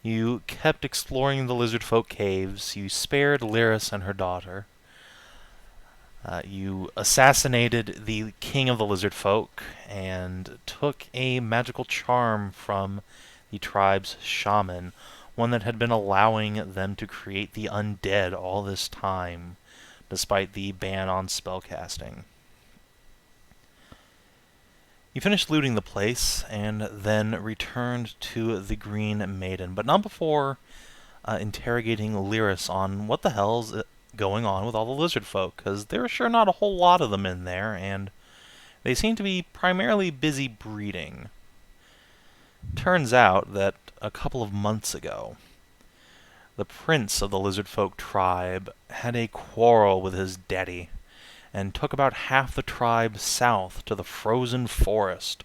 You kept exploring the Lizardfolk caves. You spared Lyris and her daughter. You assassinated the king of the Lizardfolk and took a magical charm from the tribe's shaman, one that had been allowing them to create the undead all this time, despite the ban on spellcasting. You finished looting the place, and then returned to the Green Maiden, but not before interrogating Lyris on what the hell's going on with all the lizard folk, because there are sure not a whole lot of them in there, and they seem to be primarily busy breeding. Turns out that a couple of months ago, the prince of the Lizardfolk tribe had a quarrel with his daddy, and took about half the tribe south to the frozen forest,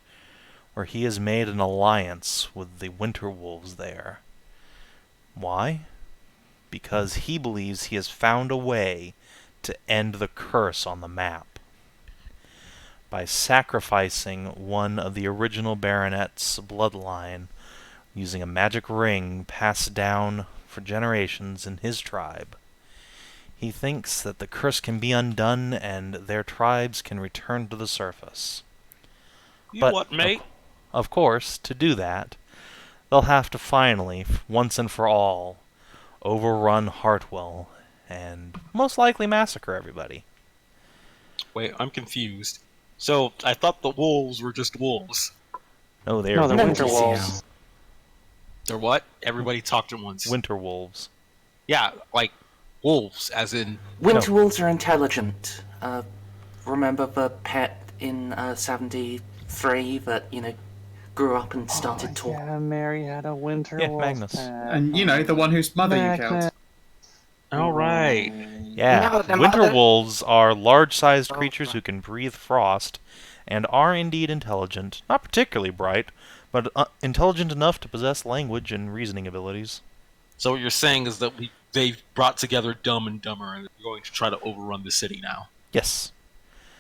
where he has made an alliance with the winter wolves there. Why? Because he believes he has found a way to end the curse on the map. By sacrificing one of the original baronet's bloodline, using a magic ring passed down for generations in his tribe. He thinks that the curse can be undone and their tribes can return to the surface. You what, mate? Of course, to do that, they'll have to finally, once and for all, overrun Heartwell and most likely massacre everybody. Wait, I'm confused. So, I thought the wolves were just wolves. No, they're winter wolves. They're what? Everybody talked at once. Winter wolves. Yeah, like wolves, as in... Winter wolves are intelligent. Remember the pet in Sav&D 3 that, grew up and started talking? Yeah, Mary had a winter wolf Magnus. pet. And, the one whose mother you killed. All right. Yeah, winter wolves are large-sized creatures who can breathe frost, and are indeed intelligent. Not particularly bright, but intelligent enough to possess language and reasoning abilities. So what you're saying is that they've brought together Dumb and Dumber, and they're going to try to overrun the city now. Yes.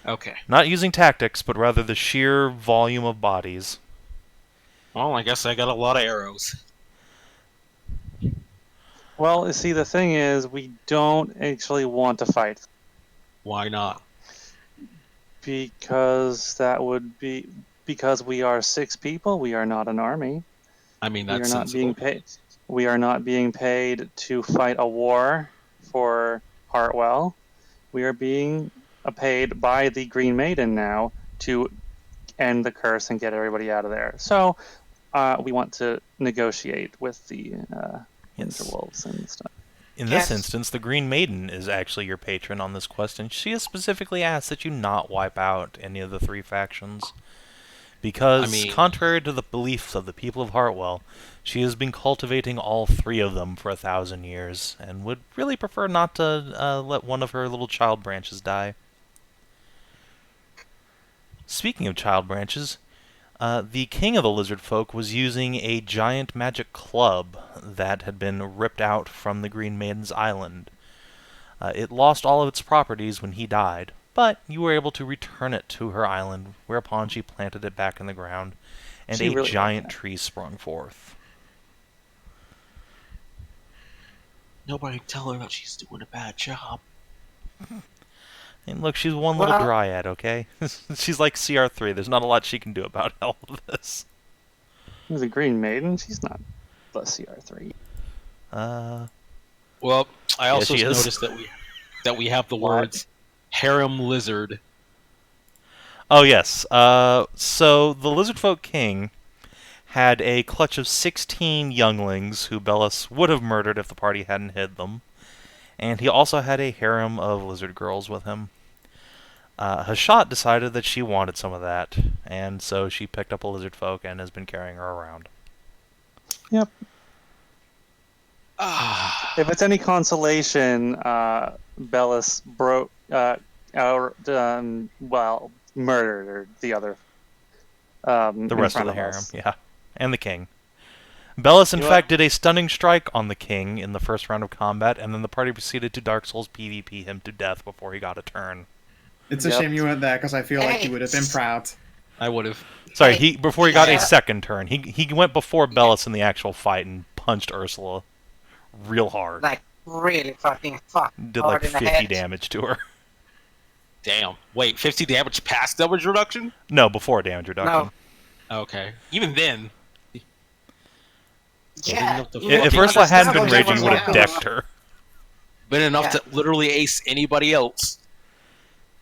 Okay. Not using tactics, but rather the sheer volume of bodies. Well, I guess I got a lot of arrows. Well, you see, the thing is, we don't actually want to fight. Why not? Because we are 6 people. We are not an army. I mean, that's We are not being paid to fight a war for Heartwell. We are being paid by the Green Maiden now to end the curse and get everybody out of there. So we want to negotiate with the Winterwolves and stuff. In this instance, the Green Maiden is actually your patron on this quest, and she has specifically asked that you not wipe out any of the 3 factions. Because, contrary to the beliefs of the people of Heartwell, she has been cultivating all 3 of them for 1,000 years, and would really prefer not to let one of her little child branches die. Speaking of child branches, the king of the Lizardfolk was using a giant magic club that had been ripped out from the Green Maiden's island. It lost all of its properties when he died, but you were able to return it to her island, whereupon she planted it back in the ground, and a giant tree sprung forth. Nobody tell her that she's doing a bad job. And look, she's one little dryad, okay? She's like CR3. There's not a lot she can do about all of this. Who's a Green Maiden? She's not the CR3. Well, I also noticed that we have the words harem lizard. Oh, yes. So the Lizardfolk King had a clutch of 16 younglings who Bellis would have murdered if the party hadn't hid them. And he also had a harem of lizard girls with him. Hashat decided that she wanted some of that, and so she picked up a Lizardfolk and has been carrying her around. Yep. If it's any consolation, Bellis murdered the other. The rest of the harem, yeah. And the king. Bellis, in fact, did a stunning strike on the king in the first round of combat, and then the party proceeded to Dark Souls PvP him to death before he got a turn. It's a shame you weren't there, because I feel like you would have been proud. I would have. Sorry, before he got a second turn. He went before Bellis in the actual fight and punched Ursula real hard. Like, really fucking Did hard like in the 50 head. damage to her. Damn. Wait, 50 damage past damage reduction? No, before damage reduction. Okay. Even then. Yeah. Enough to you If fucking- Ursula hadn't been established raging, you would have what decked her. Been enough Yeah. to literally ace anybody else.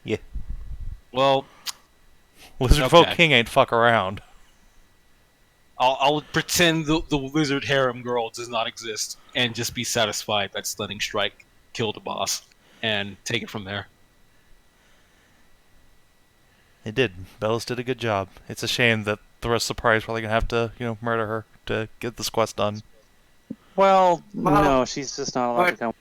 Yeah. Well, Lizardfolk Okay. King ain't fuck around. I'll pretend the lizard harem girl does not exist and just be satisfied that Stunning Strike killed a boss and take it from there. It did. Bellis did a good job. It's a shame that the rest of the party's probably gonna have to, murder her to get this quest done. Well, Well, no, she's just not allowed to but- come.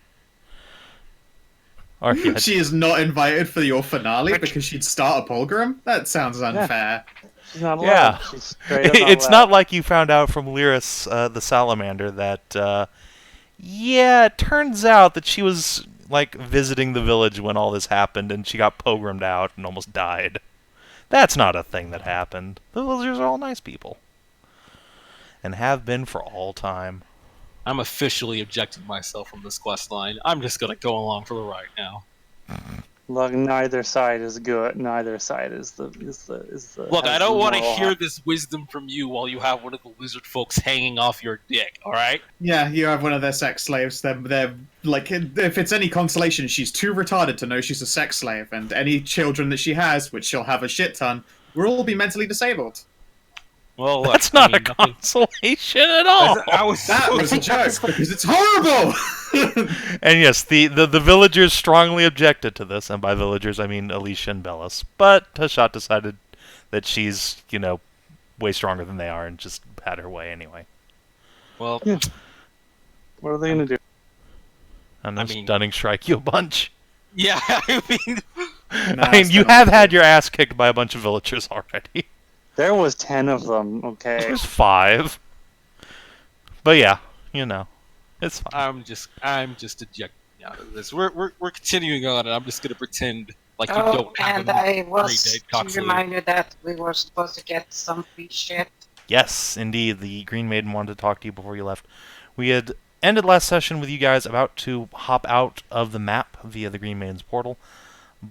Or yeah, She is not invited for your finale because she'd start a Pilgrim? That sounds unfair. She's not allowed. Yeah. She's straight up not it's allowed. not like you found out from Lyris, the salamander, that it turns out that she was like visiting the village when all this happened, and she got pogromed out and almost died. That's not a thing that happened. The villagers are all nice people, and have been for all time. I'm officially ejecting myself from this quest line. I'm just gonna go along for the ride now. Look, neither side is good. Neither side is the. Look, I has don't the want to moral hear high. this wisdom from you while you have one of the lizard folks hanging off your dick, alright? Yeah, you have one of their sex slaves. They're like, if it's any consolation, she's too retarded to know she's a sex slave, and any children that she has, which she'll have a shit ton, will all be mentally disabled. Well, look, That's not I mean, a consolation at all. I was That was a think that joke was- because it's horrible. And yes, the villagers strongly objected to this, and by villagers I mean Alicia and Bellis. But Hashat decided that she's, way stronger than they are, and just had her way anyway. well, Yeah. What are they gonna do? And I then mean- stunning strike you a bunch. yeah, I mean, I mean, you have had your ass kicked by a bunch of villagers already. There was 10 of them. Okay. There's 5. But yeah, it's fine. I'm just ejecting out of this. We're continuing on, and I'm just gonna pretend like you Oh, don't have and a I great was day, to cocksley. remind you that we were supposed to get some free shit. Yes, indeed, the Green Maiden wanted to talk to you before you left. We had ended last session with you guys about to hop out of the map via the Green Maiden's portal,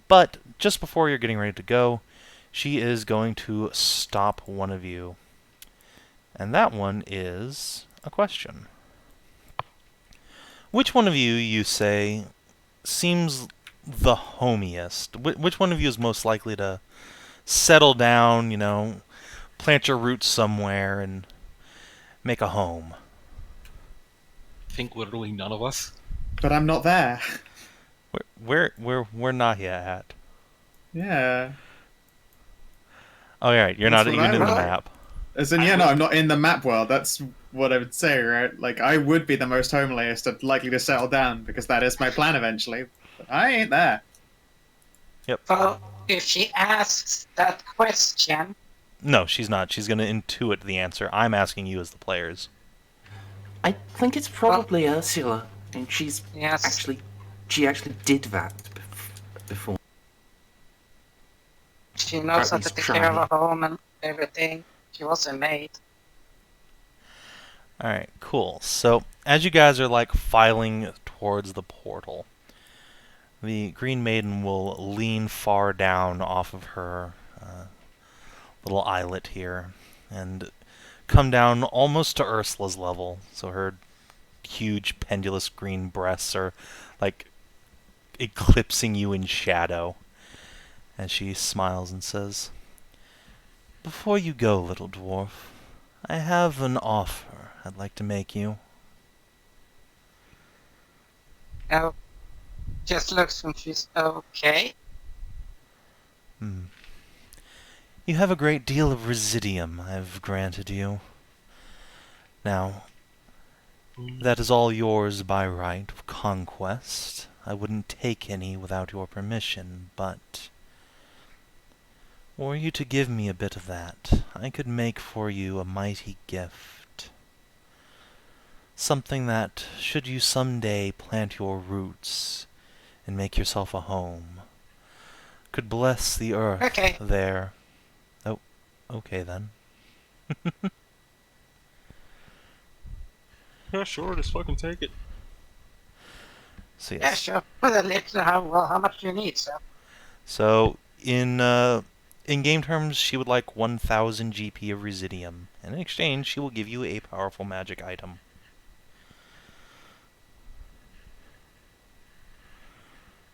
but just before you're getting ready to go, she is going to stop one of you. And that one is a question. Which one of you say, seems the homiest? Which one of you is most likely to settle down, plant your roots somewhere and make a home? I think literally none of us. But I'm not there. We're not yet at. Yeah. Oh, yeah, right. You're That's not what even I in the wrote. map. As in, yeah, no, I'm not in the map world. That's what I would say, right? Like, I would be the most homeliest and likely to settle down because that is my plan eventually. But I ain't there. Well, if she asks that question, No, she's not. She's going to intuit the answer. I'm asking you as the players. I think it's probably Ursula, and she yes. actually did that before. She knows how to least take care of try. a home and everything. She was a maid. Alright, cool. So, as you guys are, filing towards the portal, the Green Maiden will lean far down off of her little islet here and come down almost to Ursula's level. So her huge pendulous green breasts are, eclipsing you in shadow. And she smiles and says, "Before you go, little dwarf, I have an offer I'd like to make you." Oh, just looks confused. Okay. You have a great deal of residium I've granted you. Now, that is all yours by right of conquest. I wouldn't take any without your permission, but were you to give me a bit of that, I could make for you a mighty gift. Something that, should you someday plant your roots and make yourself a home, could bless the earth Okay. there. Oh, okay then. Yeah, sure, just fucking take it. So Yeah, yes. sure. Put a little. How much do you need, sir? So in game terms, she would like 1,000 GP of Residium, and in exchange, she will give you a powerful magic item.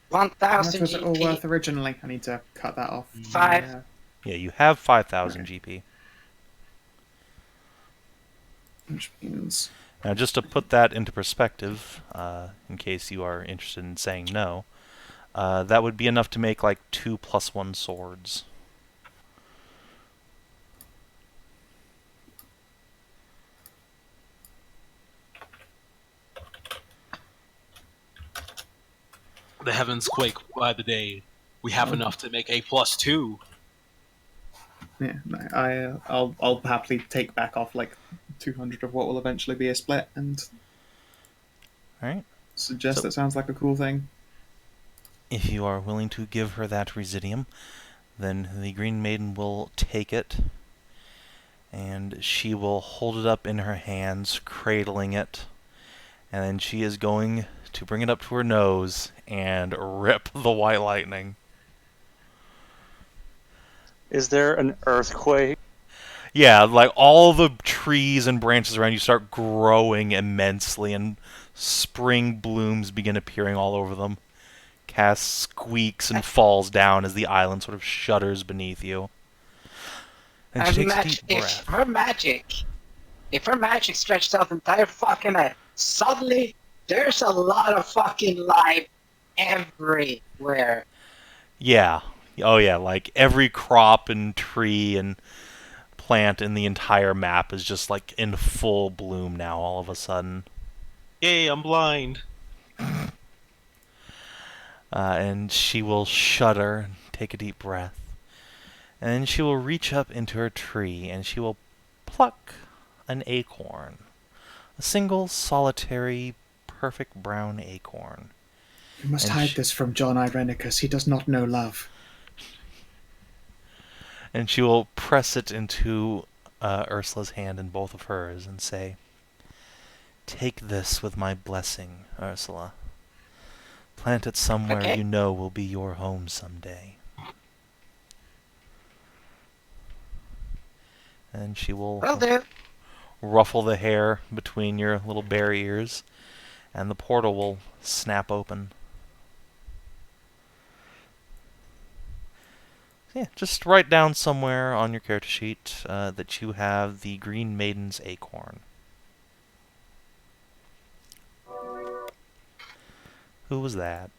1,000 How much was it all worth GP. originally? I need to cut that off. 5. Yeah. Yeah, you have 5,000 Okay. GP. Which means Now, just to put that into perspective, in case you are interested in saying no, that would be enough to make like 2 +1 swords. The heavens quake by the day. We have enough to make a +2. yeah, no, I'll happily take back off like 200 of what will eventually be a split and Alright? suggest So- that sounds like a cool thing. If you are willing to give her that Residium, then the Green Maiden will take it, and she will hold it up in her hands, cradling it, and then she is going to bring it up to her nose and rip the white lightning. Is there an earthquake? Yeah, like all the trees and branches around you start growing immensely, and spring blooms begin appearing all over them. Cass squeaks and falls down as the island sort of shudders beneath you. And she takes a deep breath. If her magic stretched out the entire fucking earth, suddenly there's a lot of fucking life everywhere. Yeah. Oh yeah, like every crop and tree and plant in the entire map is just like in full bloom now all of a sudden. Yay, I'm blind. And she will shudder and take a deep breath. And then she will reach up into her tree and she will pluck an acorn. A single, solitary, perfect brown acorn. You must And hide she- this from John Irenicus. He does not know love. And she will press it into Ursula's hand in both of hers and say, "Take this with my blessing, Ursula. Plant it somewhere Okay. you know will be your home someday." And she will Will do. ruffle the hair between your little bear ears, and the portal will snap open. Yeah, just write down somewhere on your character sheet that you have the Green Maiden's acorn. Who was that?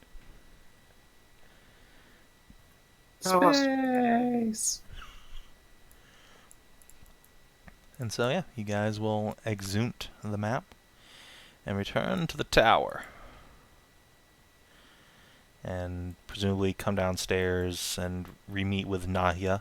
Space. And so, yeah, you guys will exunt the map and return to the tower. And presumably come downstairs and re-meet with Nahia,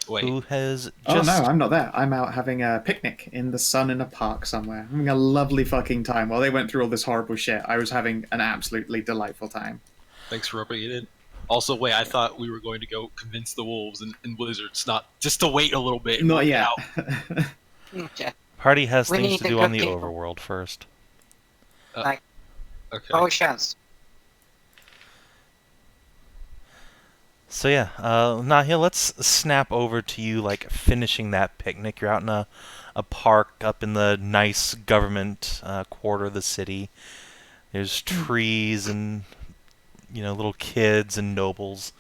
Wait, who has Oh just... no, I'm not there. I'm out having a picnic in the sun in a park somewhere. I'm having a lovely fucking time. While they went through all this horrible shit, I was having an absolutely delightful time. thanks for rubbing it in. Also, wait, I thought we were going to go convince the wolves and wizards not just to wait a little bit. and Not work it yet. out. Okay. Party has We things need to the do on good the people. overworld first. Okay. Potions. So yeah, Nahia, let's snap over to you, like, finishing that picnic. You're out in a park up in the nice government quarter of the city. There's trees and, little kids and nobles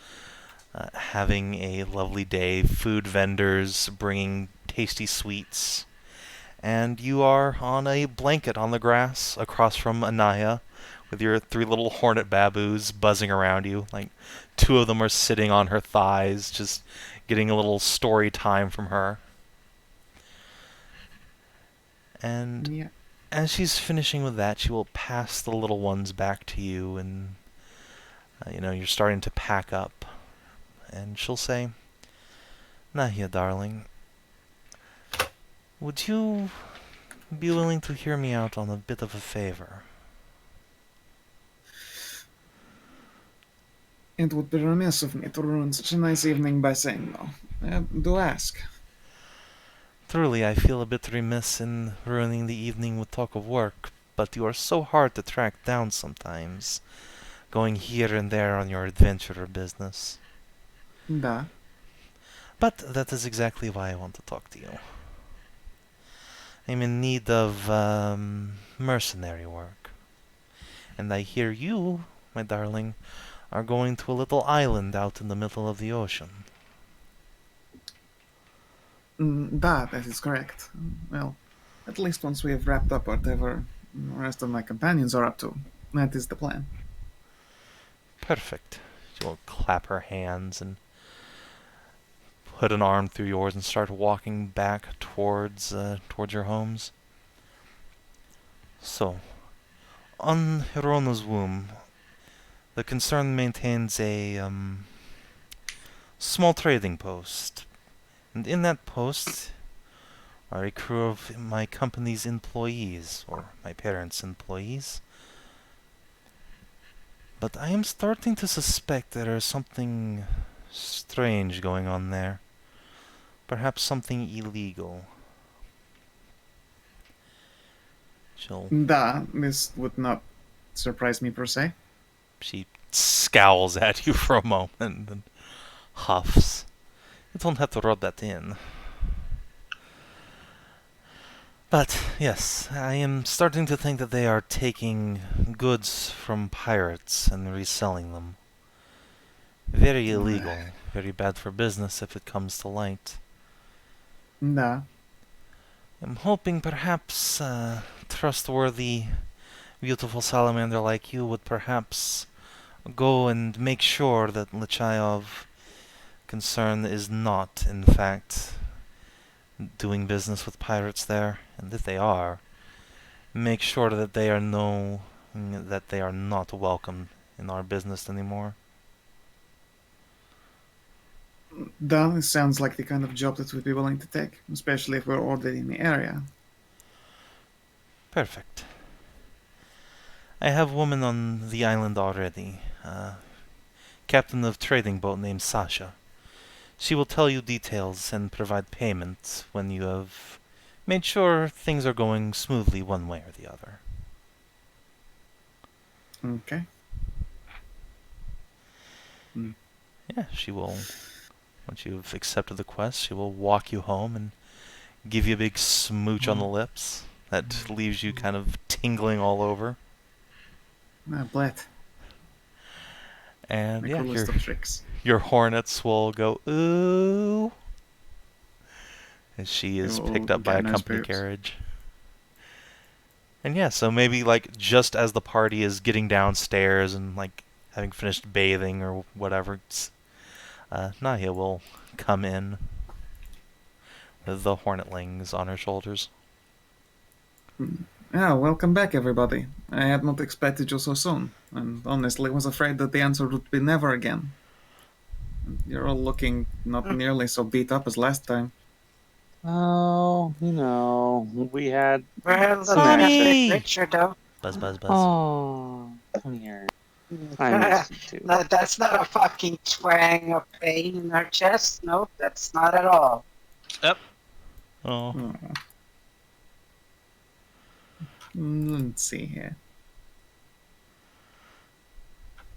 having a lovely day. Food vendors bringing tasty sweets. And you are on a blanket on the grass across from Anaya with your 3 little hornet baboos buzzing around you. Like, 2 of them are sitting on her thighs, just getting a little story time from her. And Yeah. as she's finishing with that, she will pass the little ones back to you, and you're starting to pack up. And she'll say, "Nahia, darling, would you be willing to hear me out on a bit of a favor?" It would be remiss of me to ruin such a nice evening by saying no. Do ask. Truly, I feel a bit remiss in ruining the evening with talk of work, but you are so hard to track down sometimes, going here and there on your adventurer business. Da. But that is exactly why I want to talk to you. I'm in need of mercenary work. And I hear you, my darling, are going to a little island out in the middle of the ocean. That is correct. Well, at least once we have wrapped up whatever the rest of my companions are up to. That is the plan. Perfect. She will clap her hands and put an arm through yours and start walking back towards your homes. So, on Hirona's womb, the concern maintains a small trading post, and in that post are a crew of my company's employees, or my parents' employees. But I am starting to suspect there is something strange going on there. Perhaps something illegal. This would not surprise me per se. She scowls at you for a moment and huffs. You don't have to rub that in. But, yes, I am starting to think that they are taking goods from pirates and reselling them. Very illegal. Very bad for business if it comes to light. Da. I'm hoping perhaps a trustworthy, beautiful salamander like you would perhaps go and make sure that Lichayov concern is not, in fact, doing business with pirates there, and if they are, make sure that they are not welcome in our business anymore. That sounds like the kind of job that we'd be willing to take, especially if we're already in the area. Perfect. I have a woman on the island already, captain of trading boat named Sasha. She will tell you details and provide payment when you have made sure things are going smoothly one way or the other. Okay. Yeah, she will, once you've accepted the quest, she will walk you home and give you a big smooch on the lips that leaves you kind of tingling all over. Blat. And My yeah, coolest of tricks. your hornets will go, ooh, as she is picked up by a company carriage. And yeah, so maybe like just as the party is getting downstairs and like having finished bathing or whatever, Nahia will come in with the hornetlings on her shoulders. Yeah, welcome back, everybody. I had not expected you so soon, and honestly was afraid that the answer would be never again. You're all looking not nearly so beat up as last time. Oh, we had Well, some that's a Mommy! bit richer, though. Buzz, buzz, buzz. Oh, come here. I miss you too. No, that's not a fucking twang of pain in her chest. Nope, that's not at all. Oh. Let's see here.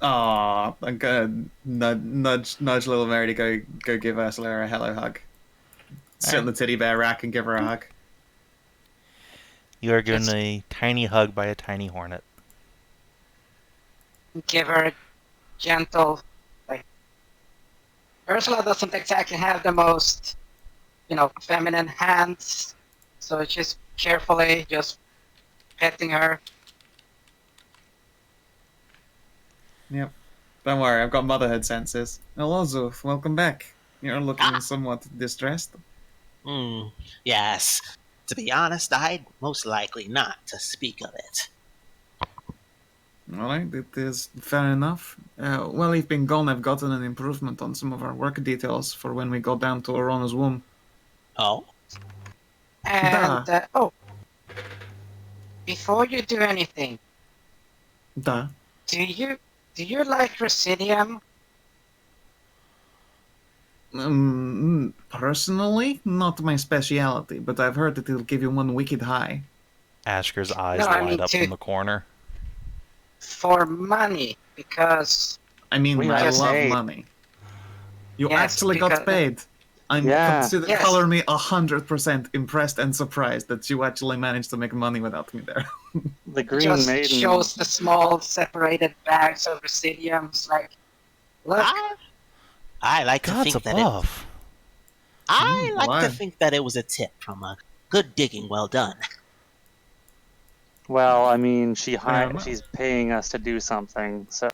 Aw, I'm gonna nudge little Mary to go give Ursula a hello hug. Sit on the teddy bear rack and give her a hug. You are given a tiny hug by a tiny hornet. Give her a gentle, like... Ursula doesn't exactly have the most, feminine hands. So just carefully, just petting her. Yep. Don't worry, I've got motherhood senses. Hello, Szooth. Welcome back. You're looking somewhat distressed. Yes. To be honest, I'd most likely not to speak of it. Alright, it is fair enough. While you've been gone, I've gotten an improvement on some of our work details for when we go down to Orona's womb. Oh? And, before you do anything, do you like Residium? Personally, not my speciality, but I've heard that it'll give you one wicked high. Ashker's eyes No, I light mean up from the corner. for money, because I mean, We I just- love paid. money. You Yes, actually got because- paid. I'm Yeah. Yes. color me 100% impressed and surprised that you actually managed to make money without me there. The Green just Maiden. shows the small separated bags of residiums. Like, look, I like to God's think that it, above. I like why? to think that it was a tip from a good digging well done. Well, I mean, she's paying us to do something, so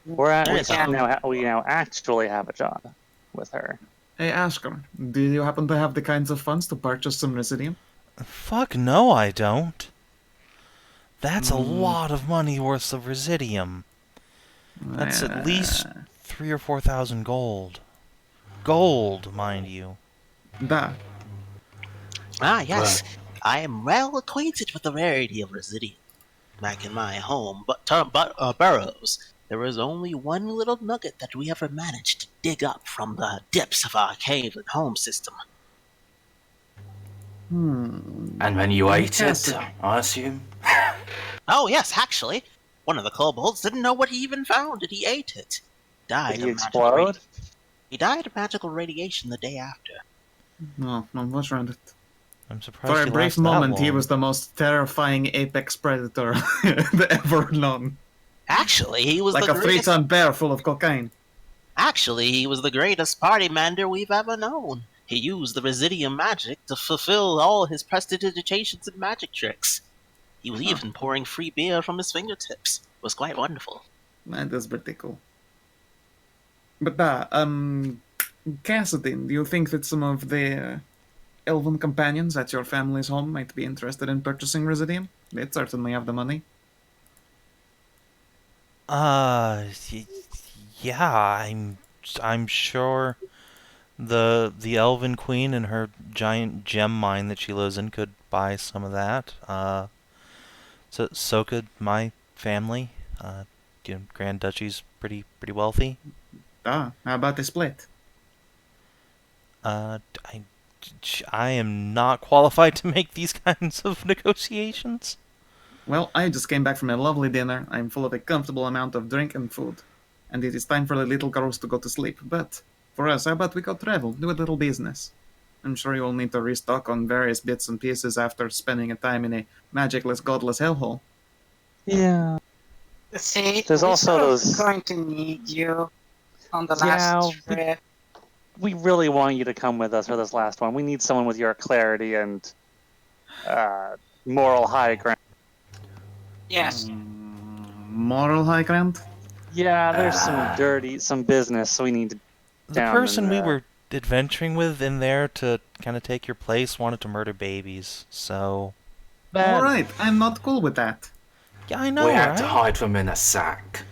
we now actually have a job with her. Hey, Ashker, do you happen to have the kinds of funds to purchase some residium? Fuck no, I don't. That's a lot of money worth of residium. That's at least 3,000 or 4,000 gold. Gold, mind you. Da. Ah, yes. I am well acquainted with the rarity of residium. Back in my home, burrows, there was only one little nugget that we ever managed to dig up from the depths of our cave and home system. And when you ate Yes. it, I assume? Oh, yes, actually. One of the kobolds didn't know what he even found, and he ate it. Did he explode? He died of magical radiation the day after. No, what's around it? I'm surprised For a he brief lasted that moment, he long. was the most terrifying apex predator ever known. Actually, he was Like the a greatest... 3-ton bear full of cocaine. Actually, he was the greatest party mander we've ever known. He used the residium magic to fulfill all his prestidigitations and magic tricks. He was even pouring free beer from his fingertips. It was quite wonderful. That is pretty cool. But Cassidy, do you think that some of the elven companions at your family's home might be interested in purchasing residium? They certainly have the money. Yeah, I'm sure the Elven Queen and her giant gem mine that she lives in could buy some of that. So could my family. Grand Duchy's pretty wealthy. How about the split? I am not qualified to make these kinds of negotiations. Well, I just came back from a lovely dinner. I'm full of a comfortable amount of drink and food. And it is time for the little girls to go to sleep. But for us, how about we go travel, do a little business? I'm sure you'll need to restock on various bits and pieces after spending a time in a magicless, godless hellhole. Yeah. see, There's we're also sort of those- going to need you on the Yeah, last trip. We really want you to come with us for this last one. We need someone with your clarity and moral high ground. Yes. Moral high ground? Yeah, there's some business, so we need to. The Down person in we the- were adventuring with in there to kind of take your place wanted to murder babies, so... Alright, I'm not cool with that. Yeah, I know, We had right? to hide them in a sack.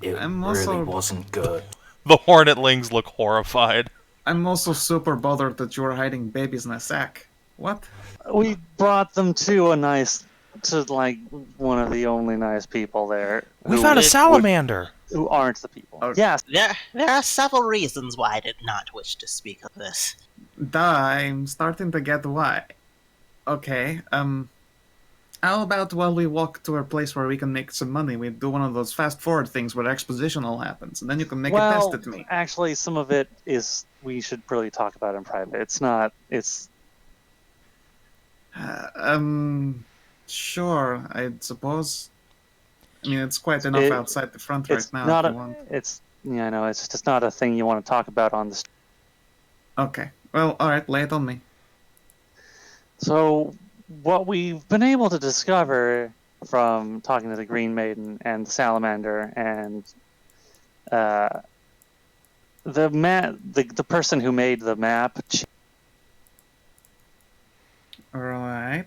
It I'm really also- wasn't good. The Hornetlings look horrified. I'm also super bothered that you're hiding babies in a sack. What? We brought them to one of the only nice people there. We who found a would- salamander! Who aren't the people. Oh. Yes, There are several reasons why I did not wish to speak of this. I'm starting to get why. Okay, how about while we walk to a place where we can make some money, we do one of those fast forward things where exposition all happens, and then you can make a test at me. actually, some of it is we should really talk about in private. It's not. It's Sure, I suppose. I mean, it's quite enough It- outside the front right it's now. not if you a. want. It's yeah, no. It's just not a thing you want to talk about on the. Okay, well, alright, lay it on me. So, what we've been able to discover from talking to the Green Maiden and the Salamander and the person who made the map Alright.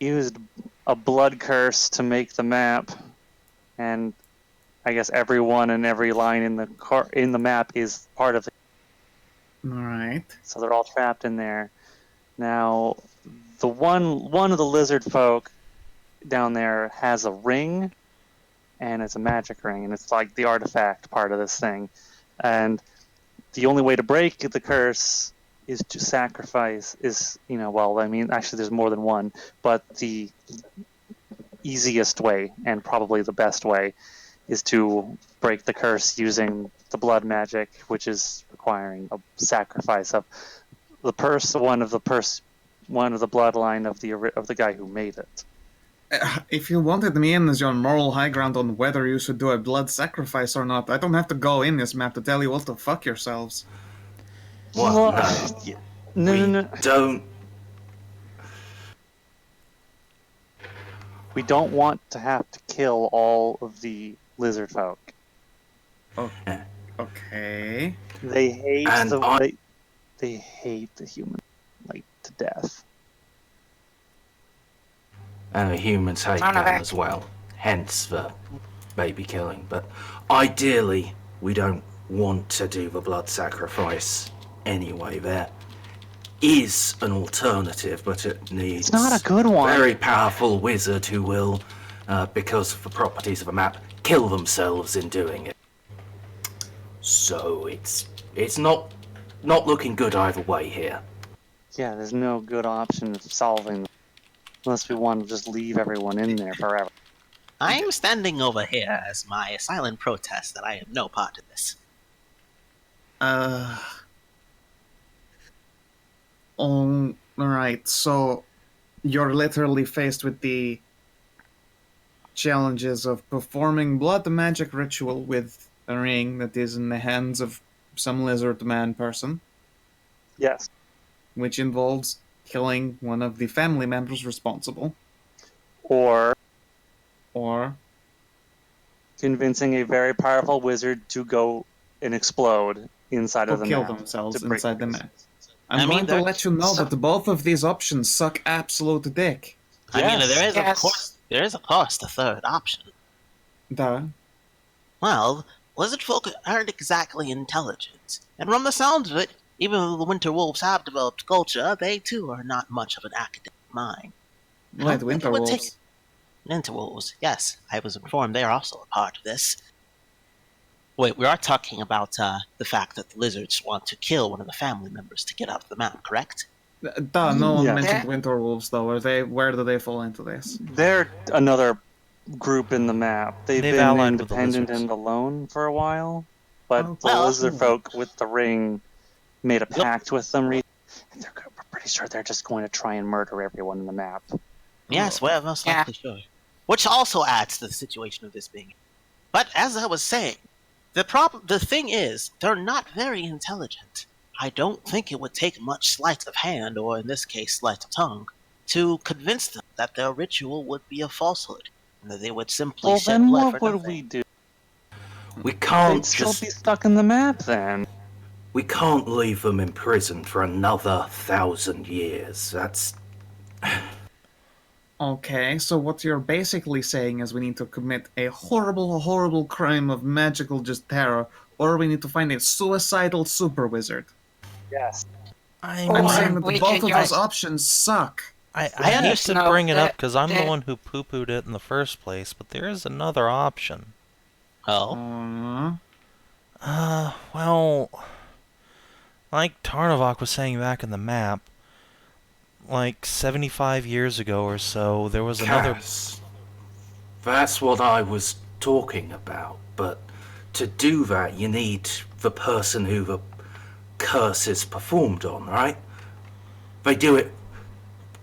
used a blood curse to make the map, and I guess everyone and every line in the map is part of it. Alright. So they're all trapped in there. Now, the one of the lizard folk down there has a ring, and it's a magic ring, and it's like the artifact part of this thing. And the only way to break the curse is to sacrifice. Well, I mean, actually, there's more than one, but the easiest way and probably the best way is to break the curse using the blood magic, which is requiring a sacrifice of the one of the bloodline of the guy who made it. If you wanted me in as your moral high ground on whether you should do a blood sacrifice or not, I don't have to go in this map to tell you all to fuck yourselves. What? No. No. Don't. We don't want to have to kill all of the Lizardfolk. Okay. They hate And they hate the human like to death. And the humans hate them Tarnavak. as well. Hence the baby killing. But ideally, we don't want to do the blood sacrifice anyway. There is an alternative, but it needs It's not a good one. very powerful wizard who will, because of the properties of the map, kill themselves in doing it. So it's not looking good either way here. Yeah, there's no good option of solving unless we want to just leave everyone in there forever. I'm standing over here as my silent protest that I am no part of this. Alright, so you're literally faced with the challenges of performing blood magic ritual with a ring that is in the hands of some lizard man person, Yes. which involves killing one of the family members responsible, Or or convincing a very powerful wizard to go and explode inside of the kill map. themselves to break inside the the map. curse. I'm going to there- let you know that both of these options suck absolute dick. I mean, there is Yes. of course the third option. Duh. Well, Lizardfolk aren't exactly intelligent, and from the sounds of it, even though the Winter Wolves have developed culture, they too are not much of an academic mind. Wait, Winterwolves. Winterwolves, yes, I was informed they are also a part of this. Wait, we are talking about the fact that the lizards want to kill one of the family members to get out of the map, correct? Duh, no one Yeah. mentioned Winterwolves though. Where do they fall into this? They're another group in the map. They've been allied with the independent lizards. and alone for a while, but Oh, the well, Lizardfolk with the ring made a pact with them, and we're pretty sure they're just going to try and murder everyone in the map. Yes, well, most Yeah. likely sure. Which also adds to the situation of this being. But as I was saying, the thing is, they're not very intelligent. I don't think it would take much sleight of hand, or in this case, sleight of tongue, to convince them that their ritual would be a falsehood, and that they would simply Well, shed then blood what for would nothing. we do? We They'd can't still just be stuck in the map then. we can't leave them in prison for another 1,000 years. That's Okay, so what you're basically saying is we need to commit a horrible, horrible crime of magical just terror, or we need to find a suicidal super wizard. Yes. I'm Or saying that we both can of those just- options suck. I I hate understand. to No, bring it up that- because I'm the that- one who poo-pooed it in the first place, but there is another option. Oh, Well, like Tarnavak was saying back in the map, like 75 years ago or so, there was another... Cass. That's what I was talking about. But to do that, you need the person who the curse is performed on, right? They do it.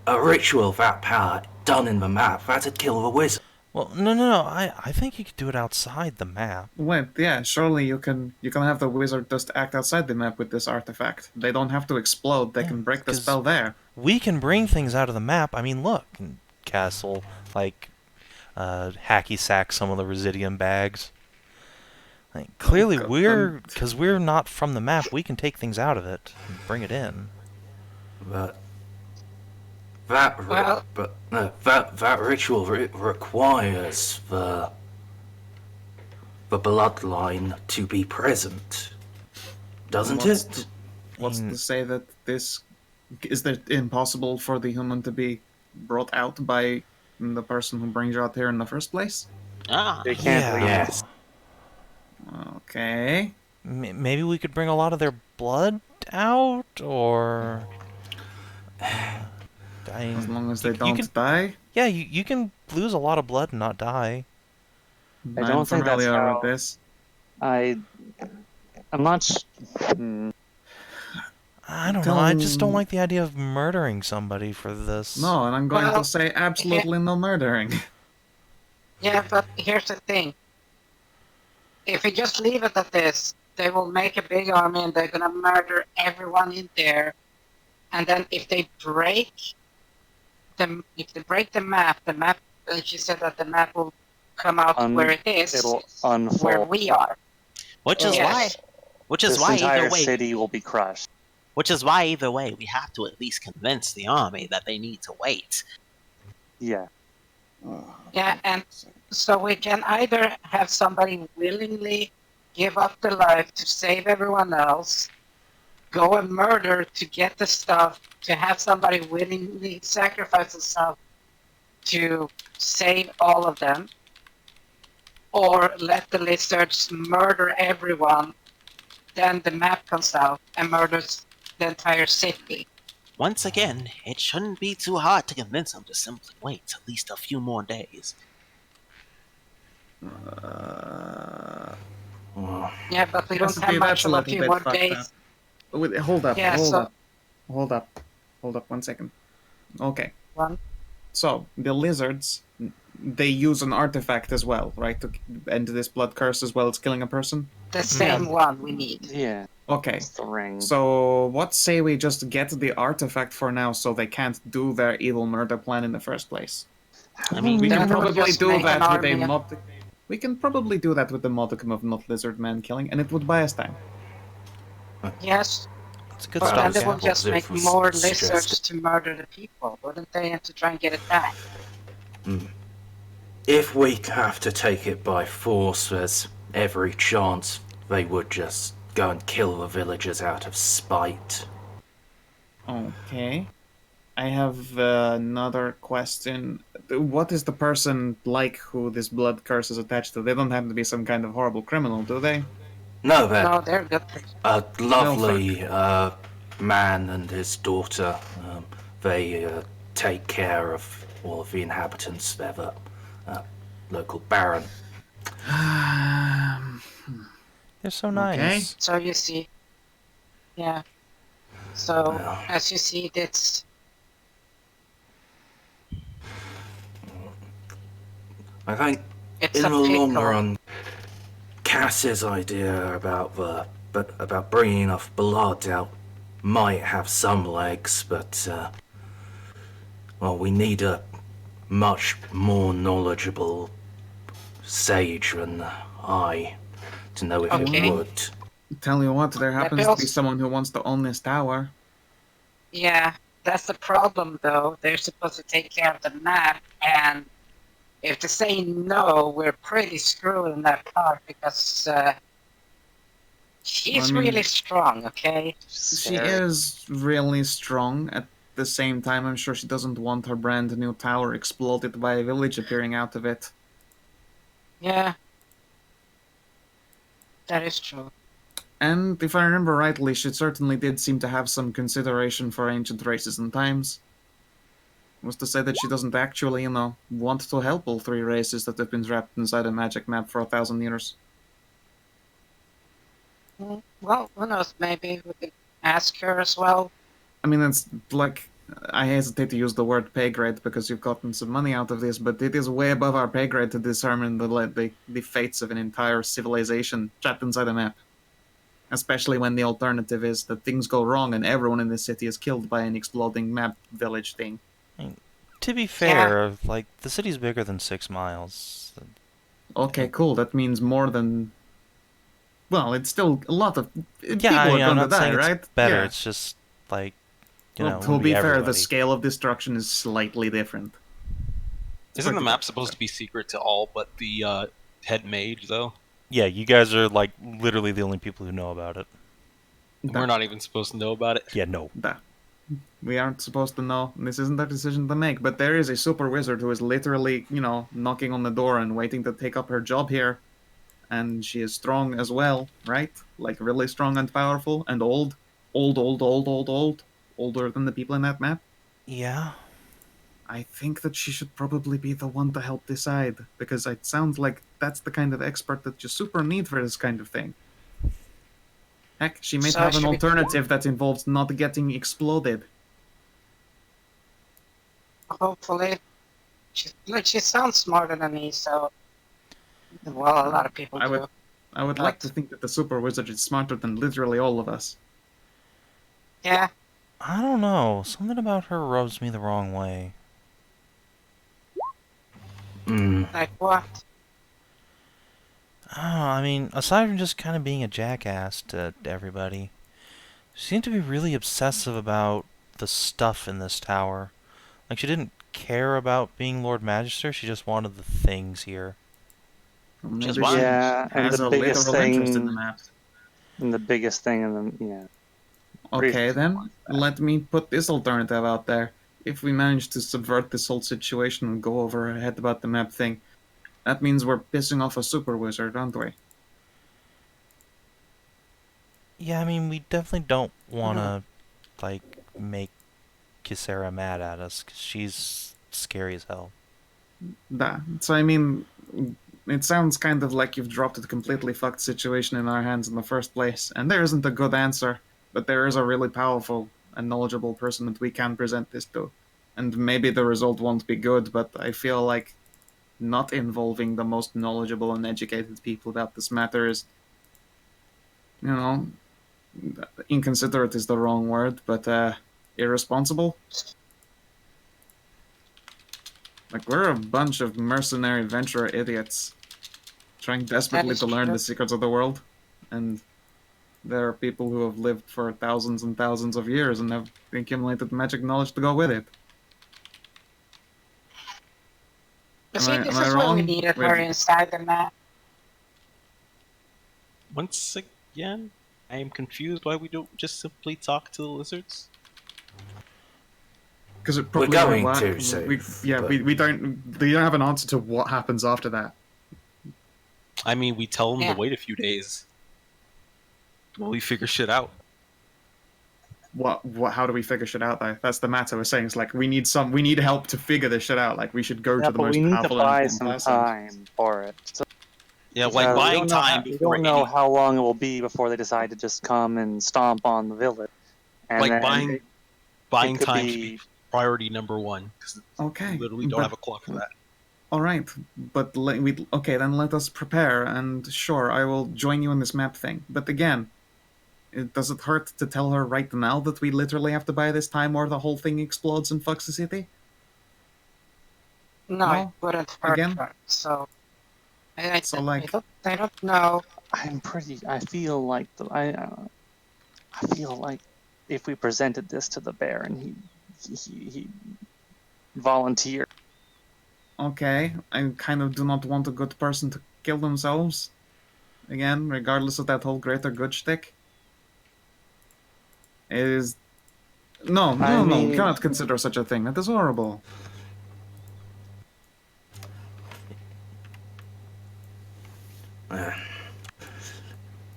A ritual of that power done in the map, that'd kill the wizard. Well, no, I think you could do it outside the map. Wait, yeah, surely you can have the wizard just act outside the map with this artifact. They don't have to explode, they Yeah, can break the 'cause- spell there. We can bring things out of the map. I mean, look, Castle, like, hacky sack some of the Residium bags. Like, clearly because we're not from the map, we can take things out of it and bring it in. But that Well- that ritual requires the bloodline to be present, doesn't What's it? What's to say that this is that impossible for the human to be brought out by the person who brings you out here in the first place? ah, They can't Yeah. leave. Yes. Okay. maybe we could bring a lot of their blood out, or As long as they you don't can, die. yeah, you can lose a lot of blood and not die. I I'm don't think that's familiar with how- this. I'm not. Hmm. I don't know. I just don't like the idea of murdering somebody for this. No, and I'm going Well, to say absolutely no murdering. Yeah, but here's the thing. If we just leave it at this, they will make a big army and they're gonna murder everyone in there. And then if they break the map, she said that the map will come out where it is, It'll where unfold. we are. Which is Yes. This why entire either way, city will be crushed. which is why either way we have to at least convince the army that they need to wait. Yeah. Yeah, and so we can either have somebody willingly give up their life to save everyone else, go and murder to get the stuff, to have somebody willingly sacrifice themselves to save all of them, or let the lizards murder everyone, then the map comes out and murders the entire city. Once again, it shouldn't be too hard to convince them to simply wait at least a few more days. Yeah, but we don't Yes, have okay, much that's a of a little few bit more fucked days. up. Wait, hold up, Yeah, hold so- up, hold up, hold up, 1 second. Okay, One. so the lizards, they use an artifact as well, right, to end this blood curse as well as killing a person? The same one we need. Yeah. Okay, It's the ring. so what say we just get the artifact for now so they can't do their evil murder plan in the first place? I mean, We Then can we'll probably just do make that an with a army. mod. We can probably do that with the modicum of not lizard man killing, and it would buy us time. Yes, It's a good but then they will stopgap. just What make if we more suggested- lizards to murder the people, wouldn't they, and to try and get it back? If we have to take it by force, there's every chance they would just go and kill the villagers out of spite. Okay. I have another question. What is the person like who this blood curse is attached to? They don't have to be some kind of horrible criminal, do they? No, they're No, they're good. a lovely man and his daughter. They take care of all of the inhabitants. They're the local baron. They're so nice. So you see, yeah. So Yeah. as you see, it's I think it's in a the long pickle. run, Cass's idea about bringing enough blood out might have some legs, but well, we need a much more knowledgeable sage than I to know if Okay. it would. Tell you what, there happens to Bills. be someone who wants to own this tower. Yeah, that's the problem, though. They're supposed to take care of the map, and if they say no, we're pretty screwed in that part because she's I mean- really strong. Okay. She is really strong. At the same time, I'm sure she doesn't want her brand new tower exploded by a village appearing out of it. Yeah. That is true. And if I remember rightly, she certainly did seem to have some consideration for ancient races and times. Was to say that she doesn't actually, want to help all three races that have been trapped inside a magic map for 1,000 years. Well, who knows? Maybe we could ask her as well. I mean, it's like, I hesitate to use the word pay grade because you've gotten some money out of this, but it is way above our pay grade to determine the fates of an entire civilization trapped inside a map. Especially when the alternative is that things go wrong and everyone in the city is killed by an exploding map village thing. To be fair, like, the city's bigger than 6 miles. Okay, cool. That means more than. Well, it's still a lot of people Yeah, are I'm going to not die, saying right? it's better. Yeah. It's just, like, it Well, to wouldn't be fair, the everybody. scale of destruction is slightly different. Isn't the pretty map good. supposed to be secret to all but the head mage, though? Yeah, you guys are, like, literally the only people who know about it. We're not even supposed to know about it. Yeah, no. We aren't supposed to know. This isn't our decision to make. But there is a super wizard who is literally, knocking on the door and waiting to take up her job here. and she is strong as well, right? Like really strong and powerful and old. Old. Older than the people in that map. Yeah. I think that she should probably be the one to help decide, because it sounds like that's the kind of expert that you super need for this kind of thing. Heck, she might So have an should we- alternative that involves not getting exploded. Hopefully. She sounds smarter than me, so... Well, a lot of people I do. would like to think that the super wizard is smarter than literally all of us. Yeah, I don't know. Something about her rubs me the wrong way. like what? I mean, aside from just kind of being a jackass to everybody, she seemed to be really obsessive about the stuff in this tower. Like, she didn't care about being Lord Magister, she just wanted the things here. Maybe Just she one. Yeah, and has the a biggest literal interest in the thing, map. and the biggest thing, and then yeah. Okay, then, let me put this alternative out there. If we manage to subvert this whole situation and go over our head about the map thing, that means we're pissing off a super wizard, aren't we? Yeah, I mean, we definitely don't want to, like, make Kisera mad at us, 'cause she's scary as hell. So, I mean, it sounds kind of like you've dropped a completely fucked situation in our hands in the first place, and there isn't a good answer, but there is a really powerful and knowledgeable person that we can present this to. And maybe the result won't be good, but I feel like not involving the most knowledgeable and educated people about this matter is, you know, inconsiderate is the wrong word, but irresponsible. Like, we're a bunch of mercenary adventurer idiots trying desperately to learn the secrets of the world, and there are people who have lived for thousands and thousands of years and have accumulated magic knowledge to go with it. You see, this am I is why we wrong? needed her inside the map. Once again, I am confused why we don't just simply talk to the lizards. Because it We're probably going won't to, work. Szooth, we don't have an answer to what happens after that. I mean, we tell them Yeah. to wait a few days while we figure shit out. How do we figure shit out though? That's the matter. We're saying it's like we need help to figure this shit out. Like we should go Yeah, to the but most we need to powerful and buy important some person. time for it. So, Yeah, like we buying don't know time we before don't know any, how long it will be before they decide to just come and stomp on the village. And like then buying could time be- should be priority number one because Okay, we literally don't but- have a clock for that. All right, but then let us prepare. And sure, I will join you in this map thing. But again, does it hurt to tell her right now that we literally have to buy this time, or the whole thing explodes and fucks the city? No, No? it wouldn't hurt Again? her. So, I don't know. I feel like if we presented this to the Baron, he volunteer. Okay, I kind of do not want a good person to kill themselves. Again, regardless of that whole greater good shtick. It is... No, mean- cannot consider such a thing. That is horrible.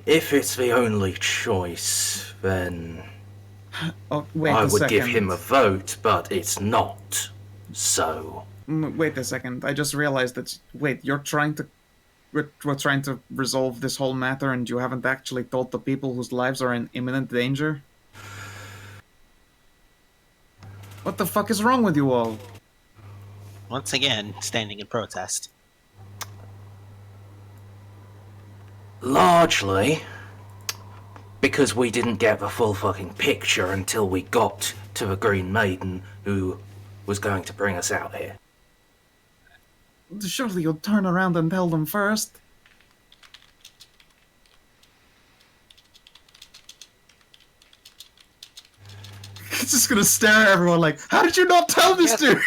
If it's the only choice, then Oh, wait I a would second. give him a vote, but it's not. So, Wait a second. I just realized that... Wait, you're trying to... We're trying to resolve this whole matter and you haven't actually told the people whose lives are in imminent danger? What the fuck is wrong with you all? Once again, standing in protest. largely because we didn't get the full fucking picture until we got to the Green Maiden who was going to bring us out here. Surely you'll turn around and tell them first. He's just gonna stare at everyone like, how did you not tell this dude?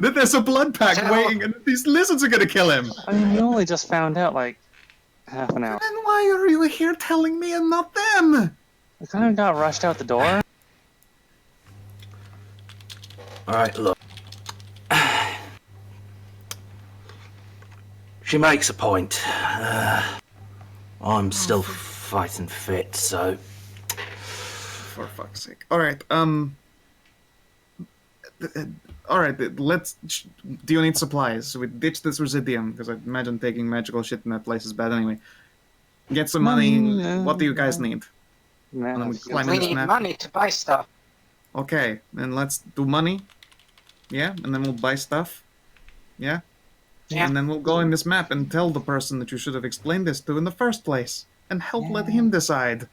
That there's a blood pack waiting and these lizards are gonna kill him. I mean, you only just found out like half an hour. Then why are you here telling me and not them? We kind of got rushed out the door. She makes a point. I'm still fighting fit, so... For fuck's sake. Alright, alright, let's... Do you need supplies? We ditch this Residium, because I imagine taking magical shit in that place is bad anyway. Get some money. What do you guys need? Man, And then we if you- climb in We this need map. money to buy stuff. Okay, then let's do money. Yeah, and then we'll buy stuff. Yeah? Yeah. And then we'll go in this map and tell the person that you should have explained this to in the first place. And help let him decide.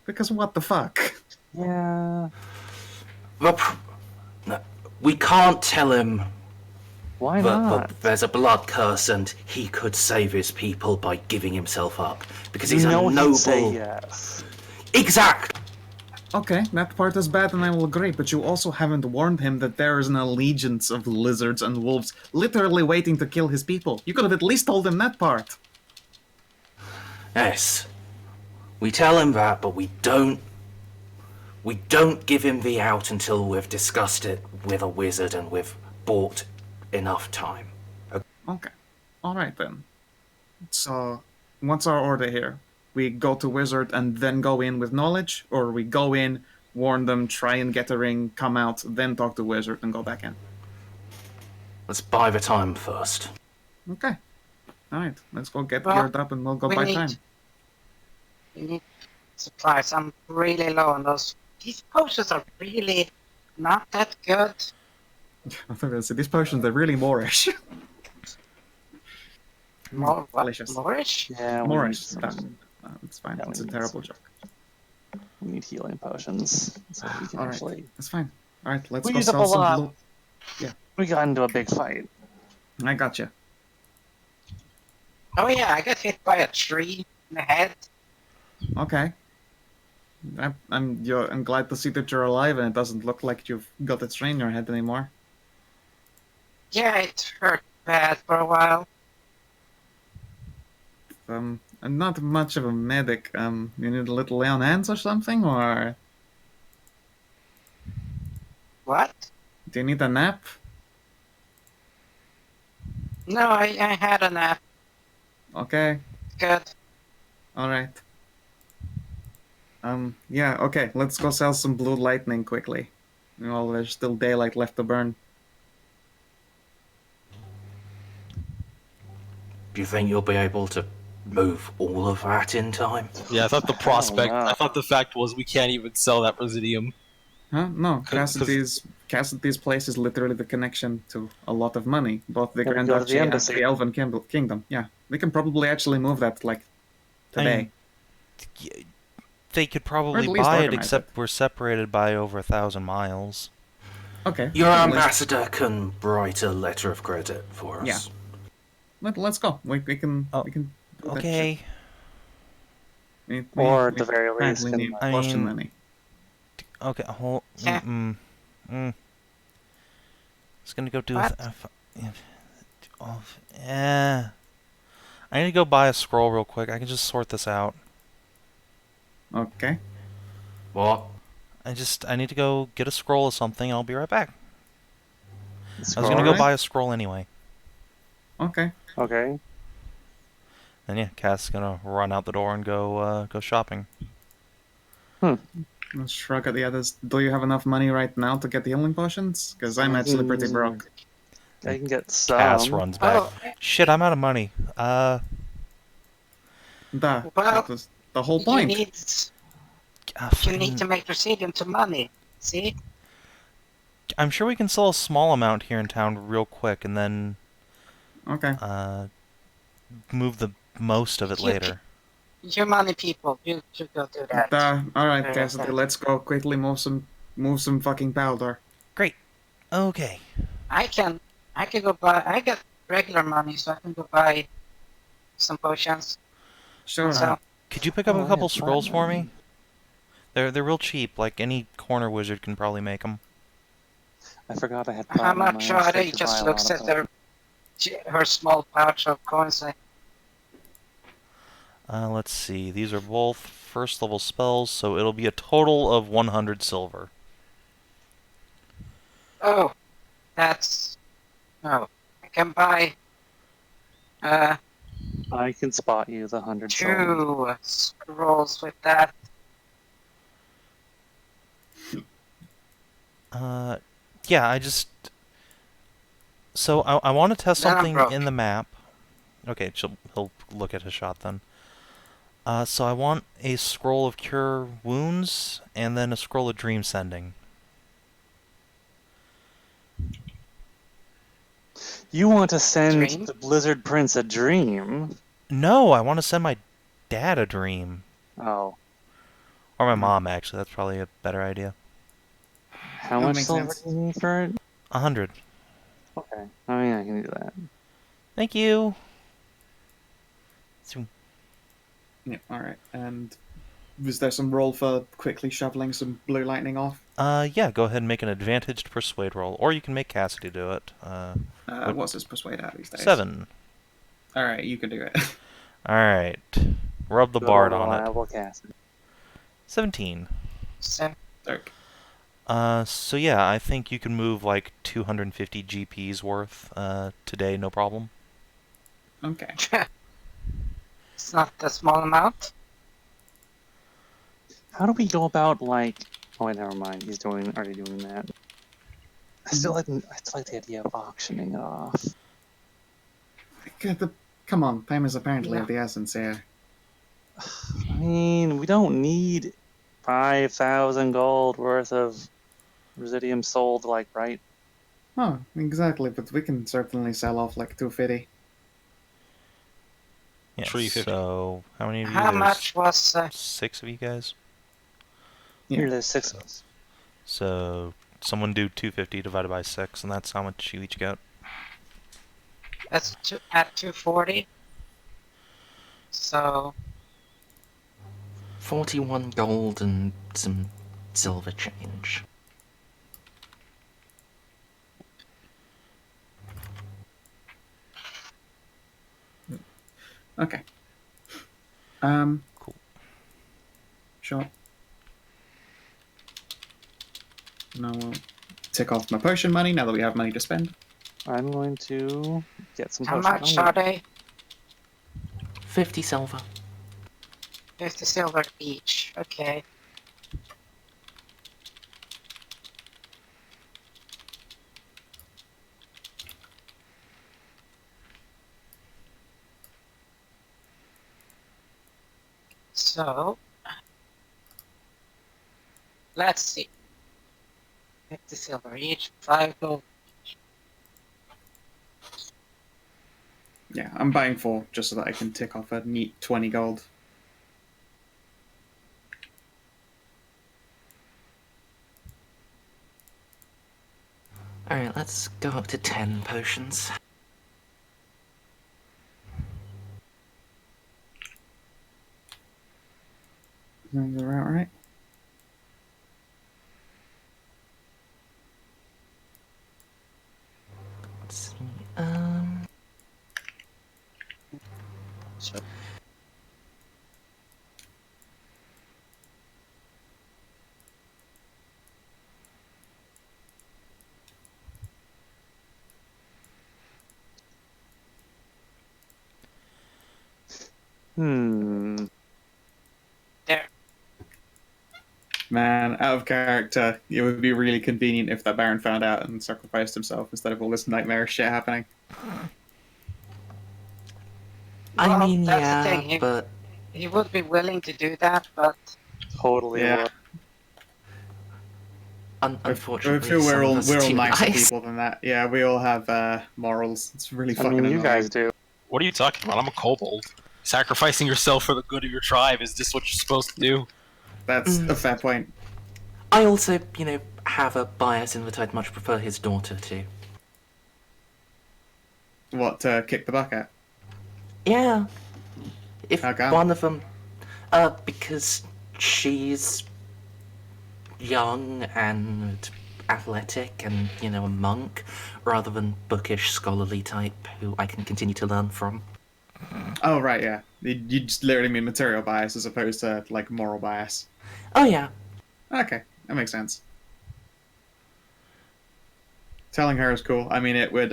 Because what the fuck? Yeah. No, we can't tell him Why that not? there's a blood curse and he could save his people by giving himself up. Because You he's know a he'd noble... say yes. Exact! Okay, that part is bad and I will agree, but you also haven't warned him that there is an allegiance of lizards and wolves literally waiting to kill his people. You could have at least told him that part. Yes. We tell him that, but we don't give him the out until we've discussed it with a wizard and we've bought enough time. Okay. Alright then. So, what's our order here? We go to wizard and then go in with knowledge? Or we go in, warn them, try and get a ring, come out, then talk to wizard and go back in? Let's buy the time first. Okay. Alright, let's go get Well, geared up and we'll go we buy need- time. We need supplies. I'm really low on those. These potions are really not that good. I thought I said, these potions are really Moorish. More what? delicious. Moorish? Yeah, we Moorish. need That- some- it's fine, Yeah, we it's a need terrible some. joke. we need healing potions. So we can Alright. actually... It's fine. Alright, let's We go used up sell a some lot. blue. We got into a big fight. I gotcha. Oh yeah, I got hit by a tree in the head. Okay. I'm glad to see that you're alive and it doesn't look like you've got a strain in your head anymore. Yeah, it hurt bad for a while. I'm not much of a medic. You need a little lay on hands or something, or What? do you need a nap? No, I had a nap. Okay, Good. alright. Yeah, okay, let's go sell some blue lightning quickly. Well, there's still daylight left to burn. Do you think you'll be able to move all of that in time? Yeah, I thought the Hell prospect. no. I thought the fact was we can't even sell that Residium. Huh? No, 'Cause- Cassidy's place is literally the connection to a lot of money. Both the Yeah, we Grand go to the Duchy and embassy. the Elven Kingdom. Yeah, we can probably actually move that, like, today. They could probably least buy it, organize except we're separated by over 1,000 miles. Okay. Your let's- ambassador can write a letter of credit for us. Yeah. Let's go. We can Oh, we can do that Okay. shit. We Or at the very least, apparently need I potion mean- money. Okay, hold. Yeah. It's gonna go do What? yeah. I need to go buy a scroll real quick. I can just sort this out. Okay. What? I need to go get a scroll or something, and I'll be right back. I was Scroll, gonna go right? buy a scroll anyway. Okay. Okay. And yeah, Cass is gonna run out the door and go shopping. Let's shrug at the others. Do you have enough money right now to get the healing potions? Because I'm actually pretty broke. I can get some. Cass runs back. Oh, Shit, I'm out of money. That Well, was the whole you point. need to make Residium to money. See? I'm sure we can sell a small amount here in town real quick, and then Okay. move the most of it You later. You money people, you should go do that. Alright, Very Cassidy, okay. let's go quickly move some fucking powder. Okay. I can go buy. I got regular money, so I can go buy some potions. Sure. So Could you pick up Oh, a I couple have scrolls for me? platinum. They're real cheap. Like any corner wizard can probably make them. I forgot I had how platinum. much I are asked her they? to Just buy a looks lot at of her small pouch of coins. Like, Let's see. These are both first level spells, so it'll be a total of 100 silver. oh, that's. Oh, I can buy. I can spot you the 100 silver. 2 scrolls with that. Yeah, I just... So, I want to test Then I'm something broke. in the map. Okay, he'll look at Hashat then. So I want a scroll of Cure Wounds, and then a scroll of Dream Sending. You want to send Dream? the Blizzard Prince a dream? No, I want to send my dad a dream. Oh. Or my mom, actually. That's probably a better idea. How That much makes silver sense. do you need for it? 100. Okay. I mean, I can do that. Thank you. So, Yeah, alright. And was there some roll for quickly shoveling some blue lightning off? yeah, go ahead and make an advantaged persuade roll. Or you can make Cassidy do it. What's his persuade at these days? 7. Alright, you can do it. Alright. Rub the Good bard old on it. reliable Cassidy. 17. So, Dirk. So yeah, I think you can move like 250 GPs worth today, no problem. Okay. it's not a small amount. How do we go about, like... Oh, wait, never mind. He's already doing that. I still like the idea of auctioning it off. Come on, time is apparently of the essence here. I mean, we don't need 5,000 gold worth of Residium sold, like, right? Oh, exactly, but we can certainly sell off like 250. Yeah, 350. so how many of you? How There's much was... 6 of you guys. Yeah. Here, there's 6 of us. So someone do 250 divided by 6, and that's how much you each get. That's at 240. So, 41 gold and some silver change. Okay. Cool. Sure. Now we'll tick off my potion money now that we have money to spend. I'm going to get some how potion much money. are they? 50 silver. 50 silver each. Okay. So, let's see. 50 silver each, 5 gold. Yeah, I'm buying 4 just so that I can tick off a neat 20 gold. Alright, let's go up to 10 potions. Sounds about right. Let's see. So, there. Man, out of character, it would be really convenient if that Baron found out and sacrificed himself instead of all this nightmarish shit happening. I Well, mean, that's the yeah, thing. but He would be willing to do that, but Totally Yeah. would. unfortunately, I feel some we're of all us we're are all too nicer nice. people than that. Yeah, we all have morals. It's really I fucking mean, you annoying. guys do. What are you talking about? I'm a kobold. Sacrificing yourself for the good of your tribe, is this what you're supposed to do? That's a fair point. I also, have a bias in that I'd much prefer his daughter to. What, kick the bucket? Yeah. If How come? one of them... because she's young and athletic and, a monk, rather than bookish, scholarly type who I can continue to learn from. Oh, right, yeah. You just literally mean material bias as opposed to, like, moral bias. Oh, yeah. Okay, that makes sense. telling her is cool. I mean, it would,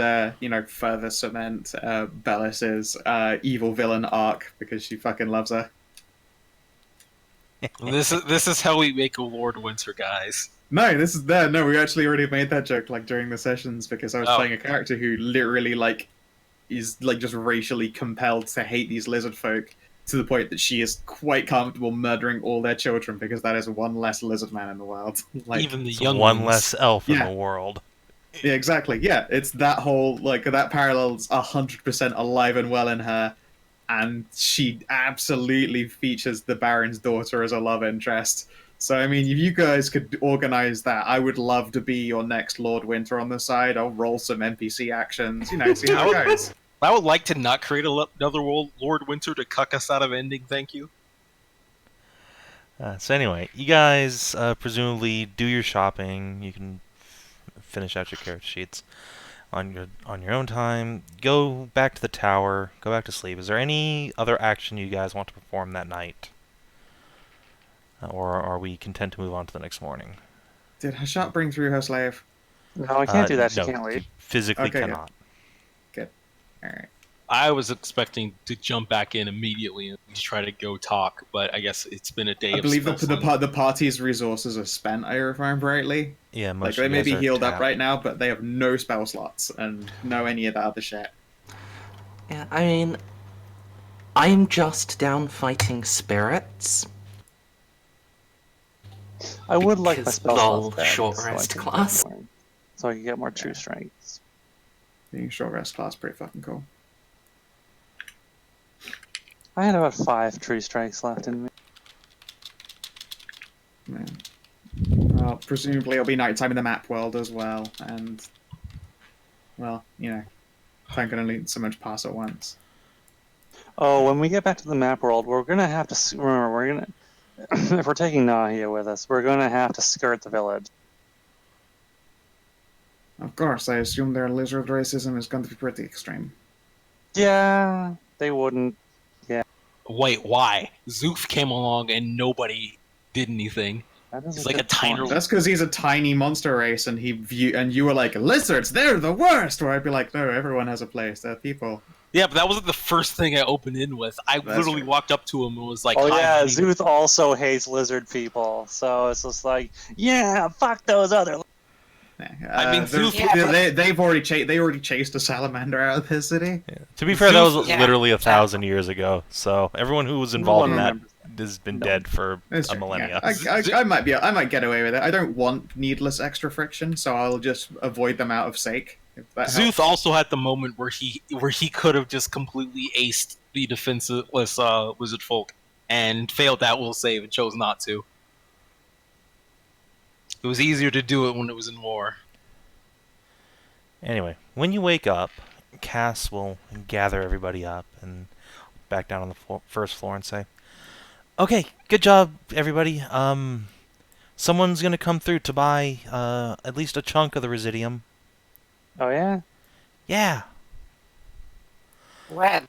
further cement Bellis's evil villain arc because she fucking loves her. This is how we make a Lord Winter, guys. No, this is there. No, we actually already made that joke like during the sessions because I was playing a character who literally is just racially compelled to hate these lizard folk to the point that she is quite comfortable murdering all their children because that is one less lizard man in the world. Even the It's young one ones. less elf in Yeah. the world. Yeah, exactly. Yeah, it's that whole that parallel's 100% alive and well in her, and she absolutely features the Baron's daughter as a love interest. So I mean, if you guys could organize that, I would love to be your next Lord Winter on the side. I'll roll some NPC actions, see how it goes. I would like to not create another Lord Winter to cuck us out of ending. Thank you. So anyway, you guys presumably do your shopping. You can finish out your character sheets on your own time. Go back to the tower. Go back to sleep. Is there any other action you guys want to perform that night, or are we content to move on to the next morning? Did Hashat bring through her slave? No, I can't do that. She No, can't leave. you physically Okay, good. cannot. Good. All right. I was expecting to jump back in immediately and try to go talk, but I guess it's been a day I of believe that spell the party's resources are spent. I remember rightly. Yeah, Like most they of may you guys be are healed up tapped. right now, but they have no spell slots and no any of that other shit. Yeah, I mean, I'm just down fighting spirits. I would like my Because spell lol, slots back, short so I rest can get class. more- so I can get more true strengths. Being short rest class pretty fucking cool. I had about 5 true strikes left in me. Yeah. Well, presumably it'll be nighttime in the map world as well, and well, time can only so much pass at once. Oh, when we get back to the map world, we're gonna have to remember. We're gonna if we're taking Nahia with us, we're gonna have to skirt the village. Of course, I assume their lizard racism is going to be pretty extreme. Yeah, they wouldn't. Wait, why? Szooth came along and nobody did anything. That is It's a like good a tiny- point. That's because he's a tiny monster race, and you were like, lizards, they're the worst. Where I'd be like, no, everyone has a place. They're people. Yeah, but that wasn't the first thing I opened in with. I That's literally true. walked up to him and was like, Oh "Hi, yeah, buddy." Szooth also hates lizard people, so it's just like, yeah, fuck those other. I mean, Szooth- they've already chased a salamander out of his city. Yeah. To be fair, that was Yeah. literally 1,000 years ago. So everyone who was involved in that remembers has been No. dead for That's a true, millennia. yeah. I might get away with it. I don't want needless extra friction, so I'll just avoid them out of sake. If that Szooth helps. also had the moment where he could have just completely aced the defenseless Lizardfolk and failed that will save and chose not to. It was easier to do it when it was in war. Anyway, when you wake up, Cass will gather everybody up and back down on the first floor and say, "Okay, good job, everybody. Someone's gonna come through to buy at least a chunk of the Residium. Oh yeah. Yeah, When?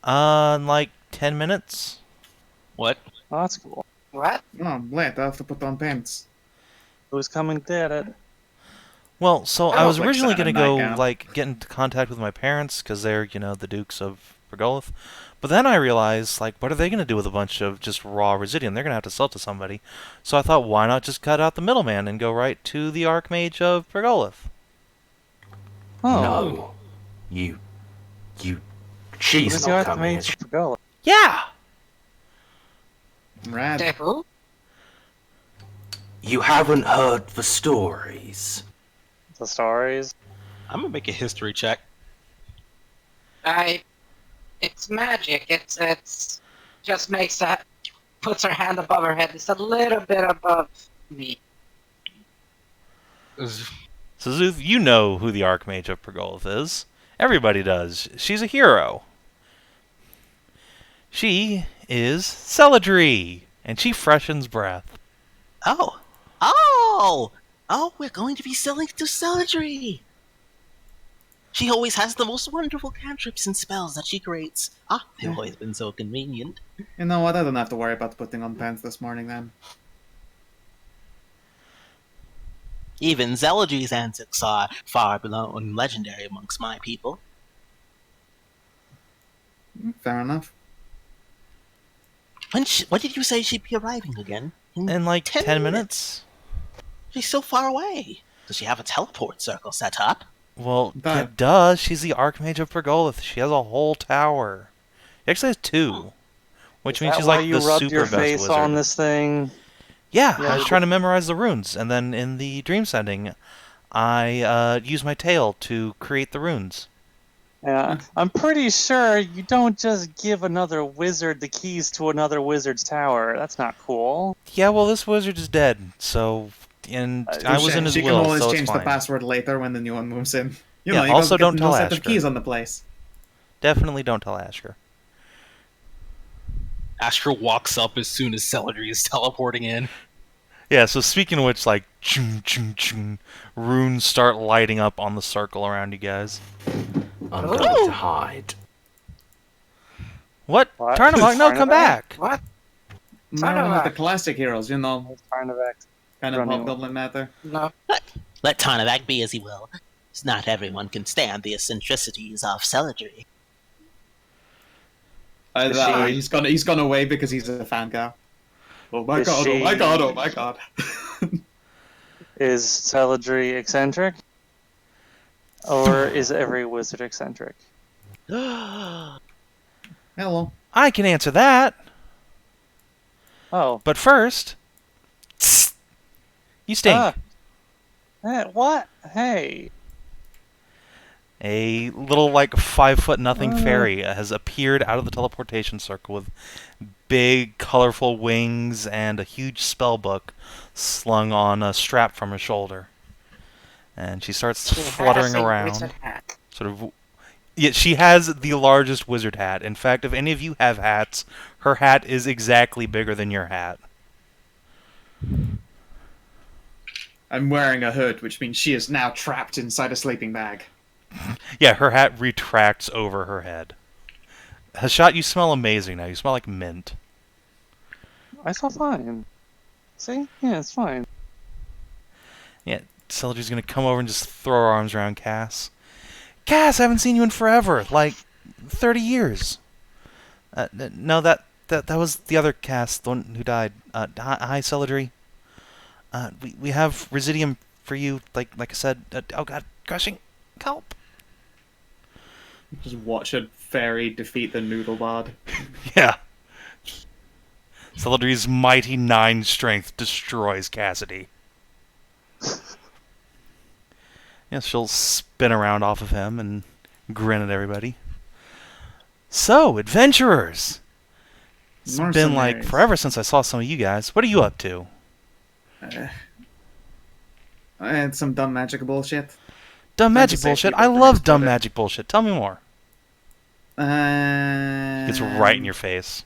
in like 10 minutes. What? Oh, that's cool. What? Oh, I'm late. I have to put on pants. Who's coming did it? Well, so I Oh, was like originally Saturday gonna go night, yeah. get into contact with my parents because they're the Dukes of Pergolith. But then I realized, what are they gonna do with a bunch of just raw Residium? They're gonna have to sell it to somebody. So I thought, why not just cut out the middleman and go right to the Archmage of Pergolith? Oh, No. She's who's the not coming. Archmage for Gola? Yeah. Rad. The who? You haven't heard the stories. The stories. I'm gonna make a history check. It's magic. It's just makes that puts her hand above her head. It's a little bit above me. So Szooth, you know who the Archmage of Pergolith is. Everybody does. She's a hero. She is Celadri, and she freshens breath. Oh, we're going to be selling to Celadri. She always has the most wonderful cantrips and spells that she creates. They've always been so convenient. You know what? I don't have to worry about putting on pants this morning then. Even Zeladry's antics are far below and legendary amongst my people. Fair enough. When did you say she'd be arriving again? In like 10 minutes? She's so far away. Does she have a teleport circle set up? Well, That- it does. She's the Archmage of Pergolith. She has a whole tower. She actually has 2. Which Is means that she's why like you the rubbed super your best face wizard. on this thing? Yeah, Yeah, I was trying to memorize the runes, and then in the dream sending, I used my tail to create the runes. Yeah, I'm pretty sure you don't just give another wizard the keys to another wizard's tower. That's not cool. Yeah, well, this wizard is dead, so... And I was in his She can will, always so it's change the fine. password later when the new one moves in. You Yeah, know, you also gotta don't get tell no set of Ashker. keys on the place. Definitely don't tell Ashker. Ashker walks up as soon as Celadry is teleporting in. Yeah, so speaking of which, like, chung, chung, chung, runes start lighting up on the circle around you guys. I'm going to hide. What? What? Tarnavak, no, come Tarnavak? back! What? Not one of the Tarnavak. classic heroes, you know, Tarnavak. kind of Running. hobgoblin matter. No. Let Tarnavak be as he will. Not everyone can stand the eccentricities of Celadry. Is she- He's gone away because he's a fan cow. Oh my Is god! Oh my she- god! Oh my god! Is Celadry eccentric? Or is every wizard eccentric? Hello. I can answer that, Oh. but first... You stink. What? Hey. A little, like, 5'0" fairy has appeared out of the teleportation circle with big, colorful wings and a huge spell book slung on a strap from her shoulder. And she starts She fluttering has a around. wizard hat. Sort of. Yeah, she has the largest wizard hat. In fact, if any of you have hats, her hat is exactly bigger than your hat. I'm wearing a hood, which means she is now trapped inside a sleeping bag. Yeah, her hat retracts over her head. Hashat, you smell amazing now. You smell like mint. I smell fine. See? Yeah, it's fine. Yeah, Celadry's gonna come over and just throw her arms around Cass. Cass, I haven't seen you in forever. Like, 30 years. No, that was the other Cass, the one who died. Hi, Celadry. We have Residium for you, like I said. Oh god, crushing. Help. Just watch a fairy defeat the noodle bard. Yeah. Celadry's mighty 9 strength destroys Cassidy. Yeah, she'll spin around off of him and grin at everybody. So, adventurers! It's been like Mercenaries. forever since I saw some of you guys. What are you up to? I had some dumb magic bullshit. Dumb Trying to magic save bullshit? people I from love dumb exploding. magic bullshit. Tell me more. It's right in your face.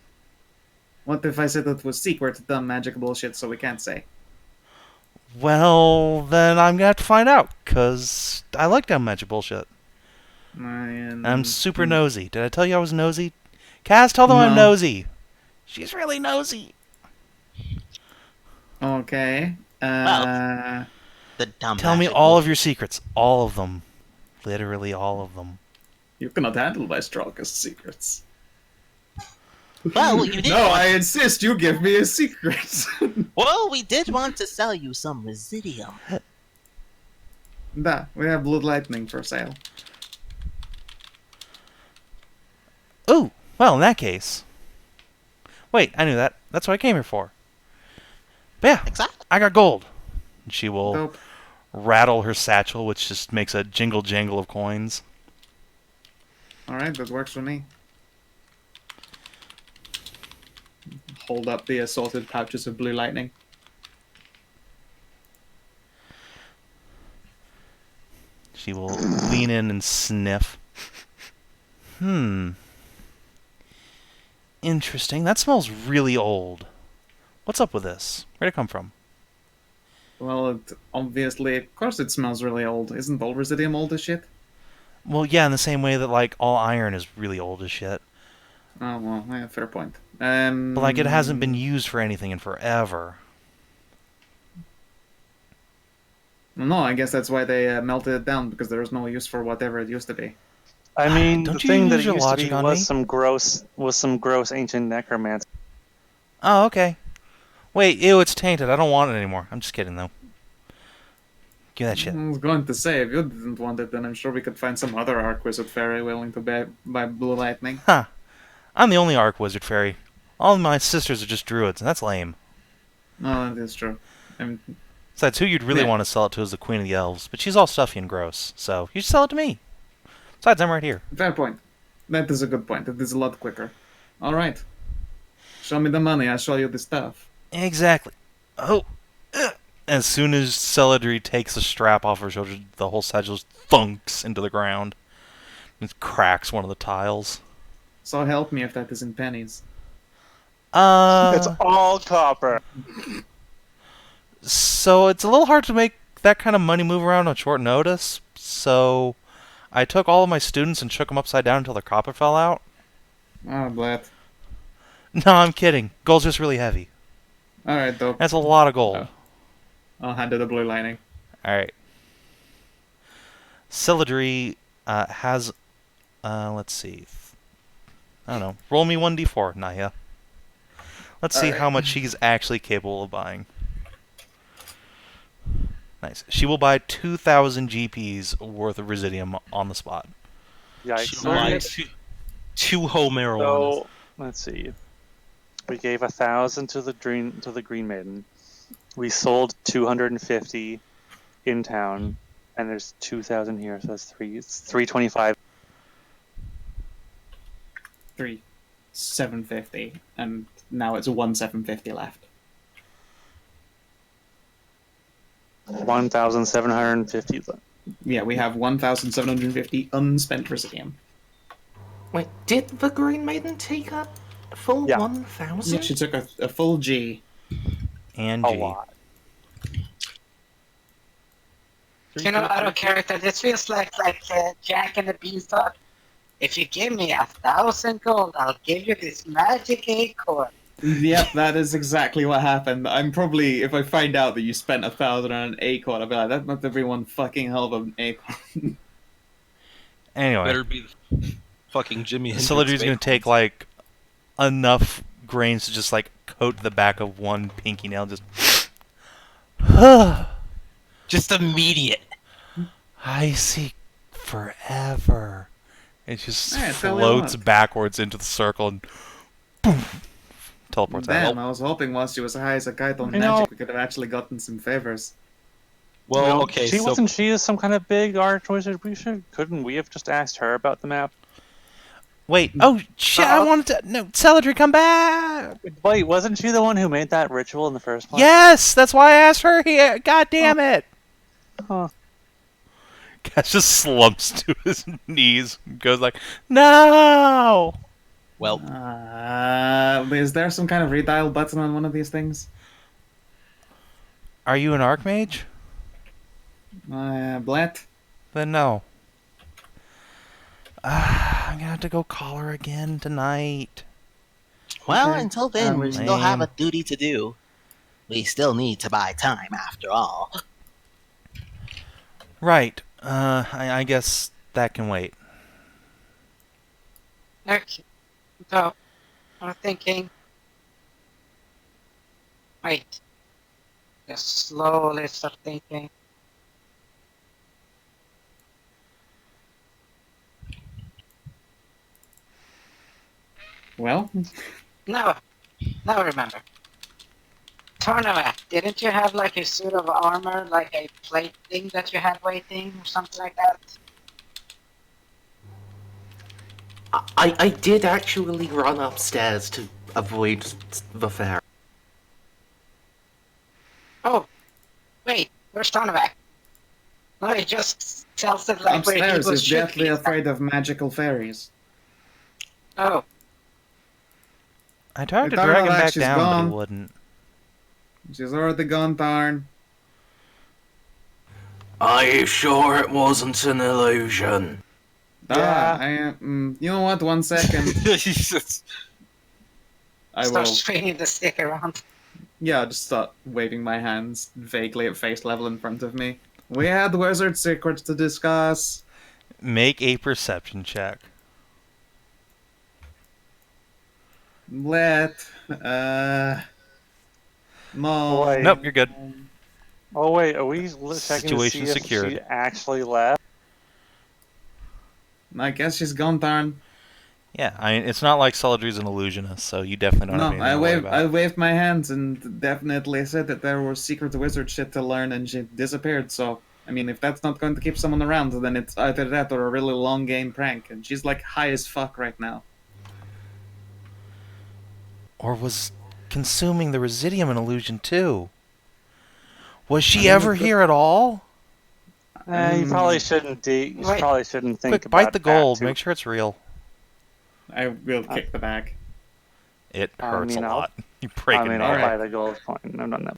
What if I said it was secret dumb magic bullshit, so we can't say? Well, then I'm gonna have to find out, because I like dumb magic bullshit. And I'm super nosy. Did I tell you I was nosy? Cass, tell them I'm No. nosy. She's really nosy. Okay. The dumb Tell me magic all bull- of your secrets. All of them. Literally all of them. You cannot handle my strongest secrets. Well, you did No, want- I insist you give me a secret. Well, we did want to sell you some Residium. We have Blood Lightning for sale. Ooh, well, in that case. Wait, I knew that. That's what I came here for. But yeah, Exactly. I got gold. And she will Dope. rattle her satchel, which just makes a jingle jangle of coins. Alright, that works for me. Hold up the assorted pouches of Blue Lightning. She will lean in and sniff. Interesting. That smells really old. What's up with this? Where'd it come from? Well, obviously, of course it smells really old. Isn't all Residium old as shit? Well, yeah, in the same way that, like, all iron is really old as shit. Oh, well, yeah, fair point. But, like, it hasn't been used for anything in forever. No, I guess that's why they melted it down, because there was no use for whatever it used to be. I mean, Don't the you thing that use it your used to logic be on was me? some gross ancient necromancy. Oh, okay. Wait, ew, it's tainted. I don't want it anymore. I'm just kidding, though. Give me that shit. I was going to say, if you didn't want it, then I'm sure we could find some other Archwizard Fairy willing to buy Blue Lightning. Huh. I'm the only Arc Wizard Fairy. All of my sisters are just druids, and that's lame. No, that is true. I mean, Besides, who you'd really Yeah. want to sell it to is the Queen of the Elves, but she's all stuffy and gross, so you should sell it to me. Besides, I'm right here. fair point. That is a good point. It is a lot quicker. Alright. Show me the money, I'll show you the stuff. Exactly. Oh. As soon as Celadri takes the strap off her shoulder, the whole side just thunks into the ground. It cracks one of the tiles. So help me if that isn't pennies. It's all copper. So it's a little hard to make that kind of money move around on short notice. So I took all of my students and shook them upside down until their copper fell out. Oh, Blat. No, I'm kidding. Gold's just really heavy. Alright, dope. That's a lot of gold. Oh. I'll hand you the Blue Lightning. Alright. Celadri has... let's see. I don't know. Roll me 1d4, Naya. Let's see Alright. how much she's actually capable of buying. Nice. She will buy 2,000 GPs worth of Residium on the spot. Yikes. She buys two whole marijuana. So let's see. We gave 1,000 to the Green Maiden. We sold 250 in town, and there's 2,000 here, so that's 325. 750, and now it's 750 left. 1,750 left. Yeah, we have 1,750 unspent Residium. Wait, did the Green Maiden take up a full Yeah. 1,000? Yeah, she took a full G. And A G. lot. You know, out of character, this feels like Jack and the Beanstalk. If you give me 1,000 gold, I'll give you this magic acorn. Yep, that is exactly what happened. I'm probably, if I find out that you spent 1,000 on an acorn, I'll be like, that must have been one fucking hell of an acorn. Anyway. Better be the fucking Jimmy Hendrix. Celadri's going to take, like, enough grains to just, like, coat the back of one pinky nail. Just... Just immediate. I see forever. It just Yeah, tell me floats what. backwards into the circle and boom, teleports Damn, out. I was hoping once she was high as a kite on You know- magic, we could have actually gotten some favors. Well, okay, so Wasn't she some kind of big archwizard? Couldn't we have just asked her about the map? Wait, oh shit! I wanted to. No, Celadri, come back! Wait, wasn't she the one who made that ritual in the first place? Yes, that's why I asked her here. God damn it! Huh. Cass just slumps to his knees and goes like, "No!" well, Is there some kind of redial button on one of these things? Are you an archmage? Blat? Then no. I'm gonna have to go call her again tonight. Well, Okay. until then, we still have a Lame. duty to do. We still need to buy time, after all. Right. I guess that can wait. Okay. So, I'm thinking. Wait. Just slowly start thinking. Well, Now I remember. Tarnavak, didn't you have like a suit of armor, like a plate thing that you had waiting, or something like that? I did actually run upstairs to avoid the fair. Oh, wait, where's Tarnavak? No, he just tells it like where he upstairs was is deathly shooting. afraid of magical fairies. Oh, I tried to Tarnavak, drag him back she's down, but gone. he wouldn't. She's already gone, Tarn. Are you sure it wasn't an illusion? Yeah. You know what? 1 second. Jesus. I start will. swinging the stick around. Yeah, I'll just start waving my hands vaguely at face level in front of me. We had wizard secrets to discuss. Make a perception check. No. Boy. Nope, you're good. Oh wait, are we checking to Situation see if secured. she actually left? I guess she's gone, Tarn. Yeah, I mean, it's not like Saladri's an illusionist, so you definitely don't have No, anything to worry I about. waved my hands and definitely said that there was secret wizard shit to learn, and she disappeared. So, I mean, if that's not going to keep someone around, then it's either that or a really long game prank. And she's like high as fuck right now. Or was consuming the Residium an illusion too? Was I she mean, ever it could- here at all? You probably shouldn't. You Wait. probably shouldn't think Quick, about bite the that gold. too. Make sure it's real. I will kick the bag. It I hurts mean, a I'll- lot. You break I mean, it. I'll Alright. buy the gold coin. I've done that.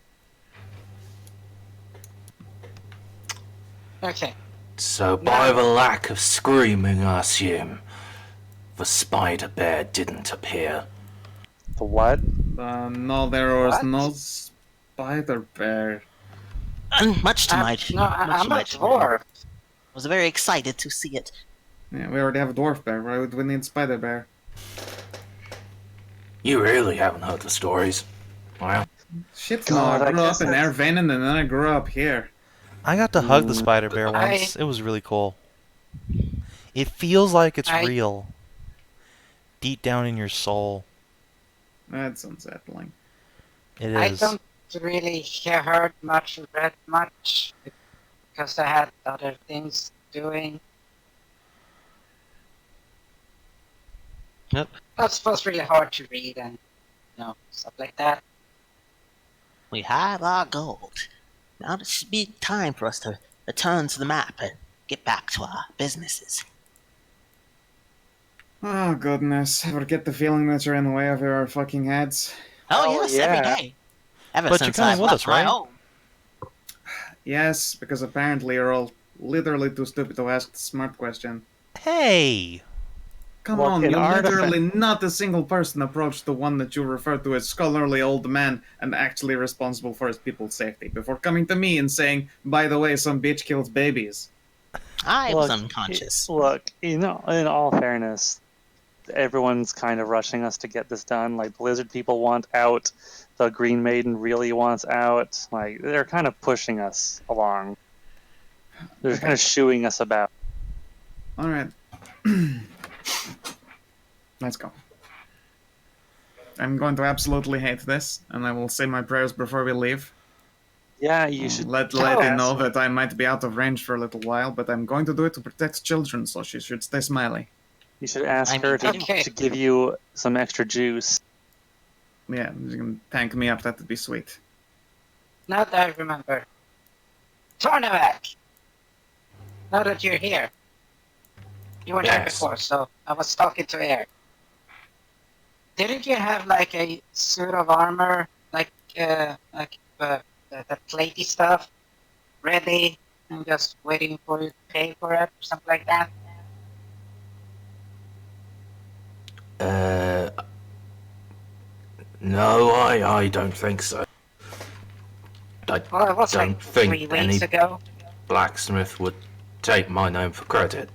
Okay. So, by the lack of screaming, I assume the spider bear didn't appear. The what? No, there was What? no spider bear. And much to my No, I'm a dwarf. was very excited to see it. Yeah, we already have a dwarf bear. Why would we need spider bear? You really haven't heard the stories. Well, Shit, God, no, I I grew guess up in that's- Ervenin and then I grew up here. I got to hug the spider bear I- once. It was really cool. It feels like it's I- real. Deep down in your soul. That's unsettling. It I is. don't really heard much, read much, because I had other things doing. Yep. That was really hard to read and, stuff like that. We have our gold. Now it should be time for us to return to the map and get back to our businesses. Oh, goodness. Ever get the feeling that you're in the way of our fucking heads? Oh, Oh, yes, yeah. every day. Ever But you're since coming I've with left us, my right? home. Yes, because apparently you're all literally too stupid to ask the smart question. Hey! Come Look, on, in you our literally not a single person approached the one that you refer to as scholarly old man and actually responsible for his people's safety before coming to me and saying, by the way, some bitch kills babies. I was Look, unconscious. Look, in all fairness, everyone's kind of rushing us to get this done. Like, the lizard people want out. The Green Maiden really wants out. Like, they're kind of pushing us along. They're kind of shooing us about. Alright. Let's go. I'm going to absolutely hate this, and I will say my prayers before we leave. Yeah, you should Let Lady know that I might be out of range for a little while, but I'm going to do it to protect children, so she should stay smiley. You should ask I mean, her to, okay. to give you some extra juice. Yeah, you can tank me up, that'd be sweet. Now that I remember. Tarnavak! Now that you're here. You weren't here Yes. before, so I was talking to Air. Didn't you have like a suit of armor, like the platey stuff, ready and just waiting for you to pay for it, or something like that? No, I don't think so. I Well, it was don't like think 3 any weeks ago. blacksmith would take my name for credit.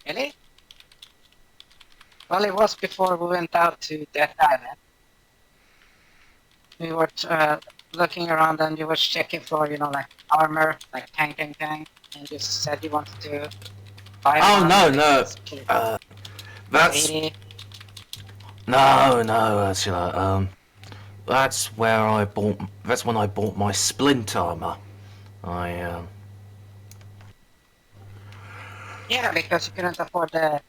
Really? Well, it was before we went out to Death Island. We were looking around and you were checking for, like armor, like tank, and you said you wanted to buy Oh, one. no. That's 80. no, Ursula. That's where that's when I bought my splint armor. Yeah, because you couldn't afford the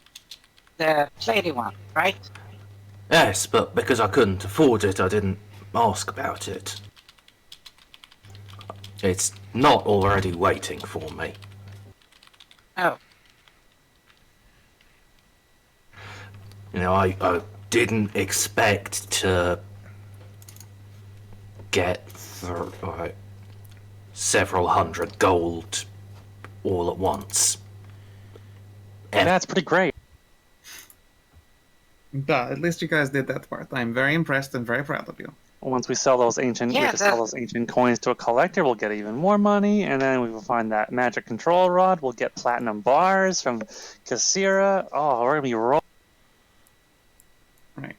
platey one, right? Yes, but because I couldn't afford it, I didn't ask about it. It's not already waiting for me. Oh, I didn't expect to get several hundred gold all at once. That's pretty great. Duh, at least you guys did that part. I'm very impressed and very proud of you. once we sell those ancient, we Yeah, have to sell those ancient coins to a collector. We'll get even more money, and then we will find that magic control rod. We'll get platinum bars from Kasira. Oh, we're gonna be rolling. Right.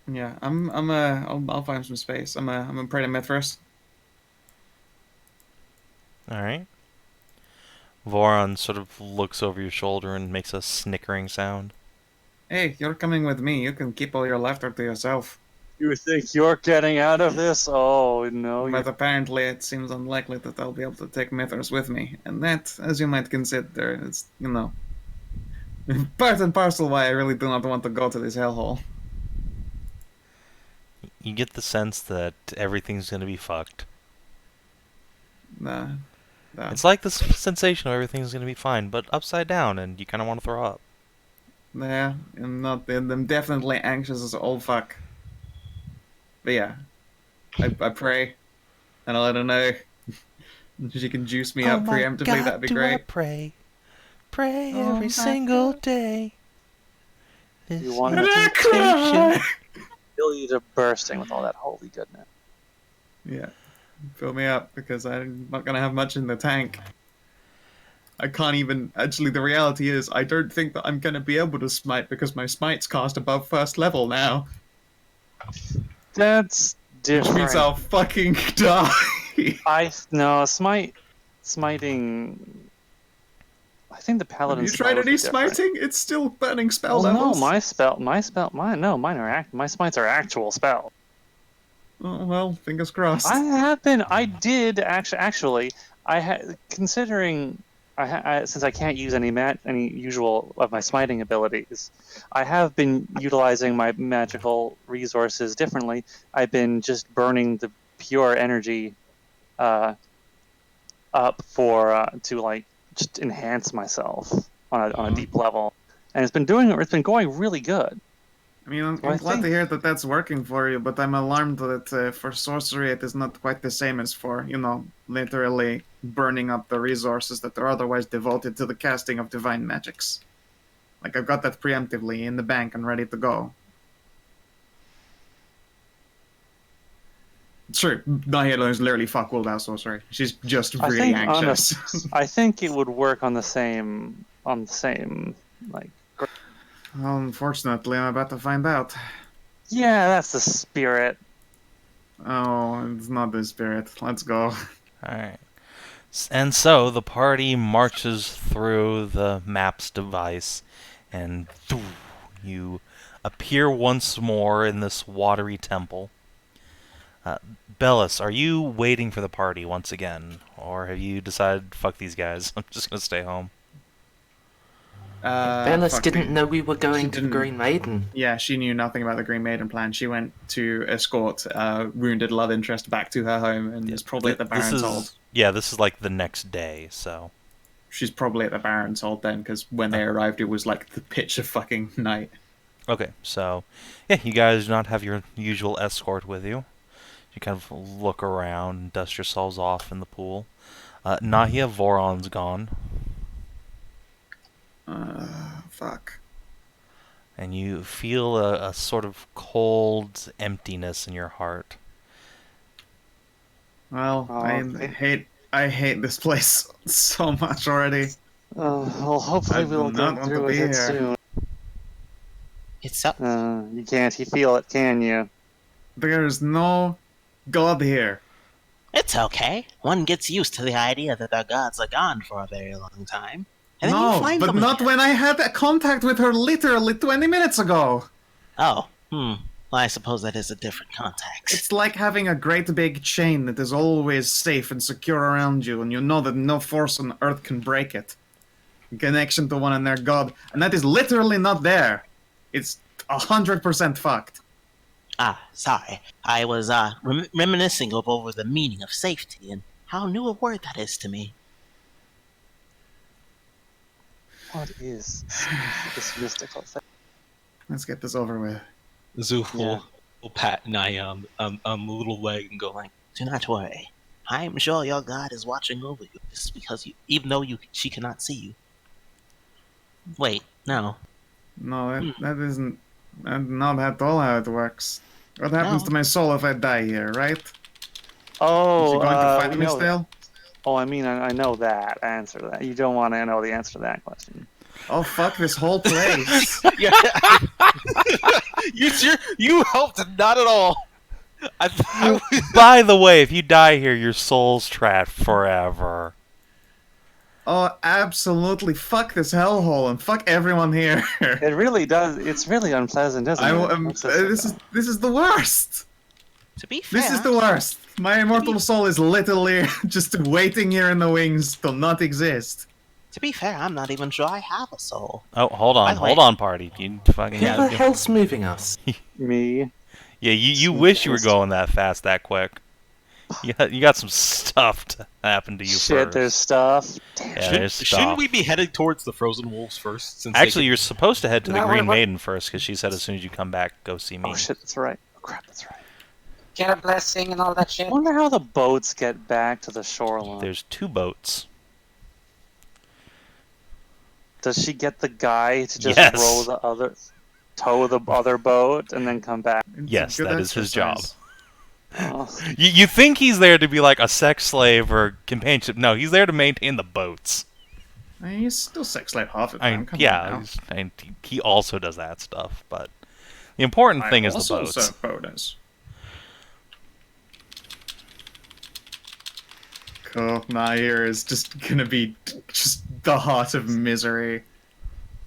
Yeah, I'll find some space. I'm a pray to myth first. Alright. Voron sort of looks over your shoulder and makes a snickering sound. Hey, you're coming with me. You can keep all your laughter to yourself. You think you're getting out of this? Oh no! But apparently it seems unlikely that I'll be able to take Mythos with me. And that, as you might consider, is, part and parcel why I really do not want to go to this hellhole. You get the sense that everything's gonna be fucked. Nah. It's like this sensation of everything's gonna be fine, but upside down, and you kind of want to throw up. Yeah, I'm definitely anxious as all fuck. But yeah, I pray, and I'll let her know. She can juice me up preemptively, that'd be great. I pray every single day. You want to fill you to bursting with all that holy goodness. Yeah, fill me up, because I'm not gonna have much in the tank. I can't even... Actually, the reality is, I don't think that I'm gonna be able to smite, because my smite's cast above first level now. That's different. Which means I'll fucking die. Smiting. I think the paladin. Have you tried any smiting? It's still burning spell levels. No, my smites are actual spell. Oh well, fingers crossed. Considering since I can't use any usual of my smiting abilities, I have been utilizing my magical resources differently. I've been just burning the pure energy up to just enhance myself on a deep level, and it's been going really good. I mean, I'm glad to hear that that's working for you, but I'm alarmed that for sorcery it is not quite the same as for, literally burning up the resources that are otherwise devoted to the casting of divine magics. Like, I've got that preemptively in the bank and ready to go. Sure, Nihilo is literally fuck will now sorcery. She's just really anxious. I think it would work on the same, Well, unfortunately, I'm about to find out. Yeah, that's the spirit. Oh, it's not the spirit. Let's go. Alright. And so, the party marches through the map's device, and you appear once more in this watery temple. Bellis, are you waiting for the party once again? Or have you decided, fuck these guys, I'm just gonna stay home? Bellis didn't know we were going to the Green Maiden. Yeah, she knew nothing about the Green Maiden plan. She went to escort wounded love interest back to her home and is probably at the Baron's Hold. Yeah, this is like the next day, so... She's probably at the Baron's Hold then, because when they arrived it was like the pitch of fucking night. Okay, so... Yeah, you guys do not have your usual escort with you. You kind of look around and dust yourselves off in the pool. Nahia, Voron's gone. Fuck. And you feel a sort of cold emptiness in your heart. Well, I hate this place so much already. Well, hopefully we'll get through it soon. It's up. You can't feel it, can you? There's no god here. It's okay. One gets used to the idea that their gods are gone for a very long time. And then you No, find but them not again. when I had a contact with her literally 20 minutes ago. Oh, Well, I suppose that is a different context. It's like having a great big chain that is always safe and secure around you, and you know that no force on earth can break it. Connection to one and their god, and that is literally not there. It's 100% fucked. Ah, sorry. I was reminiscing over the meaning of safety and how new a word that is to me. What is this mystical thing? Let's get this over with. Szooth will pat Naya a little leg and go like, Do not worry. I am sure your god is watching over you, just because she cannot see you. Wait, no. No, that isn't not at all how it works. What happens No. to my soul if I die here, right? Oh, Is he going to fight we me know. still? Oh, I mean, I know that answer to that. You don't want to know the answer to that question. Oh, fuck this whole place. Yeah. you helped not at all. By the way, if you die here, your soul's trapped forever. Oh, absolutely. Fuck this hellhole and fuck everyone here. It really does. It's really unpleasant, isn't it? This is the worst. To be fair, This is the worst. My immortal soul is literally just waiting here in the wings to not exist. to be fair, I'm not even sure I have a soul. Oh, hold By on, the way- hold on, party. You fucking Who the hell's moving us? Me. Yeah, you wish you were going that fast, that quick. You got some stuff to happen to you Shit, first. there's stuff. Yeah, there's stuff. Shouldn't we be headed towards the frozen wolves first? Since Actually, you're supposed to head to the No, Green what- Maiden first, because she said as soon as you come back, go see me. Oh shit, that's right. Oh crap, that's right. Get a blessing and all that I shit. wonder how the boats get back to the shoreline. There's 2 boats. Does she get the guy to just Yes. tow the other boat and then come back? It's Yes, a good that is his job. exercise. Oh, You think he's there to be like a sex slave or companionship? No, he's there to maintain the boats. I mean, he's still sex slave half the I time. mean, Come yeah, on now. and he also does that stuff, but the important thing is the also boats. serve bonus. Cool. My ear is just gonna be just the heart of misery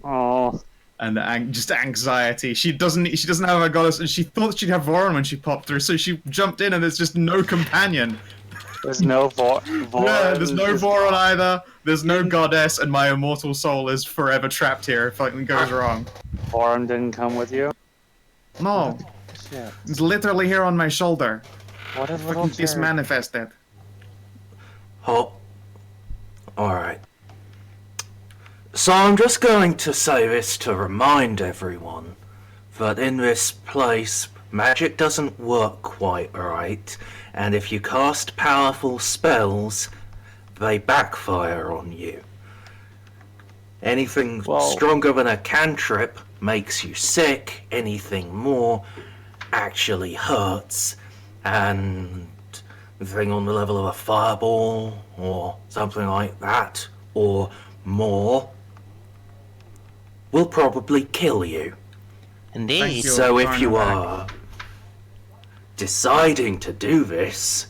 oh, and just anxiety. She doesn't have a goddess, and she thought she'd have Voron when she popped through, so she jumped in, and there's just no companion. there's no Yeah, there's no Voron either. There's no goddess, and my immortal soul is forever trapped here if something goes wrong. Voron didn't come with you. No, Shit. it's literally here on my shoulder. What a little Fucking jerk. dismanifested. Oh. Alright. So I'm just going to say this to remind everyone that in this place, magic doesn't work quite right, and if you cast powerful spells, they backfire on you. Anything Well- stronger than a cantrip makes you sick, anything more actually hurts, and thing on the level of a fireball or something like that, or more, will probably kill you. Indeed. Thank you. So if you Tarnavak. are deciding to do this,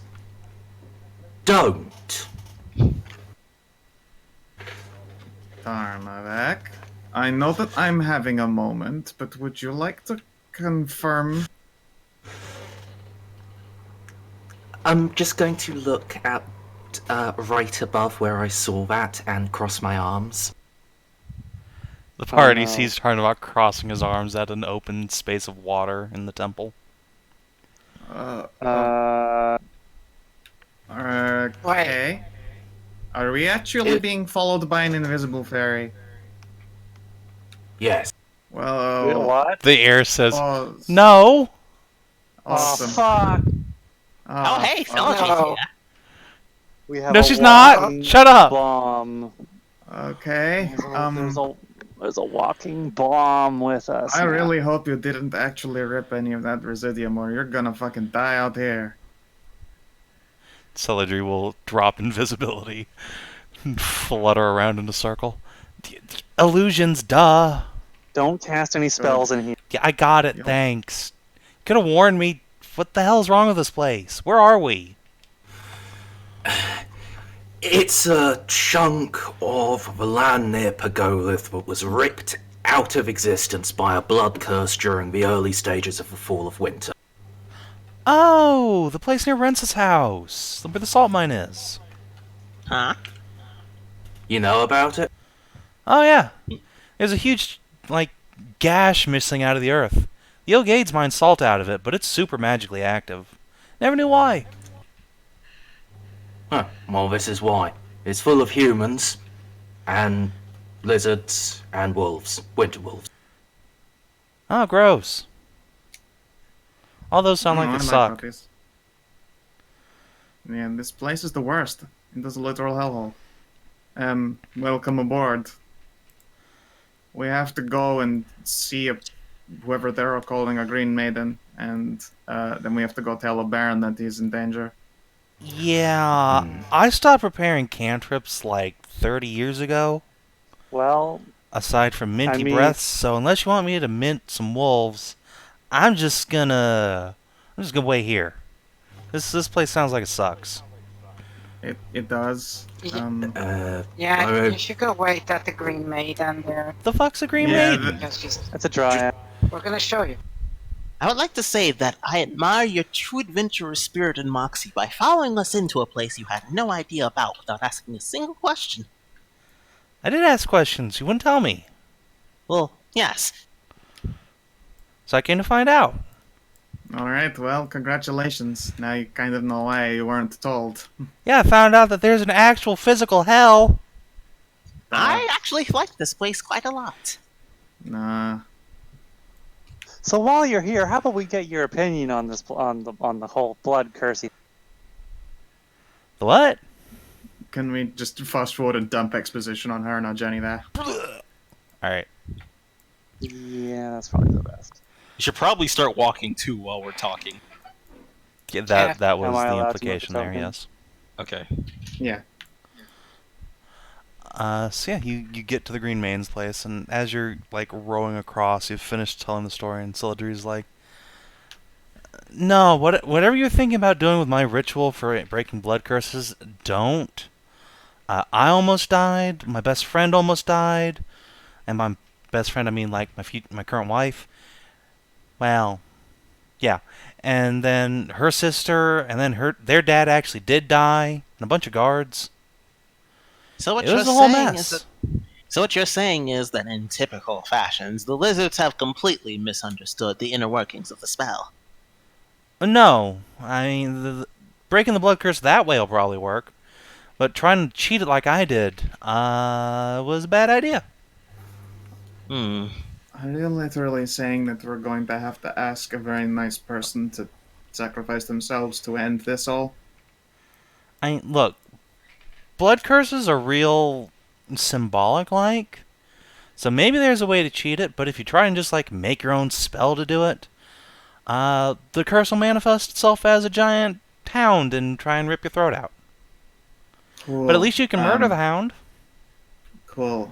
don't. Tarnavak, I know that I'm having a moment, but would you like to confirm? I'm just going to look at right above where I saw that and cross my arms. The party no. sees Tarnavak crossing his arms at an open space of water in the temple. Okay. Are we actually If- being followed by an invisible fairy? Yes. Well, Wait, what? The air says, Oh, "No." awesome. Oh, fuck. Oh, hey, fuck. Philippi's no. here. We have No, a she's not. walking Shut up. Bomb. Okay. There's a walking bomb with us. I now. really hope you didn't actually rip any of that residuum, or you're gonna fucking die out here. Celadri will drop invisibility and flutter around in a circle. Illusions, duh. Don't cast any spells in here. Yeah, I got it, Yep. thanks. Could have warned me. What the hell's wrong with this place? Where are we? It's a chunk of the land near Pagolith that was ripped out of existence by a blood curse during the early stages of the fall of winter. Oh, the place near Rence's house. Where the salt mine is. Huh? You know about it? Oh, yeah. There's a huge, gash missing out of the earth. The Ilgades mine salt out of it, but it's super magically active. Never knew why. Huh, well, this is why. It's full of humans, and lizards, and wolves. Winter wolves. Oh, gross. All those sound Oh, like I they suck. puppies. Yeah, this place is the worst. It is a literal hellhole. Welcome aboard. We have to go and see whoever they're calling a Green Maiden, and then we have to go tell the Baron that he's in danger. Yeah, I stopped preparing cantrips like 30 years ago, Well, aside from minty I mean- breaths, so unless you want me to mint some wolves, I'm just gonna wait here. This place sounds like it sucks. It does. Yeah, I- you should go wait at the Green Maiden there. The fuck's a Green Yeah, Maiden? Because that's a dryad. we're gonna show you. I would like to say that I admire your true adventurous spirit and moxie by following us into a place you had no idea about without asking a single question. I did ask questions. You wouldn't tell me. Well, yes. So I came to find out. Alright, well, congratulations. Now you kind of know why you weren't told. Yeah, I found out that there's an actual physical hell. I actually like this place quite a lot. Nah. So while you're here, how about we get your opinion on this on the whole blood cursey? The what? Can we just fast forward and dump exposition on her and our journey there? Alright. Yeah, that's probably the best. You should probably start walking too while we're talking. Yeah, Yeah. that was Am I the allowed to implication move there, the token? yes. Okay. Yeah. So yeah, you get to the Green Main's place, and as you're like rowing across, you've finished telling the story, and Siladri's like, "No, whatever you're thinking about doing with my ritual for breaking blood curses, don't. I almost died. My best friend almost died, and my best friend, I mean like my current wife. Well, yeah, and then her sister, and then their dad actually did die, and a bunch of guards. So what It you're was a whole saying mess. is So what you're saying is that in typical fashions, the lizards have completely misunderstood the inner workings of the spell. No, I mean breaking the blood curse that way will probably work, but trying to cheat it like I did was a bad idea. Hmm. Are you literally saying that we're going to have to ask a very nice person to sacrifice themselves to end this all? I mean, look, blood curses are real symbolic like, so maybe there's a way to cheat it, but if you try and just like make your own spell to do it, the curse will manifest itself as a giant hound and try and rip your throat out. Cool. But at least you can murder the hound. Cool.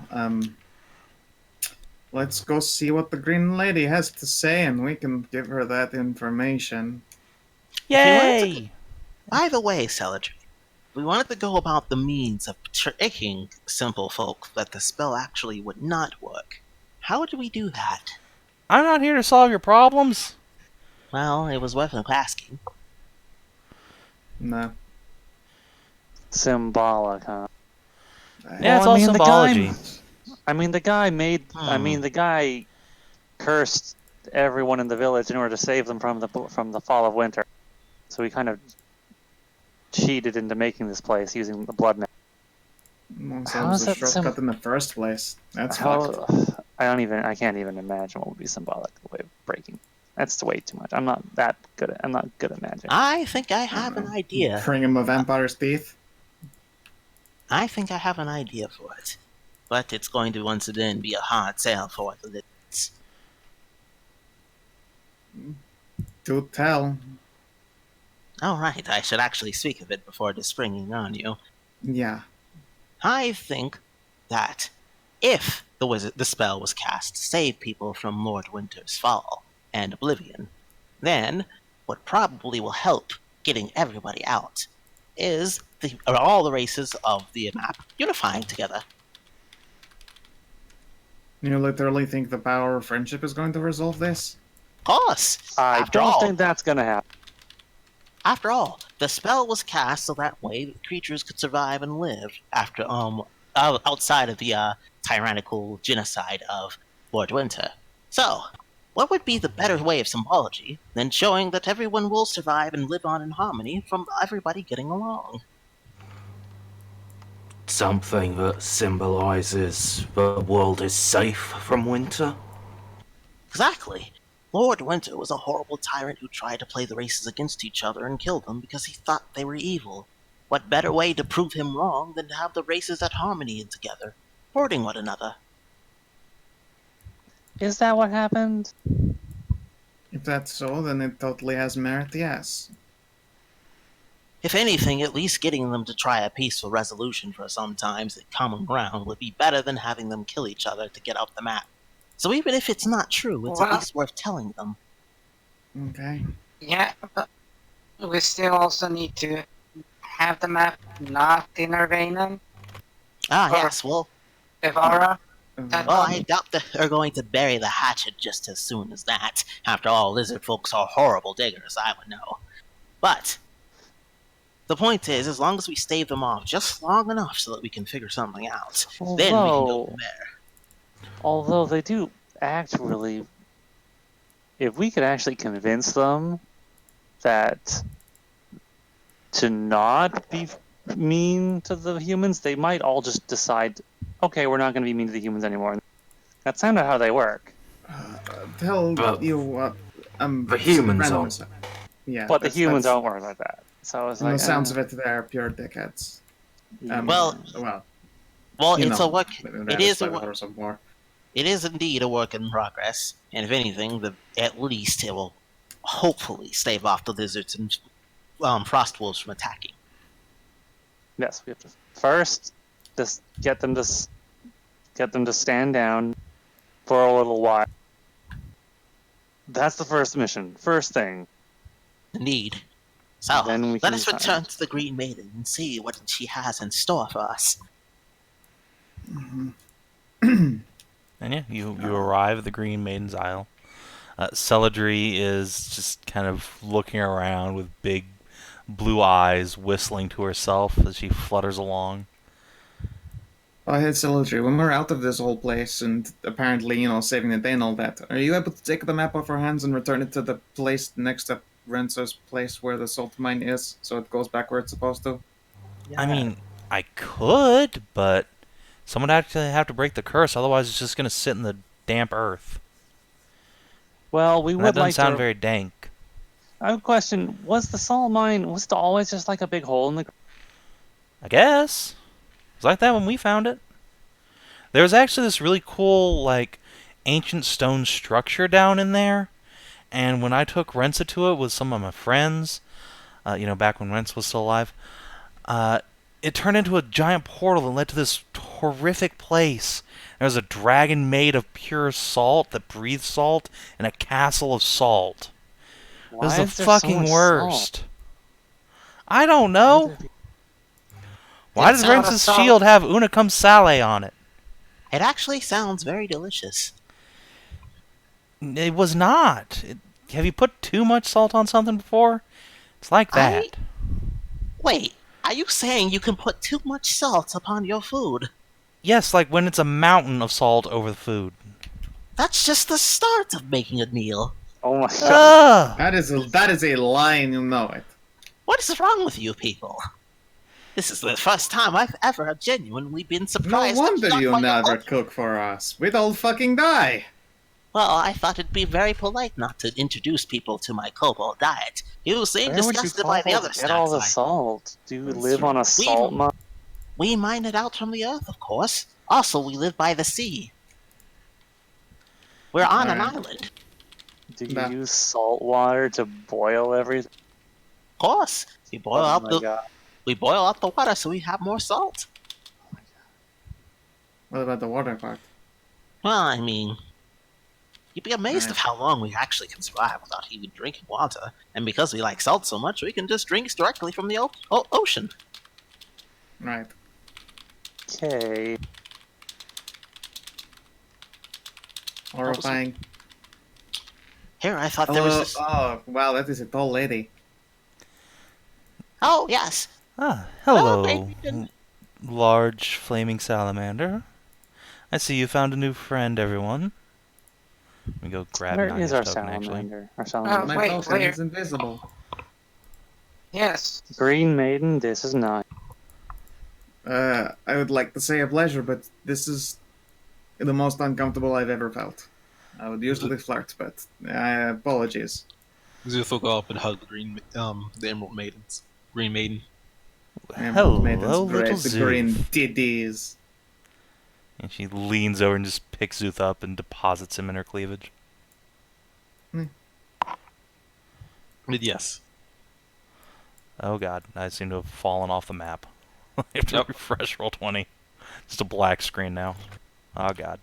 Let's go see what the Green Lady has to say, and we can give her that information. Yay! By the way, Celadri, we wanted to go about the means of tricking simple folk that the spell actually would not work. How do we do that? I'm not here to solve your problems. Well, it was worth asking. No. Symbolic, huh? Yeah, it's Well, all I mean, the symbology. the guy cursed everyone in the village in order to save them from the fall of winter. So he kind of cheated into making this place using the blood magic. Well, so How it was is a that shortcut in the first place. That's fucked. I can't even imagine what would be symbolic the way of breaking. That's way too much. I'm not good at magic. I think I have an idea. Bring him a vampire's teeth. I think I have an idea for it. But it's going to once again be a hard sell for the lizards. Do tell. Alright, I should actually speak of it before just springing on you. Yeah. I think that if the spell was cast to save people from Lord Winter's fall and oblivion, then what probably will help getting everybody out is all the races of the map unifying together. You literally think the power of friendship is going to resolve this? Of course! I After don't all, think that's gonna happen. After all, the spell was cast so that way creatures could survive and live after outside of the tyrannical genocide of Lord Winter. So, what would be the better way of symbology than showing that everyone will survive and live on in harmony from everybody getting along? Something that symbolizes the world is safe from winter. Exactly. Lord Winter was a horrible tyrant who tried to play the races against each other and kill them because he thought they were evil. What better way to prove him wrong than to have the races at harmony and together, supporting one another? Is that what happened? If that's so, then it totally has merit, yes. If anything, at least getting them to try a peaceful resolution for sometimes at common ground would be better than having them kill each other to get off the map. So even if it's not true, it's at Well- least worth telling them. Okay. Yeah, but we still also need to have the map not in Arvanen, Ah, Or- yes, well, Evara. well, I doubt they're going to bury the hatchet just as soon as that. After all, Lizardfolk are horrible diggers, I would know. But the point is, as long as we stave them off just long enough so that we can figure something out, then we can go from there. Although they do act really... If we could actually convince them that to not be mean to the humans, they might all just decide, okay, we're not going to be mean to the humans anymore. That's kind of how they work. Tell But you what. the humans friends- aren't. Yeah, But the humans that's- don't work like that. So it's From like... the sounds of it, they're pure dickheads. Well, well, Well, you it's know, a work. that It is a flavor work. or some more. It is indeed a work in progress, and if anything, at least it will hopefully stave off the lizards and frost wolves from attacking. Yes, we have to first just get them to stand down for a little while. That's the first mission. First thing. Indeed. So, Then we let can us decide. return to the Green Maiden and see what she has in store for us. And yeah, you arrive at the Green Maiden's Isle. Celadri is just kind of looking around with big blue eyes, whistling to herself as she flutters along. Oh, hey, Celadri, when we're out of this whole place and apparently, saving the day and all that, are you able to take the map off our hands and return it to the place next to Renzo's place where the salt mine is, so it goes back where it's supposed to? I mean, I could, but someone would actually have to break the curse, otherwise it's just going to sit in the damp earth. Well, we And would that doesn't like sound to... very dank. I have a question. Was the salt mine, was it always just like a big hole in the... I guess. It was like that when we found it. There was actually this really cool, like, ancient stone structure down in there. And when I took Rensa to it with some of my friends, back when Rensa was still alive, it turned into a giant portal and led to this horrific place. There was a dragon made of pure salt that breathed salt and a castle of salt. It was Why the is there so fucking much worst. salt? I don't know. Why does It's not a Rensa's salt. shield have Una Cum Sale on it? It actually sounds very delicious. It was not. Have you put too much salt on something before? It's like that. Wait, are you saying you can put too much salt upon your food? Yes, like when it's a mountain of salt over the food. That's just the start of making a meal. Oh my god. Ugh! That is a line, you know it. What is wrong with you people? This is the first time I've ever genuinely been No surprised. wonder that you not never my- cook for us. We'd all fucking die. Well, I thought it'd be very polite not to introduce people to my kobold diet. You seem Where would you disgusted by the other get all the snacks. salt? Do you That's live true. on a salt mine? We mine it out from the earth, of course. Also, we live by the sea. We're on an Alright. island. Do you Nah. use salt water to boil everything? Of course, we boil Oh out my the god. we boil out the water so we have more salt. What about the water part? Well, I mean, you'd be amazed Right. of how long we actually can survive without even drinking water. And because we like salt so much, we can just drink directly from the ocean. Right. Okay. Horrifying. Here, I thought there was this. Oh, wow, that is a tall lady. Oh, yes. Ah, hello, baby. large flaming salamander. I see you found a new friend, everyone. Let me go grab Where Nadia's is our token, actually. salamander? Our salamander. Oh, My wait, token where? is invisible. Yes. Green Maiden, this is not. I would like to say a pleasure, but this is the most uncomfortable I've ever felt. I would usually flirt, but apologies. Szooth will go up and hug the Emerald Maidens. Green Maiden. Hello, Maidens, little great, the green Szooth. titties. And she leans over and just picks Szooth up and deposits him in her cleavage. Yes. Oh god, I seem to have fallen off the map. I have to Yep. refresh roll 20. Just a black screen now. Oh god.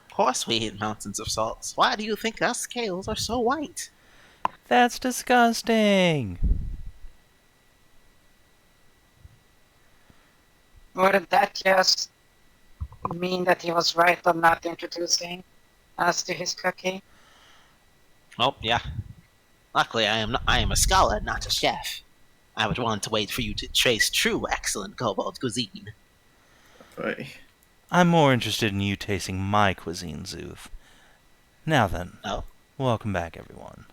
Of course we eat mountains of salt. Why do you think our scales are so white? That's disgusting! Wouldn't that just mean that he was right on not introducing us to his cookie? Oh, yeah. Luckily, I am a scholar, not a chef. I would want to wait for you to trace true excellent kobold cuisine. Oy. I'm more interested in you tasting my cuisine, Szooth. Now then, Oh, welcome back, everyone.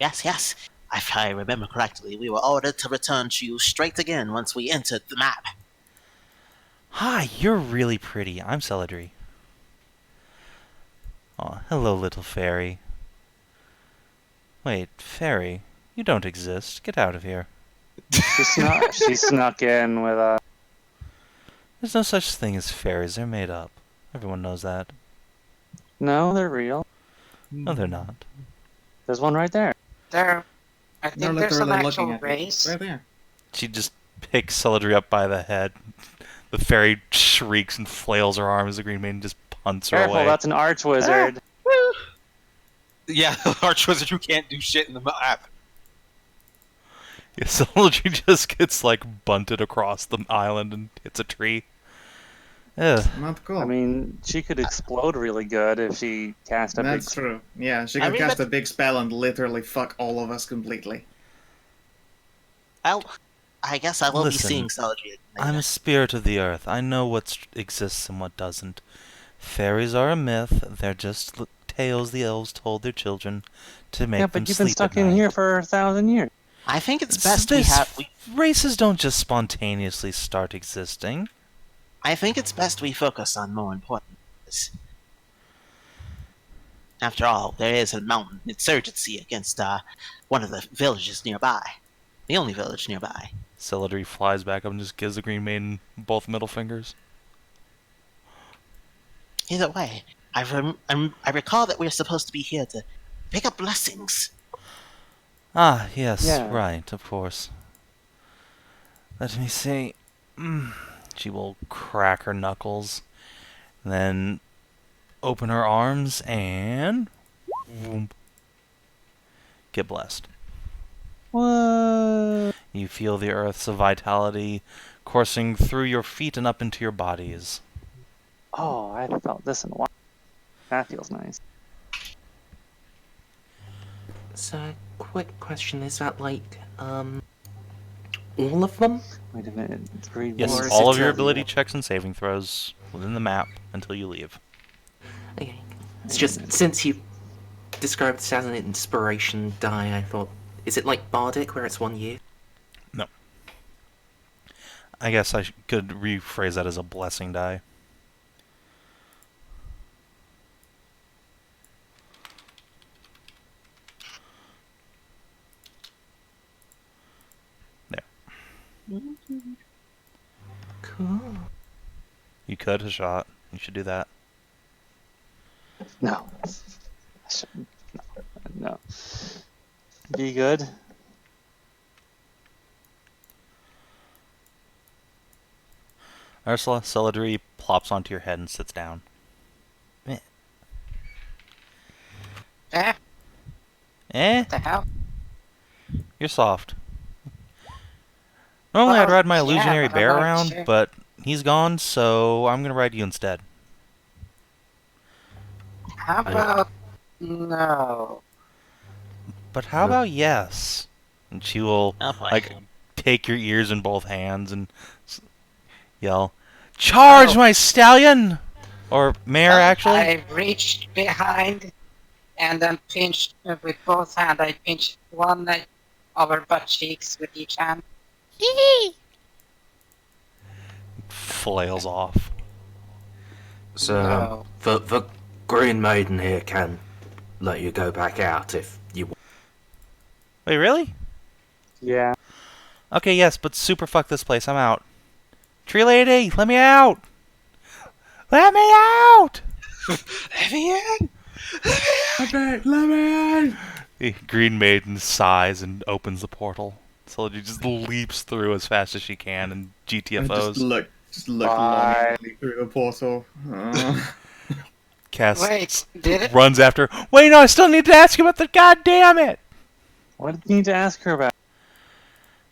yes. If I remember correctly, we were ordered to return to you straight again once we entered the map. Hi, you're really pretty. I'm Celadri. Aw, hello, little fairy. Wait, fairy? You don't exist. Get out of here. She snuck in with a. There's no such thing as fairies. They're made up. Everyone knows that. No, they're real. No, they're not. There's one right there. I They're think there's an literally actual looking at you. race. Right there. She just picks Celadri up by the head. The fairy shrieks and flails her arms. The Green Maiden just punts her Careful, away. that's an arch wizard. Yeah, Archwizard who can't do shit in the map. Yeah, Celadri just gets like bunted across the island and hits a tree. Ugh. Not cool. I mean, she could explode really good if she cast a big. That's true. Yeah, she I could mean, cast but- a big spell and literally fuck all of us completely. I guess I will Listen, be seeing Celadri. I'm a spirit of the earth. I know what exists and what doesn't. Fairies are a myth. They're just tales the elves told their children to make Yeah, them but you've been sleep stuck at in night. here for 1,000 years. I think it's best we have. Races don't just spontaneously start existing. I think it's best we focus on more important things. After all, there is a mountain insurgency against one of the villages nearby. The only village nearby. Celadri flies back up and just gives the Green Maiden both middle fingers. Either way, I recall that we're supposed to be here to pick up blessings. Ah, yes, Yeah. right, of course. Let me see. She will crack her knuckles, then open her arms and Vroom. Get blessed. What? You feel the earth's vitality coursing through your feet and up into your bodies. Oh, I haven't felt this in a while. That feels nice. So, quick question: is that like all of them? Wait a minute. Green Yes, Or is all it of your a- ability checks and saving throws within the map until you leave. Okay. It's just since you described this as an inspiration die, I thought, is it like Bardic where it's 1 year? No. I guess I could rephrase that as a blessing die. Cool. You could, Hashat. You should do that. No. I shouldn't. No. Be good. Ursula, Celadri plops onto your head and sits down. Eh? Eh? What the hell? You're soft. Normally I'd Well, ride my yeah, illusionary but bear I'm not around, sure. but he's gone, so I'm gonna ride you instead. How about no? But how about yes? And she will Oh boy. like take your ears in both hands and yell, "Charge, Oh. my stallion!" Or mare, actually. I reached behind and then pinched with both hands. I pinched one of her butt cheeks with each hand. Flails off. So No. the Green Maiden here can let you go back out if you want. Wait, really? Yeah. Okay, yes, but super fuck this place. I'm out. Tree lady, let me out! Let me out! Let me in! Let me in! The Green Maiden sighs and opens the portal. So she just leaps through as fast as she can and And GTFOs. just look Bye. longingly through the portal. Cass Wait, did it? runs after. Wait, no, I still need to ask you about the goddamn it! What did you need to ask her about?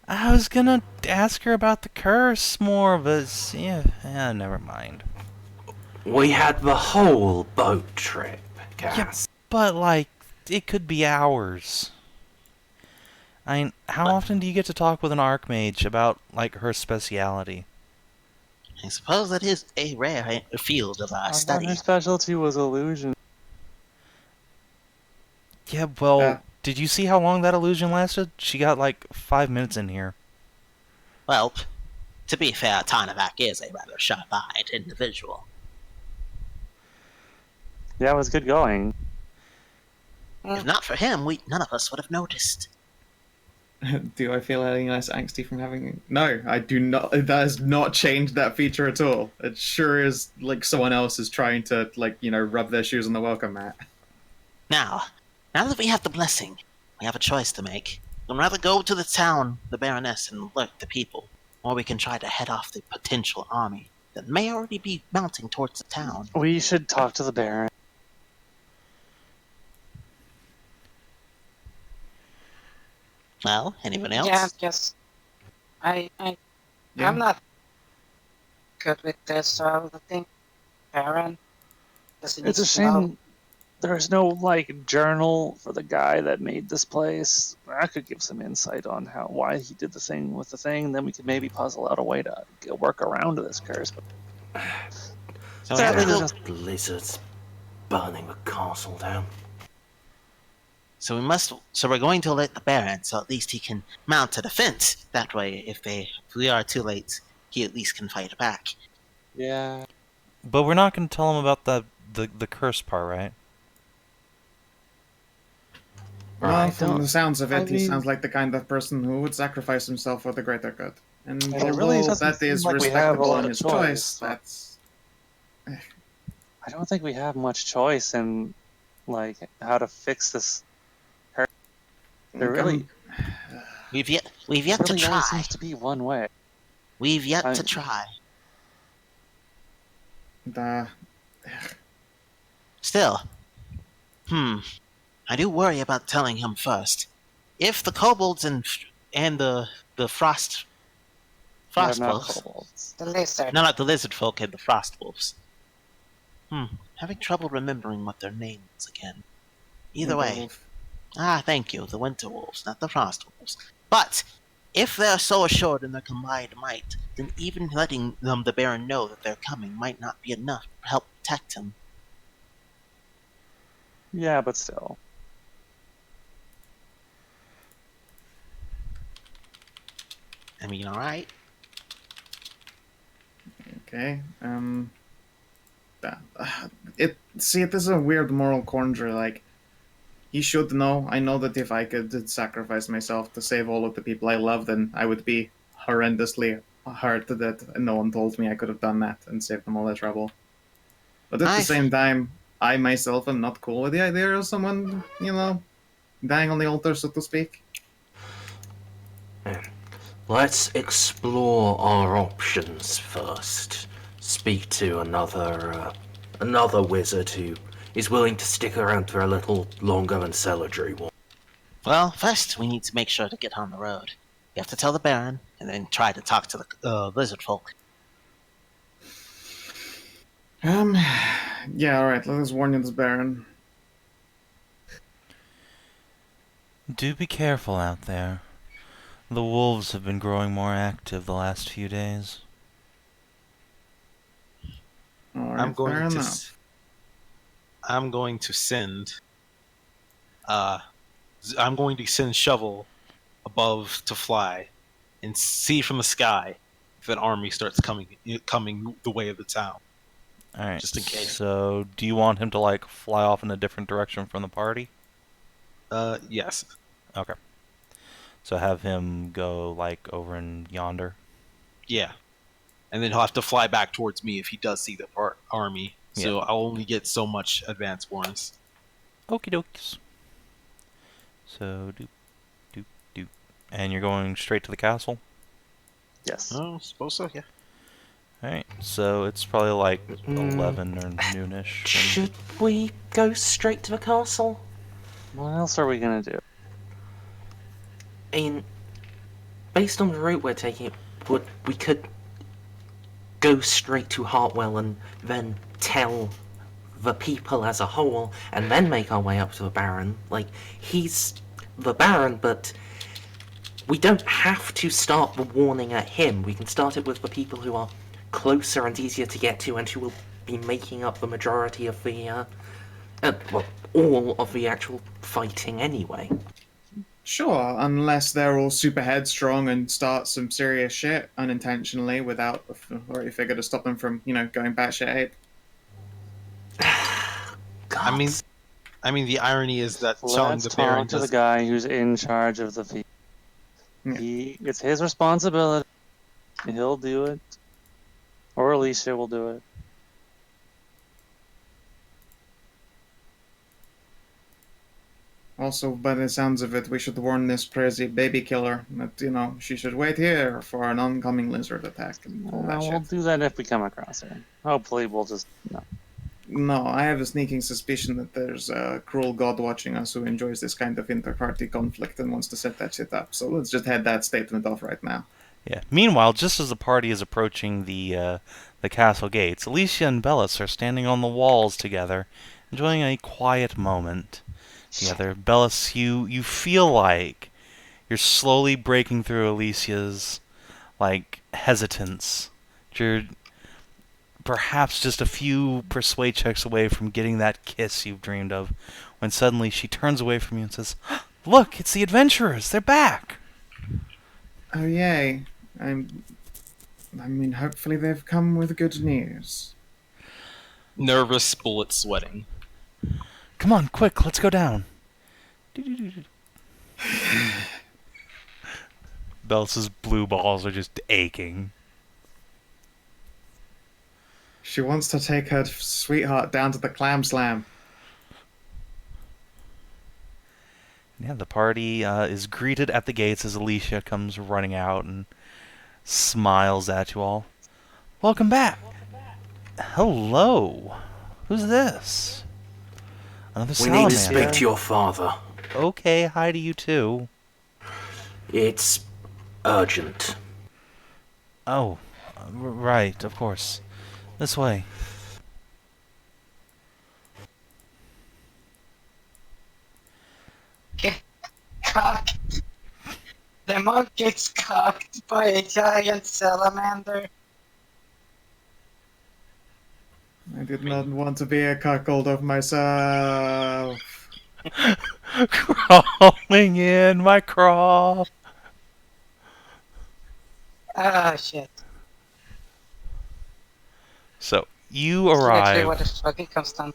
I was gonna ask her about the curse more, but yeah, never mind. We had the whole boat trip, Cass. But, like, it could be hours. How often do you get to talk with an Archmage about, like, her speciality? I suppose that is a rare field of I thought study. her specialty was illusion. Yeah, well, did you see how long that illusion lasted? She got, like, 5 minutes in here. Well, to be fair, Tarnavak is a rather sharp-eyed individual. Yeah, it was good going. If not for him, none of us would have noticed. Do I feel any less angsty from having... No, I do not. That has not changed that feature at all. It sure is like someone else is trying to, like, rub their shoes on the welcome mat. Now that we have the blessing, we have a choice to make. We can rather go to the town, the Baroness, and alert the people, or we can try to head off the potential army that may already be mounting towards the town. We should talk to the Baron. Well, anyone else? Yeah, just I'm not good with this, so I think Baron doesn't It's a need to know. shame there's no, like, journal for the guy that made this place. I could give some insight on why he did the thing with the thing, then we could maybe puzzle out a way to work around this curse. But So sadly, we have there's to just Blizzard's burning the castle down. So we're going to alert the Baron, so at least he can mount a defense. That way, if we are too late, he at least can fight back. yeah. But we're not gonna tell him about the curse part, right? Well, from the sounds of it, I he mean- sounds like the kind of person who would sacrifice himself for the greater good. And it although really doesn't that is seem like we have a respectable lot in of his choice. choice, that's... I don't think we have much choice in, like, how to fix this. There really, We've yet really to only try. seems to be one way. We've yet I- to try. Still, I do worry about telling him first. If the kobolds and the frost Yeah, not wolves, kobolds. The lizard. no, not the lizard folk and the frost wolves. Having trouble remembering what their name was again. Either way, thank you, the winter wolves, not the frost wolves. But if they're so assured in their combined might, then even letting the Baron know that they're coming might not be enough to help protect him. Yeah, but still. I mean, alright. Okay, it is a weird moral quandary, like, he should know. I know that if I could sacrifice myself to save all of the people I love, then I would be horrendously hurt that no one told me I could have done that and saved them all the trouble. But at the same time, I myself am not cool with the idea of someone, dying on the altar, so to speak. Let's explore our options first. Speak to another wizard who is willing to stick around for a little longer than Celadry will. Well, first we need to make sure to get on the road. We have to tell the Baron, and then try to talk to the Lizardfolk. Yeah, alright, let us warn you, this Baron. Do be careful out there. The wolves have been growing more active the last few days. Alright, I'm fair going to enough. I'm going to send I'm going to send Shovel above to fly and see from the sky if an army starts coming the way of the town. Alright, Just in case. So, do you want him to, like, fly off in a different direction from the party? Yes. Okay. So have him go, like, over in yonder? Yeah. And then he'll have to fly back towards me if he does see the army so I'll only get so much advance warnings. Okie dokes. So, doop, doop, doop. And you're going straight to the castle? Yes. Oh, suppose so, yeah. Alright, so it's probably like 11 or noonish. and- Should we go straight to the castle? What else are we gonna do? I mean, based on the route we're taking, we could go straight to Heartwell and then tell the people as a whole, and then make our way up to the Baron. Like, he's the Baron, but we don't have to start the warning at him. We can start it with the people who are closer and easier to get to, and who will be making up the majority of the, well, all of the actual fighting anyway. Sure, unless they're all super headstrong and start some serious shit unintentionally without authority figure to stop them from, going batshit ape. God. I mean, the irony is that telling Let's the talk Baron to the does. guy who's in charge of the field. Yeah. It's his responsibility. He'll do it. Or Alicia will do it. Also, by the sounds of it, we should warn this crazy baby killer that, she should wait here for an oncoming lizard attack and all that We'll shit. do that if we come across her. Hopefully we'll just... No. No, I have a sneaking suspicion that there's a cruel god watching us who enjoys this kind of inter-party conflict and wants to set that shit up. So let's just head that statement off right now. Yeah. Meanwhile, just as the party is approaching the castle gates, Alicia and Bellis are standing on the walls together, enjoying a quiet moment together. Bellis, you feel like you're slowly breaking through Alicia's hesitance. You're perhaps just a few persuade checks away from getting that kiss you've dreamed of, when suddenly she turns away from you and says, "Look, it's the adventurers! They're back!" Oh, yay. Hopefully they've come with good news. Nervous, bullet sweating. Come on, quick, let's go down. Bellis's blue balls are just aching. She wants to take her sweetheart down to the clam slam. Yeah, the party is greeted at the gates as Alicia comes running out and smiles at you all. Welcome back. Hello. Who's this? Another We salamander. need to speak to your father. Okay, hi to you too. It's urgent. Oh, right, of course. This way. Cocked. The monk gets cocked by a giant salamander. I did not want to be a cuckold of myself. Crawling in my craw. Ah, shit. So, you Actually, what arrive. is fucking constant?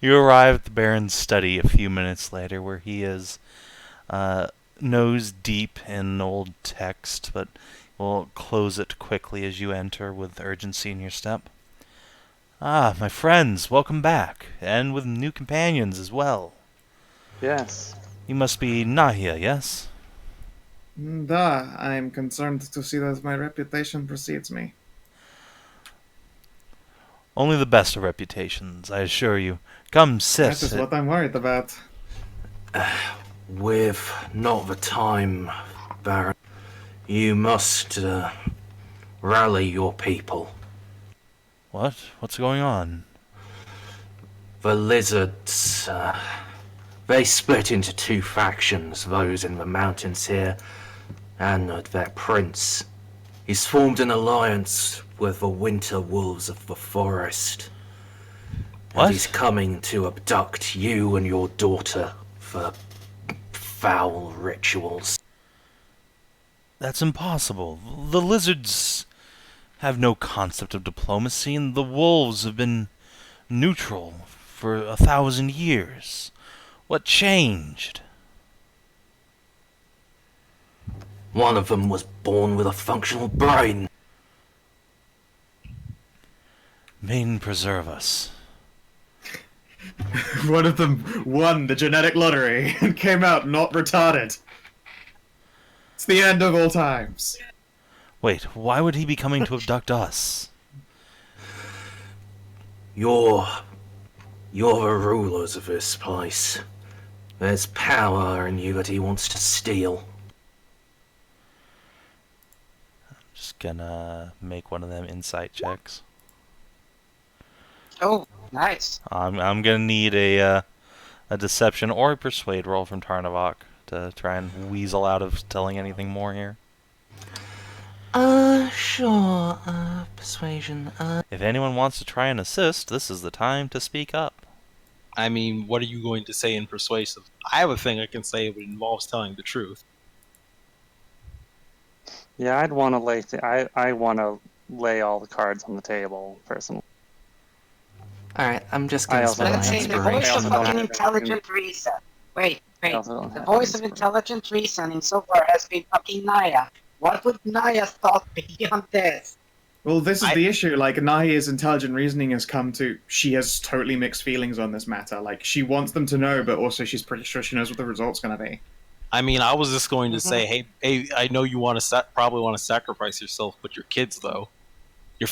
You arrive at the Baron's study a few minutes later, where he is nose deep in old text, but will close it quickly as you enter with urgency in your step. Ah, my friends, welcome back, and with new companions as well. Yes. You must be Nahia, yes? I'm concerned to see that my reputation precedes me. Only the best of reputations, I assure you. Come, sit. That is what I'm worried about. We've not the time, Baron. You must rally your people. What? What's going on? The lizards, they split into two factions, those in the mountains here, and their prince. He's formed an alliance with the winter wolves of the forest. What? And he's coming to abduct you and your daughter for foul rituals. That's impossible. The lizards have no concept of diplomacy, and the wolves have been neutral for 1,000 years. What changed? One of them was born with a functional brain. Maiden preserve us. One of them won the genetic lottery and came out not retarded. It's the end of all times. Wait, why would he be coming to abduct us? You're the rulers of this place. There's power in you that he wants to steal. Just gonna make one of them insight checks. Oh, nice. I'm gonna need a deception or a persuade roll from Tarnavak to try and weasel out of telling anything more here. Sure, persuasion, If anyone wants to try and assist, this is the time to speak up. I mean, what are you going to say in persuasive? I have a thing I can say that involves telling the truth. Yeah, I'd want to lay. I want to lay all the cards on the table personally. Alright, I'm just I gonna also spend Let's my say the voice of also don't fucking have intelligent reason. Wait. I also don't The have voice of inspiration. intelligent reasoning so far has been fucking Naya. What would Naya's thought be on this? Well, this is the issue. Like, Nahia's intelligent reasoning has come to... She has totally mixed feelings on this matter. Like, she wants them to know, but also she's pretty sure she knows what the result's going to be. I mean, I was just going to say, hey, I know you want to probably want to sacrifice yourself, but your kids, though,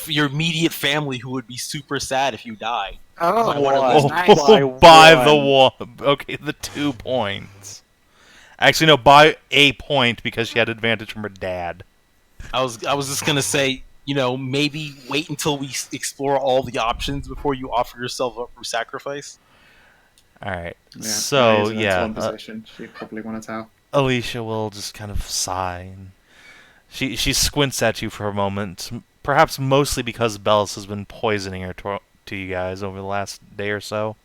your immediate family, who would be super sad if you die. Oh, I wanna that's lose nice. By the one. Okay, the 2 points. Actually, no, by a point because she had advantage from her dad. I was just gonna say, you know, maybe wait until we explore all the options before you offer yourself up for sacrifice. Alright, Yeah, so, Nahia's in a yeah, torn position. She'd probably want to tell. Alicia will just kind of sigh. And she squints at you for a moment, perhaps mostly because Bellis has been poisoning her to you guys over the last day or so.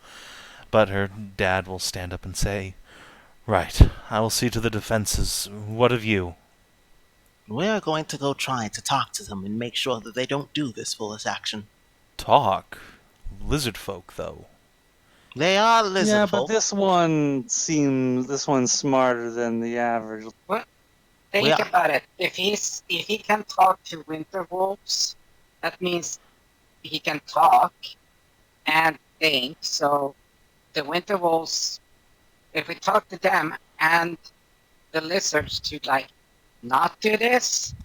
But her dad will stand up and say, "Right, I will see to the defenses. What of you?" We're going to go try to talk to them and make sure that they don't do this foolish action. Talk? Lizardfolk, though. They are lizard Yeah, folk. but this one's smarter than the average. Think about it. If he can talk to winter wolves, that means he can talk and think. So the winter wolves, if we talk to them and the lizards to like not do this,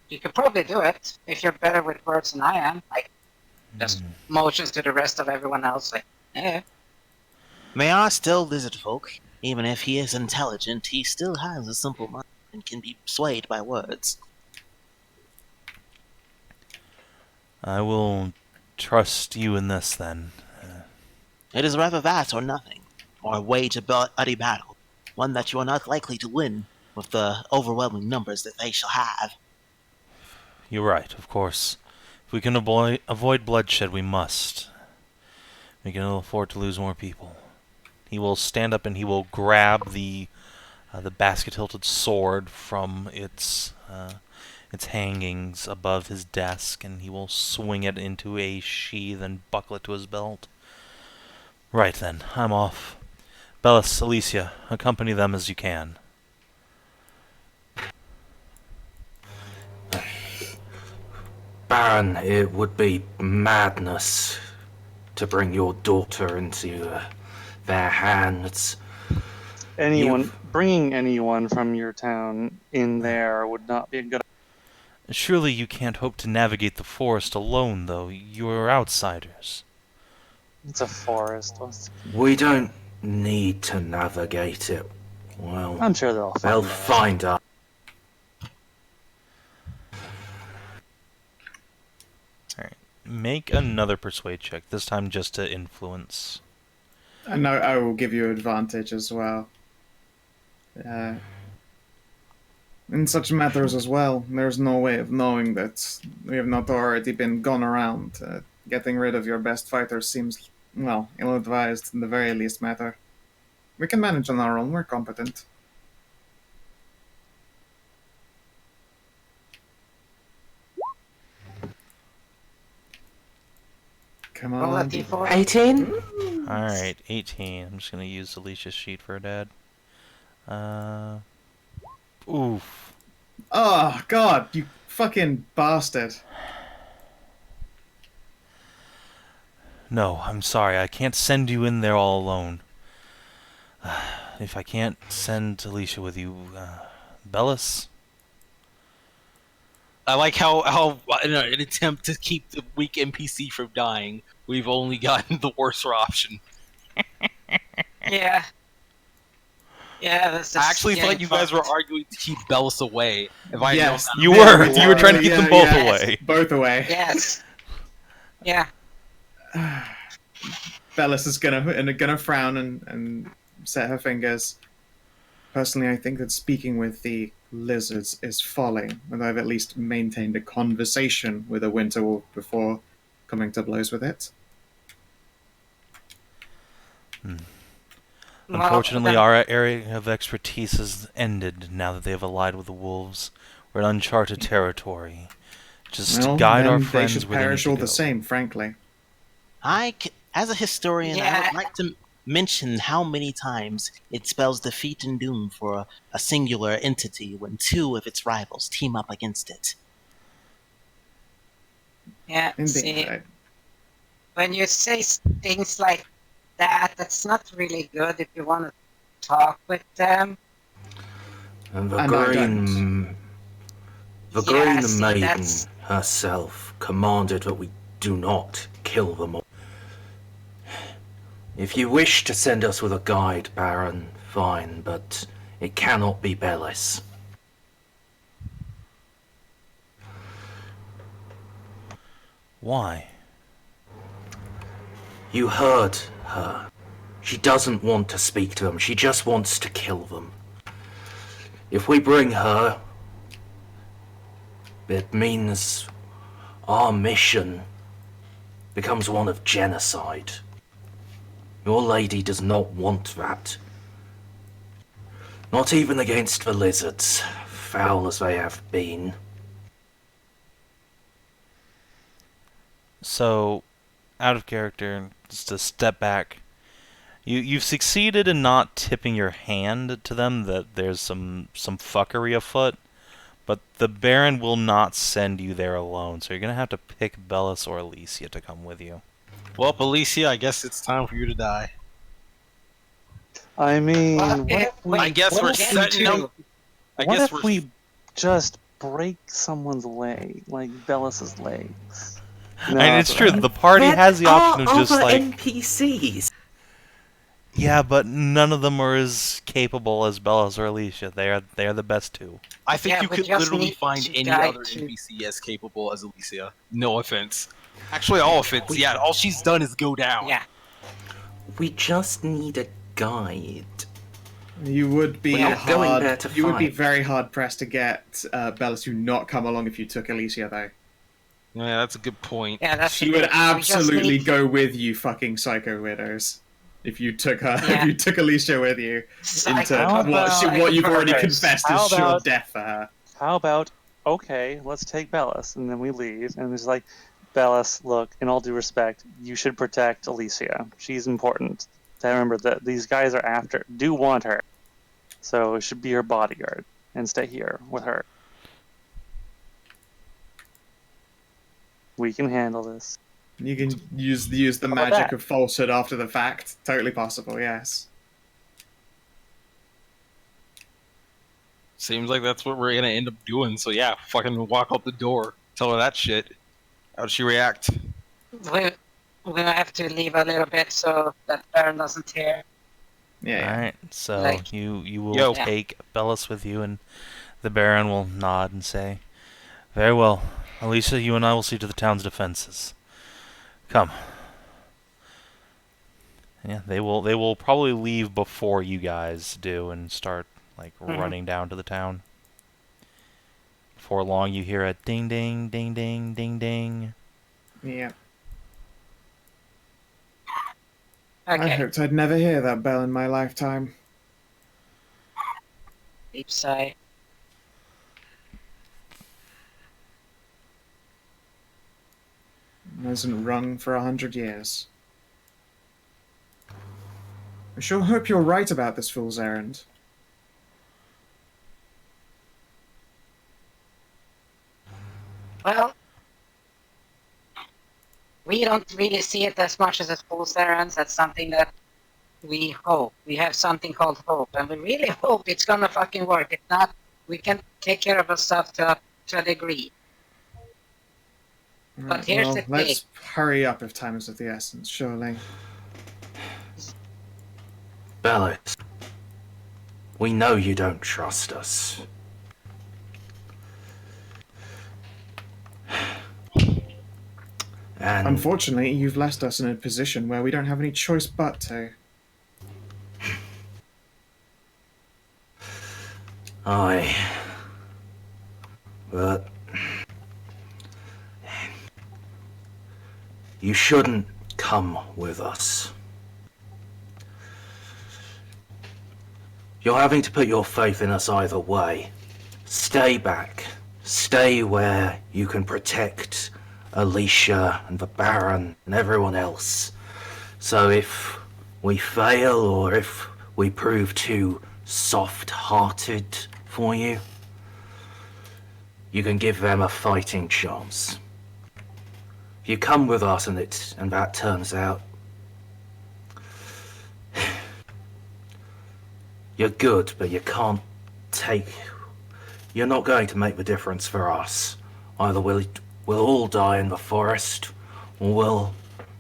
you could probably do it if you're better with words than I am. Like just motions to the rest of everyone else. Like, eh. They are still lizard folk. Even if he is intelligent, he still has a simple mind and can be swayed by words. I will trust you in this, then. It is rather that or nothing, or wage a bloody battle, one that you are not likely to win with the overwhelming numbers that they shall have. You're right, of course. If we can avoid bloodshed, we must. We can afford to lose more people. He will stand up and he will grab the basket-hilted sword from its hangings above his desk, and he will swing it into a sheath and buckle it to his belt. Right then, I'm off. Bellis, Alicia, accompany them as you can. Baron, it would be madness to bring your daughter into their hands. Bringing anyone from your town in there would not be a good. Surely you can't hope to navigate the forest alone, though. You are outsiders. It's a forest. We don't need to navigate it. Well, I'm sure they'll find us. Alright. Make another persuade check, this time just to influence. And I will give you advantage as well. In such matters as well, there's no way of knowing that we have not already been gone around. Getting rid of your best fighters seems, well, ill-advised in the very least matter. We can manage on our own, we're competent. Come Roll a on. d4. 18? Alright, 18. I'm just gonna use Alicia's sheet for her dad. Oof. Oh, God, you fucking bastard. No, I'm sorry. I can't send you in there all alone. If I can't send Alicia with you, Bellis? I like how in an attempt to keep the weak NPC from dying, we've only gotten the worse option. Yeah. Yeah, this is I actually getting thought you guys were fucked. arguing to keep Bellis away. If I had known Yes. that, You Yeah, were! we You were trying to keep yeah, them both yeah. away. Both away. Yes. Yeah. Bellis is gonna frown and set her fingers. Personally, I think that speaking with the lizards is folly, and I've at least maintained a conversation with a winter wolf before coming to blows with it. Unfortunately, Well, our area of expertise has ended now that they have allied with the wolves. We're in uncharted territory. Just Well, guide then our they friends should where they need perish to all go. the same, frankly. As a historian, I Yeah. would like to mention how many times it spells defeat and doom for a singular entity when two of its rivals team up against it. yeah. Indeed. See, when you say things like that, that's not really good if you want to talk with them. And the And I green Yeah, see, maiden that's- herself commanded that we do not kill them all. If you wish to send us with a guide, Baron, fine, but it cannot be Bellis. Why? You heard her. She doesn't want to speak to them, she just wants to kill them. If we bring her, it means our mission becomes one of genocide. Your lady does not want that. Not even against the lizards, foul as they have been. So, out of character, just to step back, you've succeeded in not tipping your hand to them that there's some fuckery afoot, but the Baron will not send you there alone, so you're gonna have to pick Bellis or Alicia to come with you. well, Alicia, I guess it's time for you to die. I mean, Well, what if we, I guess what we're if we setting do- up. I what guess if we're. we just break someone's leg, like Bellis's legs? No, And it's that's true, right. the party has the option of just other like, NPCs. yeah, but none of them are as capable as Bellis or Alicia. They are the best two. I think Yeah, you we could just literally need find to any guide other to- NPC as capable as Alicia. No offense. Actually, all offense. Yeah, all she's done is go down. Yeah. We just need a guide. You would be We're not going hard. there to You would be fight. very hard pressed to get Bellis to not come along if you took Alicia, though. Yeah, that's a good point. Yeah, that's She the would thing. We just absolutely need go with you, fucking psycho widows. If you took her, Yeah. if you took Alicia with you into Psycho what you've already murders. confessed How is sure about- death for her. How about, okay, let's take Bellis, and then we leave, and it's like, Bellis, look, in all due respect, you should protect Alicia. She's important. Remember that these guys are do want her, so it should be her bodyguard, and stay here with her. We can handle this. You can use the How about magic that? of falsehood after the fact. Totally possible, yes. Seems like that's what we're gonna end up doing. So yeah, fucking walk out the door. Tell her that shit. How'd she react? We have to leave a little bit so that Baron doesn't hear. Yeah. Alright, so Like- you will Yo. take Bellis with you, and the Baron will nod and say, very well. Alicia, you and I will see to the town's defenses. Come. Yeah, they will probably leave before you guys do and start like running down to the town. Before long you hear a ding ding ding ding ding ding. Yeah. I Okay. hoped I'd never hear that bell in my lifetime. Deep sigh. It hasn't rung for 100 years. I sure hope you're right about this fool's errand. Well, we don't really see it as much as a fool's errand. That's something that we hope. We have something called hope, and we really hope it's gonna fucking work. If not, we can take care of ourselves to a degree. Right, here's well, the thing. let's hurry up if time is of the essence, surely. Bellis, we know you don't trust us. And Unfortunately, you've left us in a position where we don't have any choice but to. aye. But you shouldn't come with us. You're having to put your faith in us either way. Stay back. Stay where you can protect Alicia and the Baron and everyone else. So if we fail or if we prove too soft-hearted for you, you can give them a fighting chance. If you come with us and that turns out you're good, but you can't take... You're not going to make the difference for us. Either we'll all die in the forest, or we'll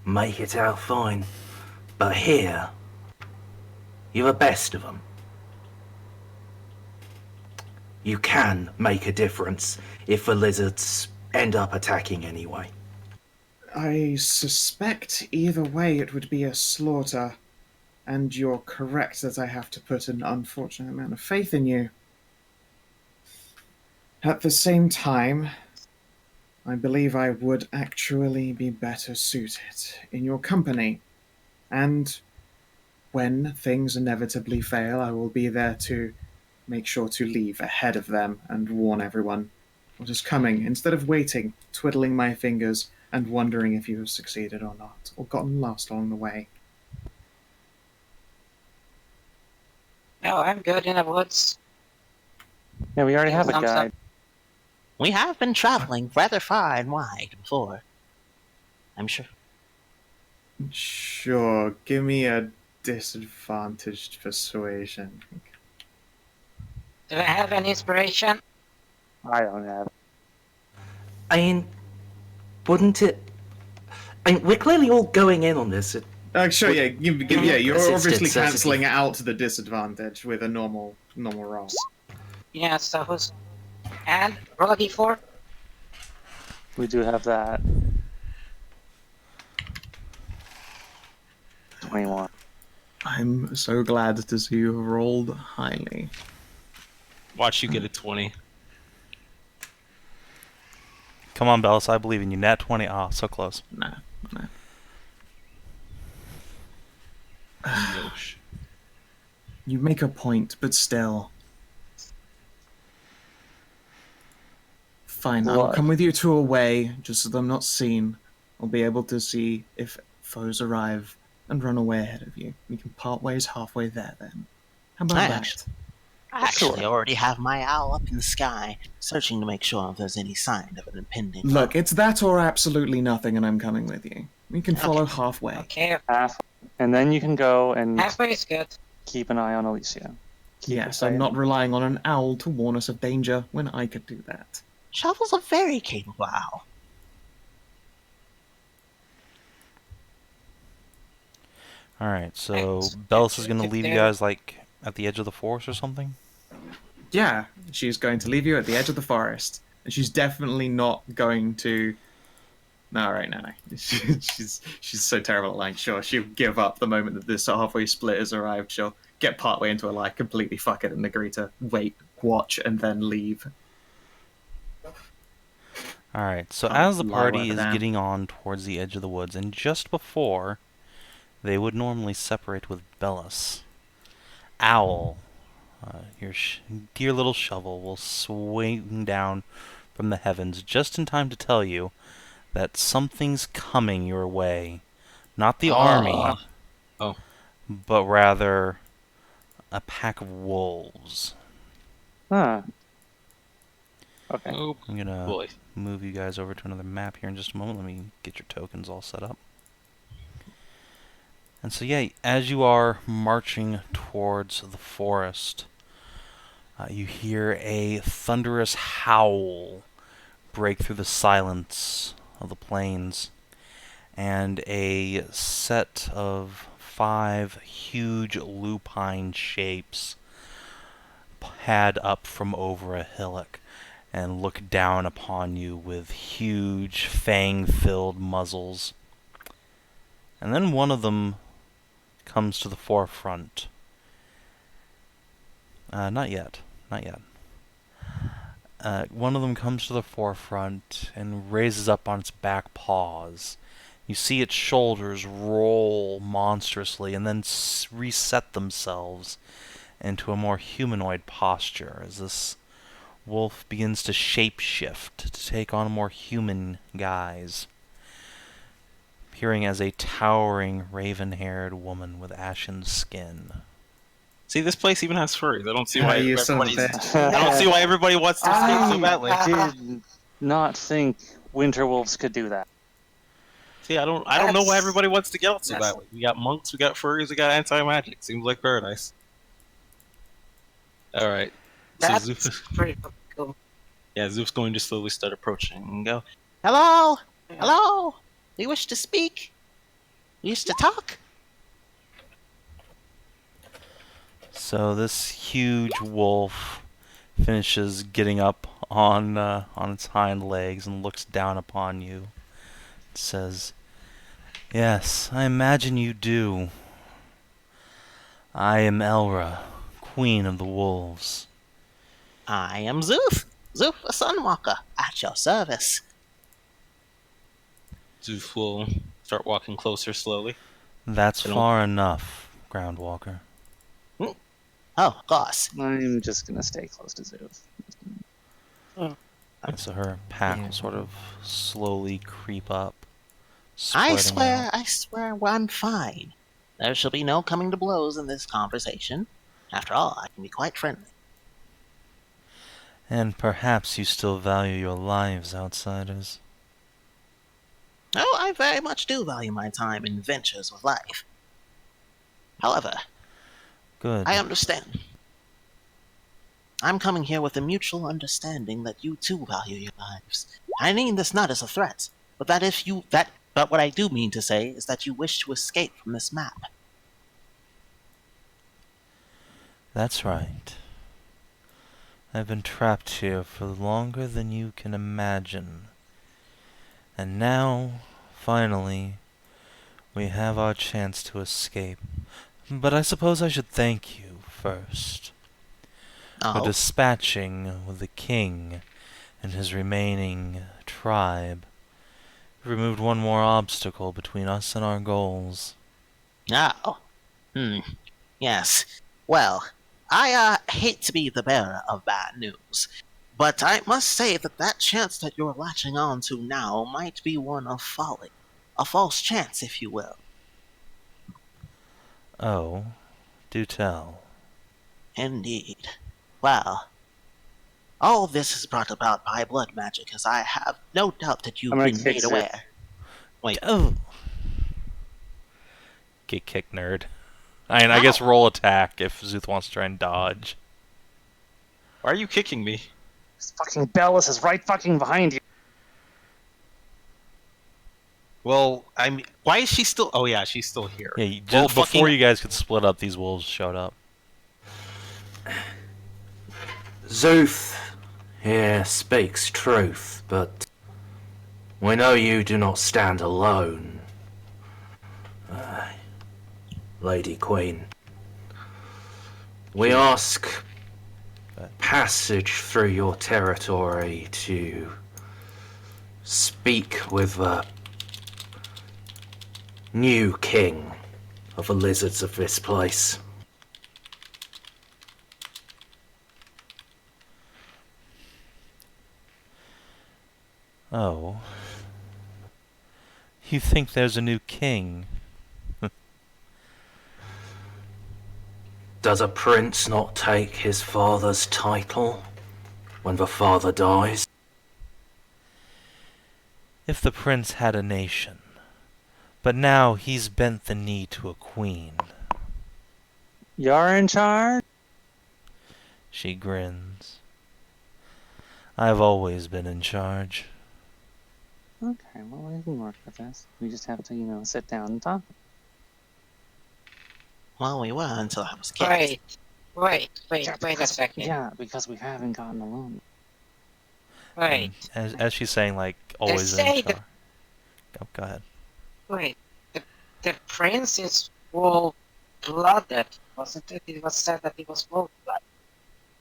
make it out fine. But here, you're the best of them. You can make a difference if the lizards end up attacking anyway. I suspect either way it would be a slaughter, and you're correct that I have to put an unfortunate amount of faith in you. At the same time, I believe I would actually be better suited in your company, and when things inevitably fail, I will be there to make sure to leave ahead of them and warn everyone what is coming, instead of waiting, twiddling my fingers, and wondering if you have succeeded or not, or gotten lost along the way. No, I'm good in the woods. Yeah, we already have a Thumbs up. guide. We have been traveling rather far and wide before. I'm sure. Sure, give me a disadvantaged persuasion. Do I have any inspiration? I don't have. I mean, wouldn't it... I mean, we're clearly all going in on this. Sure, yeah, yeah. You're It's obviously sensitive. cancelling out the disadvantage with a normal roll. Yeah, so who's... And roll a d4. We do have that. 21. I'm so glad to see you have rolled highly. Watch you get a 20. Come on, Bellis, I believe in you. Nat 20. Ah, so close. Nah. Yosh. You make a point, but still. Fine, I'll What? come with you to a way, just so that I'm not seen. I'll be able to see if foes arrive and run away ahead of you. We can part ways halfway there, then. How about that? I actually already have my owl up in the sky, searching to make sure if there's any sign of an impending Look, it's that or absolutely nothing, and I'm coming with you. We can follow halfway. Okay, Half. And then you can go and halfway is good. keep an eye on Alicia. Yes, her I'm safe. not relying on an owl to warn us of danger when I could do that. Shovel's a very capable owl. Alright, so Thanks. Bellis is going to If leave you they're- guys, like, at the edge of the forest or something? Yeah, she's going to leave you at the edge of the forest. And she's definitely not going to... No, right, no. she's so terrible at lying. Sure, she'll give up the moment that this halfway split has arrived. She'll get partway into a lie, completely fuck it, and agree to wait, watch, and then leave. Alright, so I'll as the lie party with is that. getting on towards the edge of the woods, and just before they would normally separate with Bellis, Owl, your dear little shovel, will swing down from the heavens just in time to tell you that something's coming your way. Not the army, Oh. but rather a pack of wolves. Huh. Okay. Oh I'm gonna boy. move you guys over to another map here in just a moment. Let me get your tokens all set up. And so yeah, as you are marching towards the forest, you hear a thunderous howl break through the silence of the plains, and a set of 5 huge lupine shapes pad up from over a hillock and look down upon you with huge fang-filled muzzles. And then one of them comes to the forefront. Not yet. Not yet. One of them comes to the forefront and raises up on its back paws. You see its shoulders roll monstrously and then reset themselves into a more humanoid posture as this wolf begins to shapeshift to take on more human guise, appearing as a towering raven-haired woman with ashen skin. See, this place even has furries. I don't see why You son of a everybody's. bitch. I don't see why everybody wants to escape so I badly. did not think winter wolves could do that. See, I don't know why That's- everybody wants to get out so that's- badly. We got monks, we got furries, we got anti-magic. Seems like paradise. All right. So That's Szooth, pretty cool. yeah, Zooth's going to slowly start approaching and go. Hello? Hello? Do you wish to speak? You wish to talk? So this huge wolf finishes getting up on its hind legs and looks down upon you. It says, "Yes, I imagine you do. I am Elra, Queen of the Wolves." I am Szooth. Szooth the Sunwalker, at your service. Zooth will start walking closer slowly. That's I don't- far enough, Groundwalker. Oh, of course. I'm just gonna stay close to Szooth. And so her pack Yeah. will sort of slowly creep up. I spreading out. I swear I'm fine. There shall be no coming to blows in this conversation. After all, I can be quite friendly. And perhaps you still value your lives, outsiders. Oh, I very much do value my time in ventures with life. However, Good. I understand. I'm coming here with a mutual understanding that you too value your lives. I mean this not as a threat, but but what I do mean to say is that you wish to escape from this map. That's right. I've been trapped here for longer than you can imagine. And now, finally, we have our chance to escape. But I suppose I should thank you first for Oh, dispatching with the king and his remaining tribe. You've removed one more obstacle between us and our goals. Yes. Well, I hate to be the bearer of bad news, but I must say that chance that you're latching on to now might be one of folly. A false chance, if you will. Oh, do tell. Indeed. Well, all this is brought about by blood magic, as I have no doubt that you've I'm gonna been kick made Szooth. aware. Oh! Get kicked, nerd. I guess roll attack if Szooth wants to try and dodge. Why are you kicking me? This fucking Bellis is right fucking behind you. Well, I mean, why is she still? Oh yeah, she's still here. Yeah, you, Well, before fucking- you guys could split up, these wolves showed up. Szooth here speaks truth, but we know you do not stand alone, Lady Queen. We ask passage through your territory to speak with the new king of the lizards of this place. Oh. You think there's a new king? Does a prince not take his father's title? when the father dies. If the prince had a nation, but now he's bent the knee to a queen. You're in charge? She grins. I've always been in charge. Okay, well, we can work with this. We just have to, sit down and talk. Well, we were until I was kicked. Wait a second. Yeah, because we haven't gotten along. Wait, As she's saying, like, always say in charge. that- Oh, go ahead. wait. The prince is full-blooded, wasn't it? It was said that he was full-blooded.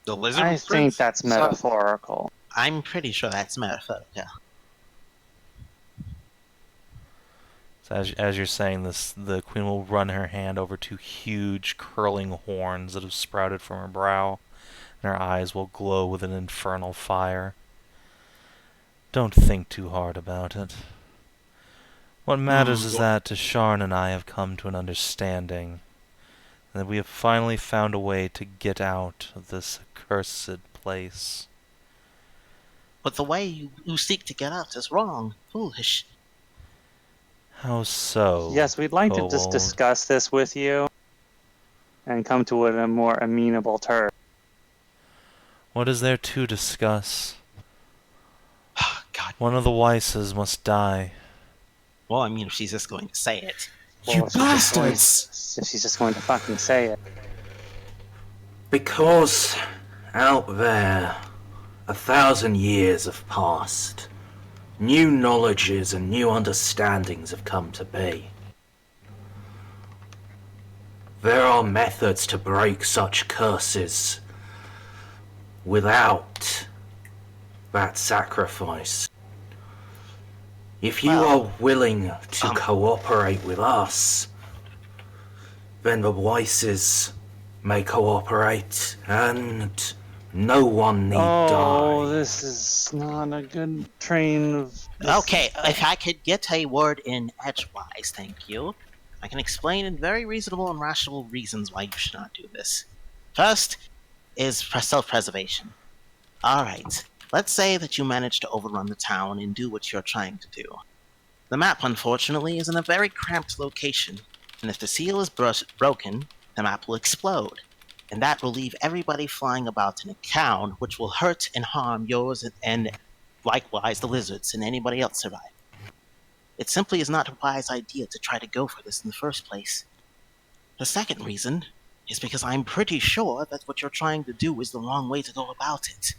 The lizard I prince? think that's metaphorical. I'm pretty sure that's metaphorical. So as you're saying this, the queen will run her hand over two huge curling horns that have sprouted from her brow, and her eyes will glow with an infernal fire. Don't think too hard about it. What matters is that Tasharn and I have come to an understanding, and that we have finally found a way to get out of this accursed place. But the way you seek to get out is wrong, foolish. How so? Yes, we'd like to just Kobold? discuss this with you and come to a more amenable term. What is there to discuss? God. One of the Weisses must die. Well, I mean, if she's just going to say it. Well, if she's just going to fucking say it. Because out there, 1,000 years have passed. New knowledges and new understandings have come to be. There are methods to break such curses without that sacrifice. If you are willing to cooperate with us, then the Weisses may cooperate and no one need Oh, die. this is not a good train of... Okay, if I could get a word in edgewise, thank you. I can explain in very reasonable and rational reasons why you should not do this. First is self-preservation. Alright, let's say that you manage to overrun the town and do what you're trying to do. The map, unfortunately, is in a very cramped location, and if the seal is broken, the map will explode. And that will leave everybody flying about in a town, which will hurt and harm yours and likewise the lizards and anybody else surviving. It simply is not a wise idea to try to go for this in the first place. The second reason is because I'm pretty sure that what you're trying to do is the wrong way to go about it.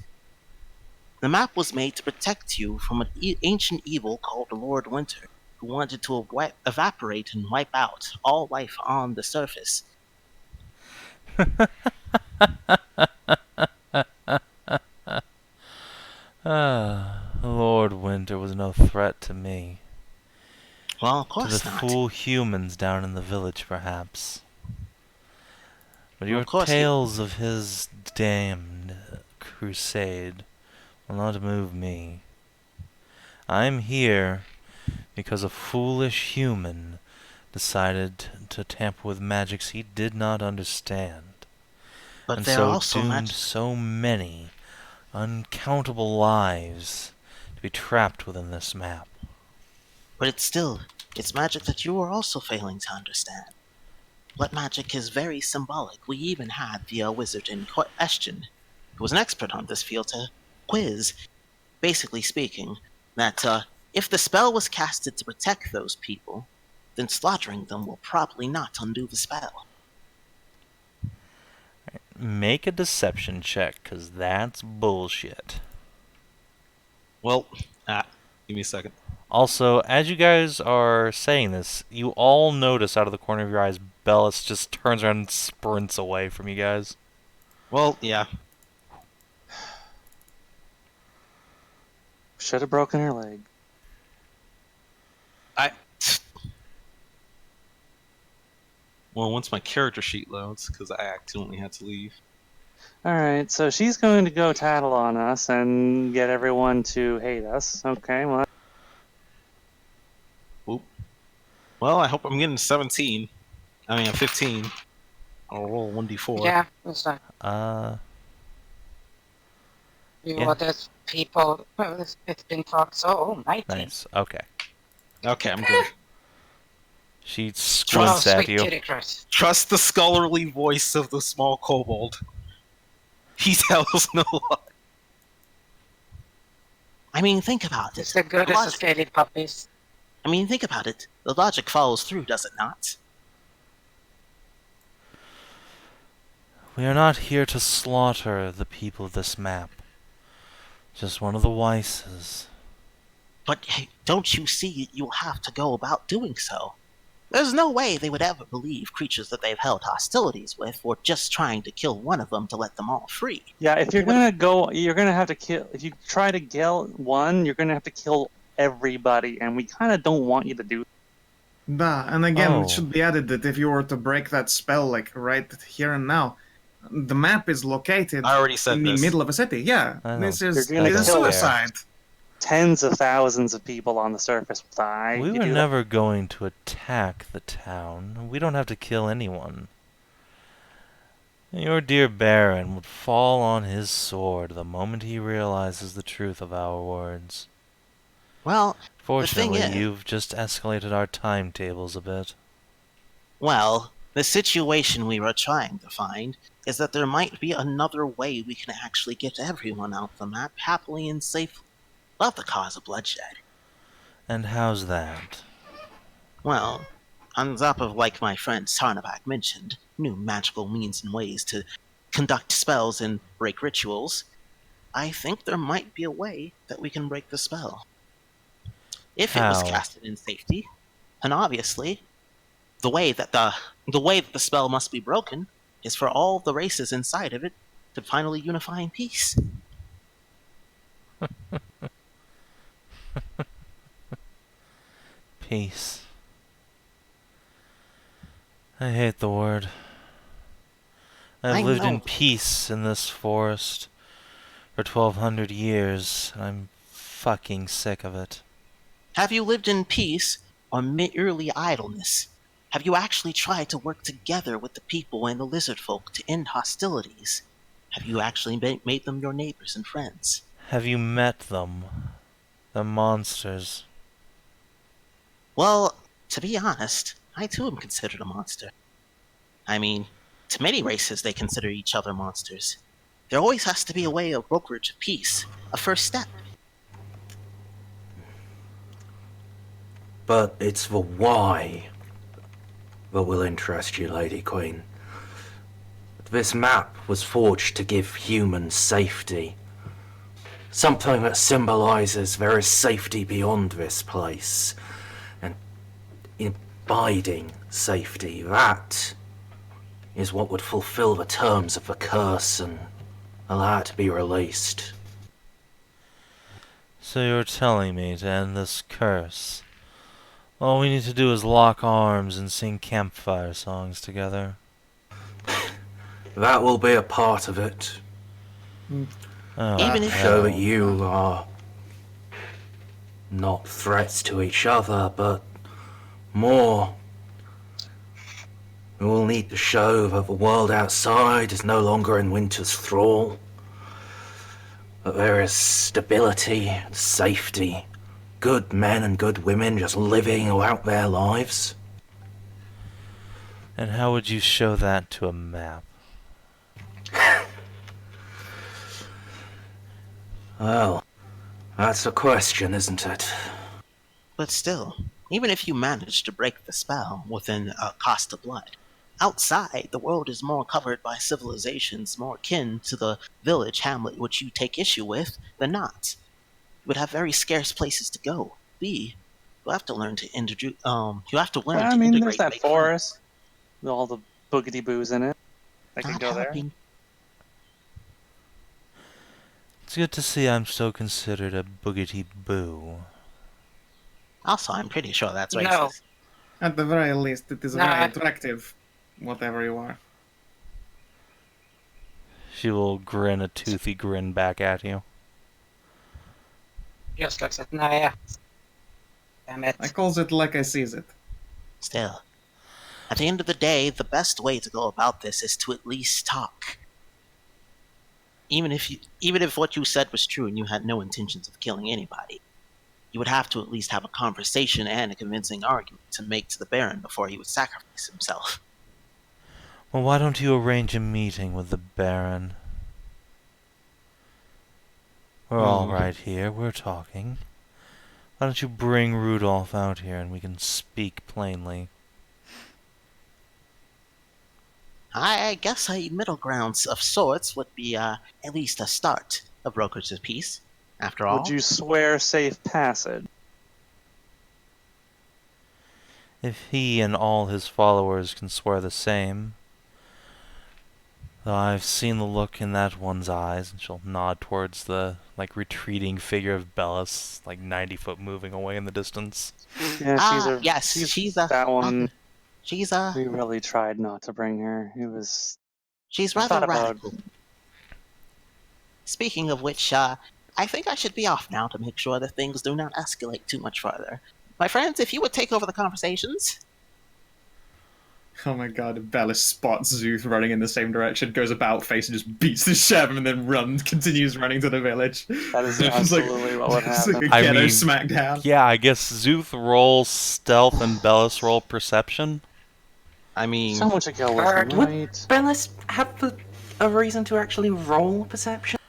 The map was made to protect you from an ancient evil called the Lord Winter, who wanted to evaporate and wipe out all life on the surface. Lord Winter was no threat to me. Well, of To course the not. fool humans down in the village, perhaps. But your Of course tales of his damned crusade will not move me. I'm here because a foolish human decided to tamper with magics he did not understand. But And there so are also doomed so many uncountable lives to be trapped within this map. But it's magic that you are also failing to understand. Blood magic is very symbolic. We even had the wizard in question, who was an expert on this field, to quiz, basically speaking, that if the spell was casted to protect those people, then slaughtering them will probably not undo the spell. Make a deception check, because that's bullshit. Well, give me a second. Also, as you guys are saying this, you all notice out of the corner of your eyes, Bellis just turns around and sprints away from you guys. Well, yeah. Should have broken her leg. Well, once my character sheet loads, because I accidentally had to leave. Alright, so she's going to go tattle on us and get everyone to hate us. Okay, well... Oop. Well, I hope I'm getting 17. I mean, 15. I'll roll 1d4. Yeah, that's fine. You Yeah. know, there's people. Well, it's been talked. So, 19. Nice. Okay. Okay, I'm good. She Oh, squints at sweet you. titty Chris. Trust the scholarly voice of the small kobold. He tells no lie. I mean, think about It's it. the good The as the logic, scaly puppies. I mean, think about it. The logic follows through, does it not? We are not here to slaughter the people of this map. Just one of the Weisses. But hey, don't you see you'll have to go about doing so? There's no way they would ever believe creatures that they've held hostilities with were just trying to kill one of them to let them all free. Yeah, if you're gonna go, you're gonna have to kill. If you try to kill one, you're gonna have to kill everybody, and we kind of don't want you to do. And again, Oh. it should be added that if you were to break that spell, like right here and now, the map is located I already said in the this. middle of a city. Yeah, I know. this is You're gonna this is kill her. suicide. Tens of thousands of people on the surface will die. We You were do that. never going to attack the town. We don't have to kill anyone. Your dear Baron would fall on his sword the moment he realizes the truth of our words. Well, Fortunately, is- you've just escalated our timetables a bit. well, the situation we were trying to find is that there might be another way we can actually get everyone out the map happily and safely, without the cause of bloodshed. And how's that? Well, on top of, like my friend Tarnavak mentioned, new magical means and ways to conduct spells and break rituals, I think there might be a way that we can break the spell. If it was How? casted in safety, and obviously, the way that the spell must be broken is for all the races inside of it to finally unify in peace. Peace. I hate the word. I've I lived in know. peace in this forest for 1200 years, and I'm fucking sick of it. Have you lived in peace or merely idleness? Have you actually tried to work together with the people and the Lizardfolk to end hostilities? Have you actually made them your neighbors and friends? Have you met them? The monsters. Well, to be honest, I too am considered a monster. I mean, to many races they consider each other monsters. There always has to be a way of brokerage of peace, a first step. But it's the why that will interest you, Lady Queen. This map was forged to give humans safety. Something that symbolizes there is safety beyond this place. And abiding safety, that is what would fulfill the terms of the curse and allow it to be released. So you're telling me to end this curse, all we need to do is lock arms and sing campfire songs together? That will be a part of it. Oh, Even if- Show that you are not threats to each other, but more. We will need to show that the world outside is no longer in winter's thrall. That there is stability and safety. Good men and good women just living out their lives. And how would you show that to a map? Well, that's the question, isn't it? But still, even if you manage to break the spell within a cost of blood, outside the world is more covered by civilizations more akin to the village hamlet which you take issue with than not. You would have very scarce places to go. You have to learn to introduce. You have to learn Well, to I mean, integrate. there's that make forest with all the boogity boos in it. I friends. could go there. helping. It's good to see I'm still considered a boogity boo. Also, I'm pretty sure that's No. racist. At the very least, it is No, very I- attractive, whatever you are. She will grin a toothy grin back at you. Just looks at Naya. Damn it. I calls it like I sees it. Still, at the end of the day, the best way to go about this is to at least talk. even if what you said was true and you had no intentions of killing anybody, you would have to at least have a conversation and a convincing argument to make to the Baron before he would sacrifice himself. Well, why don't you arrange a meeting with the Baron? We're all right here. We're talking. Why don't you bring Rudolph out here and we can speak plainly? I guess a middle ground of sorts would be at least a start of brokerage of peace, after all. Would you swear safe passage? If he and all his followers can swear the same. Though I've seen the look in that one's eyes, and she'll nod towards the, retreating figure of Bellis, 90 foot moving away in the distance. Yeah, she's a... That one, She's a... we really tried not to bring her. She's I rather thought about- radical. Speaking of which, I think I should be off now to make sure that things do not escalate too much further. My friends, if you would take over the conversations... Oh my god, Bellis spots Szooth running in the same direction, goes about face and just beats the shit out of him, and then continues running to the village. That is It's absolutely what would it's happen. like a I ghetto mean, smackdown. Yeah, I guess Szooth rolls stealth and Bellis roll perception. I mean... Someone should go with him, Would right? Bellis have a reason to actually roll perception?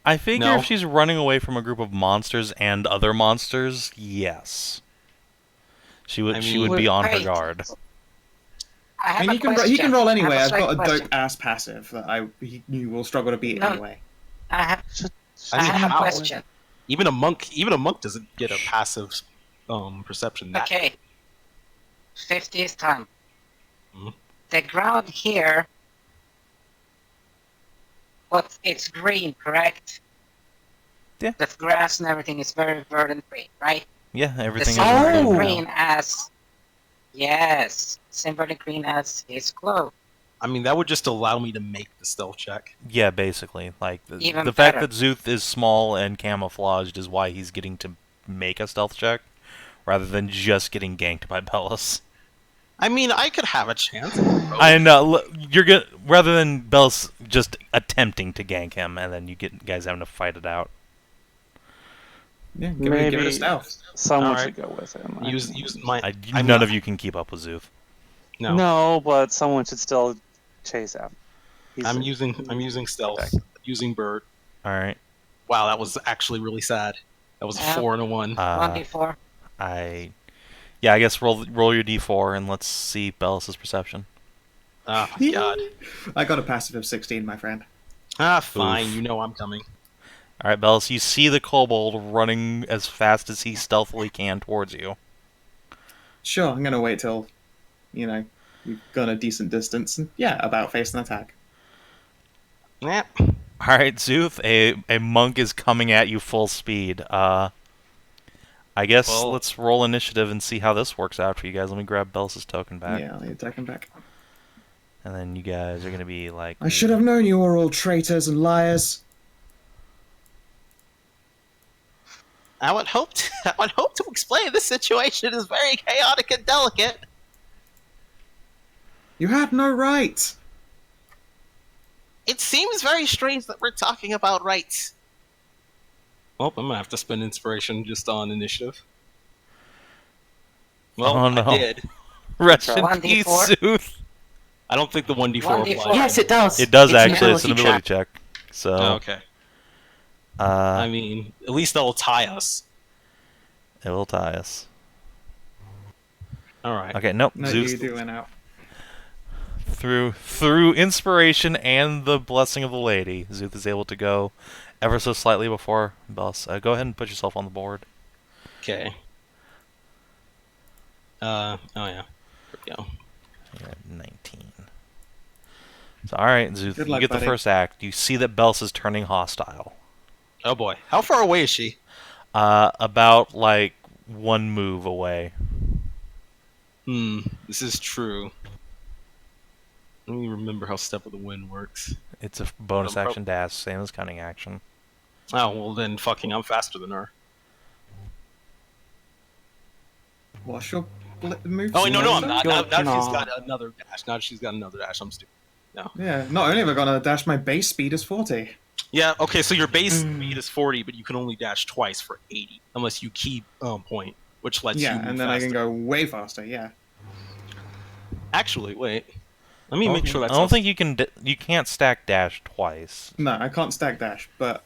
I figure No. if she's running away from a group of monsters and other monsters, yes. She would be on her Wait. guard. I have I mean, a he can question. roll I have anyway. I've slight got a question. dope-ass passive that you will struggle to beat No. anyway. I have I mean, a how? question. Even a monk doesn't get a passive perception. That Okay. 50th time. Mhm. The ground here, but it's green, correct? Yeah. The grass and everything is very verdant green, right? Yeah, everything is the same verdant Oh! green as... Yes, same verdant green as his cloak. I mean, that would just allow me to make the stealth check. Yeah, basically. Even the fact better. that Szooth is small and camouflaged is why he's getting to make a stealth check, rather than just getting ganked by Bellis. I mean, I could have a chance. I know. You're gonna rather than Bellis just attempting to gank him, and then you guys having to fight it out. Yeah, give it a Maybe stealth. someone Alright. should go with him. I Use think. my. None of you can keep up with Szooth. No. No, but someone should still chase after. I'm using stealth. Okay. Using bird. All right. Wow, that was actually really sad. That was a Yeah. 4 and a 1. 1d4. I guess roll your d4 and let's see Bellis's perception. Oh my god. I got a passive of 16, my friend. Ah, fine. Oof. You know I'm coming. All right, Bellis, you see the kobold running as fast as he stealthily can towards you. Sure, I'm gonna wait till, we've gone a decent distance, and about face an attack. Yeah. All right, Szooth, a monk is coming at you full speed. I guess Well- let's roll initiative and see how this works out for you guys. Let me grab Bellis's token back, Yeah, I'll attack him back. and then you guys are gonna be like. I should have known you were all traitors and liars. I would hope to explain this situation is very chaotic and delicate. You had no right. It seems very strange that we're talking about rights. Well, I'm gonna have to spend inspiration just on initiative. Well, Oh, no. I did. Rest in 1d4? peace, Szooth. I don't think the 1d4 1d4. applies. Yes, it does. It does It's an actually. It's an ability ability check. So. Oh, okay. I mean, at least that'll tie us. It will tie us. All right. Okay, nope. No, Zeus, you went out. through inspiration and the blessing of the lady, Szooth is able to go ever so slightly before Bellis. Go ahead and put yourself on the board. Okay. Oh yeah. There we go. You're at 19. So, all right, Szooth, Good you luck, get the buddy. first act. You see that Bellis is turning hostile. Oh boy. How far away is she? About one move away. This is true. Let me remember how Step of the Wind works. It's a bonus action dash, same as cunning action. Oh, well then I'm faster than her. What's your move? Oh, wait, no, I'm not. Now No. she's got another dash. I'm stupid. Yeah, not only have I got a dash, my base speed is 40. Yeah, okay, so your base speed is 40, but you can only dash twice for 80, unless you key point, which lets you Yeah, move and then faster. I can go way faster. Yeah. Actually, wait. Let me make sure I that's... don't think you can. You can't stack dash twice. No, I can't stack dash, but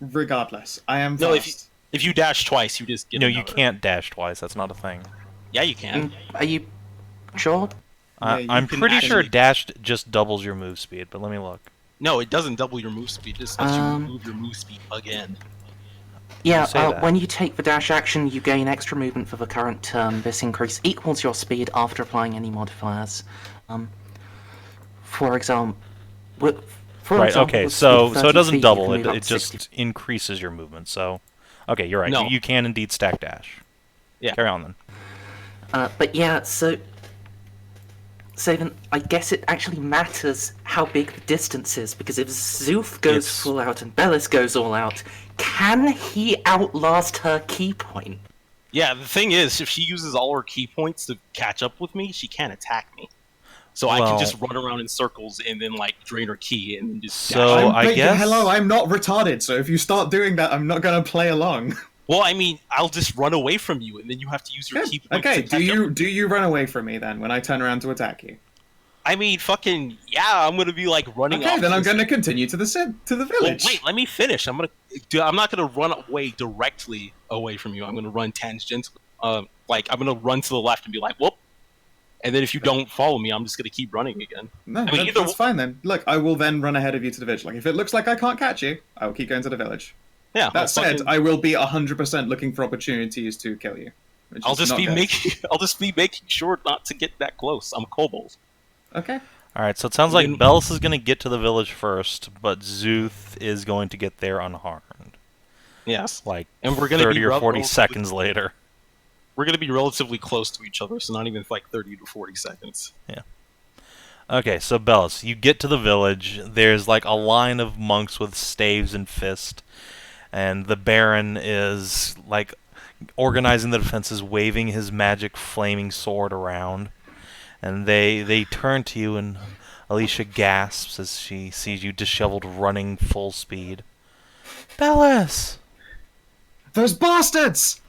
regardless, I am No, fast. if you dash twice, you just get No, another. you can't dash twice. That's not a thing. Yeah, you can. Are you sure? Yeah, you I'm can pretty sure actually- dash just doubles your move speed, but let me look. No, it doesn't double your move speed. It just lets you Um, move your move speed again. Yeah, say that. when you take the dash action, you gain extra movement for the current turn. This increase equals your speed after applying any modifiers. For example, Right. Okay. with So speed so it 30 doesn't feet, you double. can It move up it to just 60. increases your movement. So, okay, you're right. No. You can indeed stack dash. Yeah. Carry on then. But yeah, so Savin, I guess it actually matters how big the distance is, because if Szooth goes It's- full out and Bellis goes all out, can he outlast her key point? Yeah, the thing is, if she uses all her key points to catch up with me, she can't attack me. So I Well- can just run around in circles and then like drain her key and then just So- dash. I but guess- hello, I'm not retarded, so if you start doing that, I'm not gonna play along. Well, I mean, I'll just run away from you and then you have to use your key points. Okay, to catch up. do you run away from me then when I turn around to attack you? I mean, fucking yeah, I'm gonna be like running. Okay, off then I'm this- gonna continue to the Well, village. wait, let me finish. I'm not gonna run away directly away from you. I'm gonna run tangentially. Like I'm gonna run to the left and be like, whoop. And then if you don't follow me, I'm just gonna keep running again. No, I mean, that's, either that's fine then. Look, I will then run ahead of you to the village. Like, if it looks like I can't catch you, I will keep going to the village. Yeah. That said, I will be 100% looking for opportunities to kill you. which I'll is just not be good. making. I'll just be making sure not to get that close. I'm a kobold. Okay. All right. So it sounds like Then- Bellis is going to get to the village first, but Szooth is going to get there unharmed. Yes. Like And we're gonna 30 be or 40 relatively- seconds later. We're gonna be relatively close to each other, so not even like 30 to 40 seconds. Okay, so Bellis, you get to the village. There's like a line of monks with staves and fist, and the Baron is like organizing the defenses, waving his magic flaming sword around. And they turn to you, and Alicia gasps as she sees you disheveled, running full speed. Bellis! Those bastards!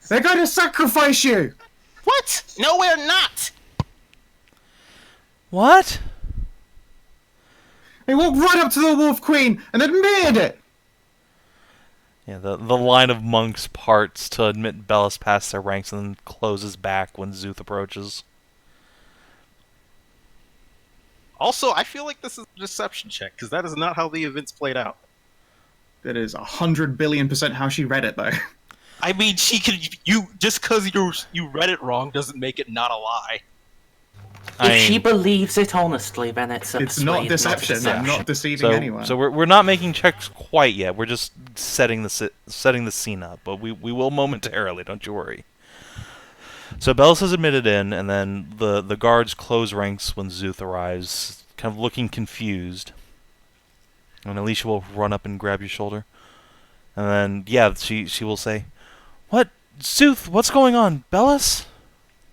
They're going to sacrifice you! What? No, we're not! What? They walked right up to the Wolf Queen and admitted it! Yeah, the line of monks parts to admit Bellis past their ranks and then closes back when Szooth approaches. Also, I feel like this is a deception check because that is not how the events played out. That is 100 billion% how she read it, though. I mean, she could. You just because you read it wrong doesn't make it not a lie. If she believes it honestly, then it's a It's not persuade, deception. I'm deception. not deceiving anyone. So we're not making checks quite yet. We're just setting the scene up, but we will momentarily. Don't you worry. So Bellis is admitted in, and then the guards close ranks when Szooth arrives, kind of looking confused. And Alicia will run up and grab your shoulder, and then she will say, "What, Szooth? What's going on, Bellis?"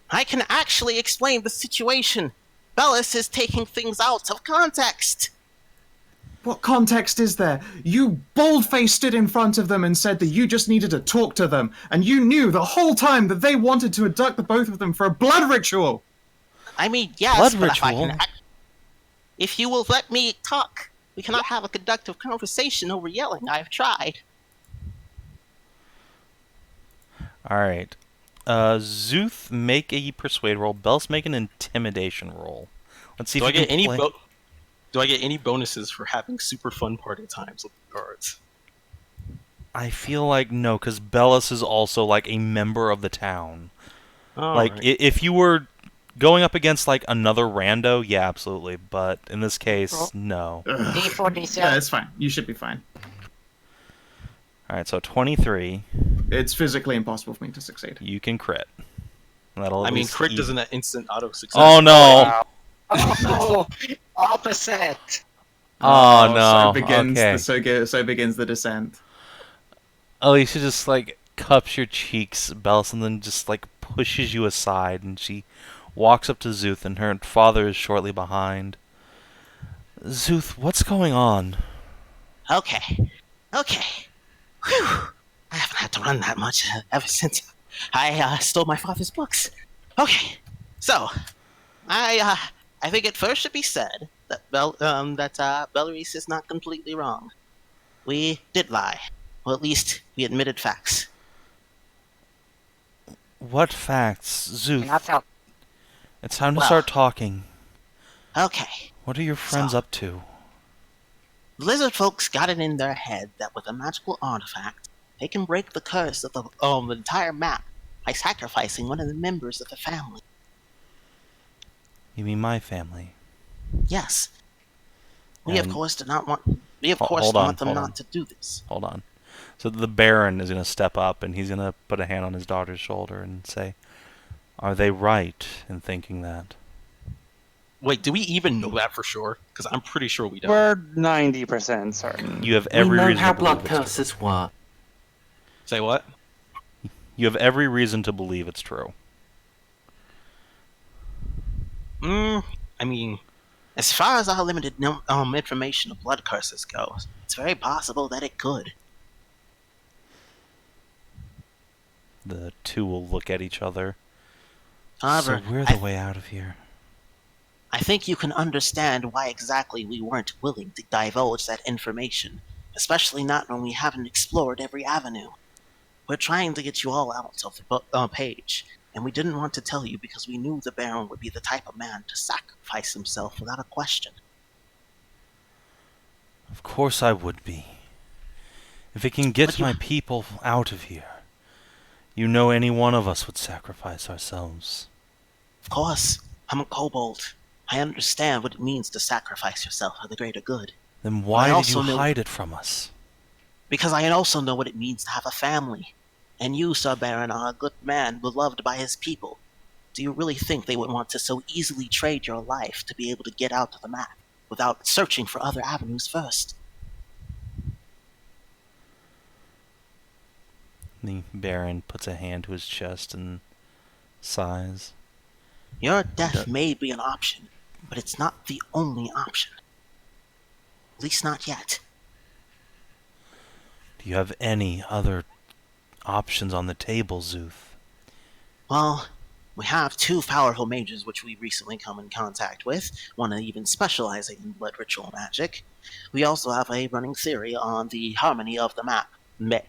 I can actually explain the situation. Bellis is taking things out of context. What context is there? You bold-faced stood in front of them and said that you just needed to talk to them, and you knew the whole time that they wanted to abduct the both of them for a blood ritual! I mean, yes, Blood but if I ritual? can if you will let me talk, we cannot have a conductive conversation over yelling. I've tried. Alright. Szooth, make a persuade roll. Bellis, make an intimidation roll. Let's see Do if I you get can any? play- Do I get any bonuses for having super fun party times with the guards? I feel like no, because Bellis is also like a member of the town. Like, Alright. if you were going up against like another rando, yeah, absolutely. But in this case, Well- no. D4, Yeah, D7. it's fine. You should be fine. Alright, so 23, It's physically impossible for me to succeed. you can crit. That'll at I mean, least crit eat- doesn't an instant auto success. Oh no! Oh, opposite. Oh no! So begins, Okay. so begins the descent. Alicia just like cups your cheeks, Bellis, and then just like pushes you aside, and she walks up to Szooth, and her father is shortly behind. Szooth, what's going on? Okay. Whew. I haven't had to run that much ever since I stole my father's books. Okay. So, I think it first should be said that Bellis is not completely wrong. We did lie. Well, at least we admitted facts. What facts? You're not Szooth, tell. it's time to Well. start talking. Okay. What are your friends So. up to? Lizardfolk's got it in their head that with a magical artifact, they can break the curse of the entire map by sacrificing one of the members of the family. You mean my family? Yes. We of And- course do not want. We of course Hold on, want them hold not on. to do this. Hold on. So the Baron is going to step up and he's going to put a hand on his daughter's shoulder and say, "Are they right in thinking that?" Wait, do we even know that for sure? Because I'm pretty sure we don't. We're 90% certain. You have We every know reason how to believe blood it's true. curses work. Say what? You have every reason to believe it's true. I mean, As far as our limited information of blood curses goes, it's very possible that it could. The two will look at each other. However, So we're the way out of here. I think you can understand why exactly we weren't willing to divulge that information, especially not when we haven't explored every avenue. We're trying to get you all out of the page, and we didn't want to tell you because we knew the Baron would be the type of man to sacrifice himself without a question. Of course I would be. If it can get But you- my people out of here, you know any one of us would sacrifice ourselves. Of course, I'm a kobold. I understand what it means to sacrifice yourself for the greater good. Then why I did also you know- hide it from us? Because I also know what it means to have a family. And you, Sir Baron, are a good man, beloved by his people. Do you really think they would want to so easily trade your life to be able to get out of the map, without searching for other avenues first? The Baron puts a hand to his chest and sighs. Your death may be an option, but it's not the only option. At least not yet. Do you have any other options on the table, Szooth? Well, we have two powerful mages which we recently come in contact with, one even specializing in blood ritual magic. We also have a running theory on the harmony of the map,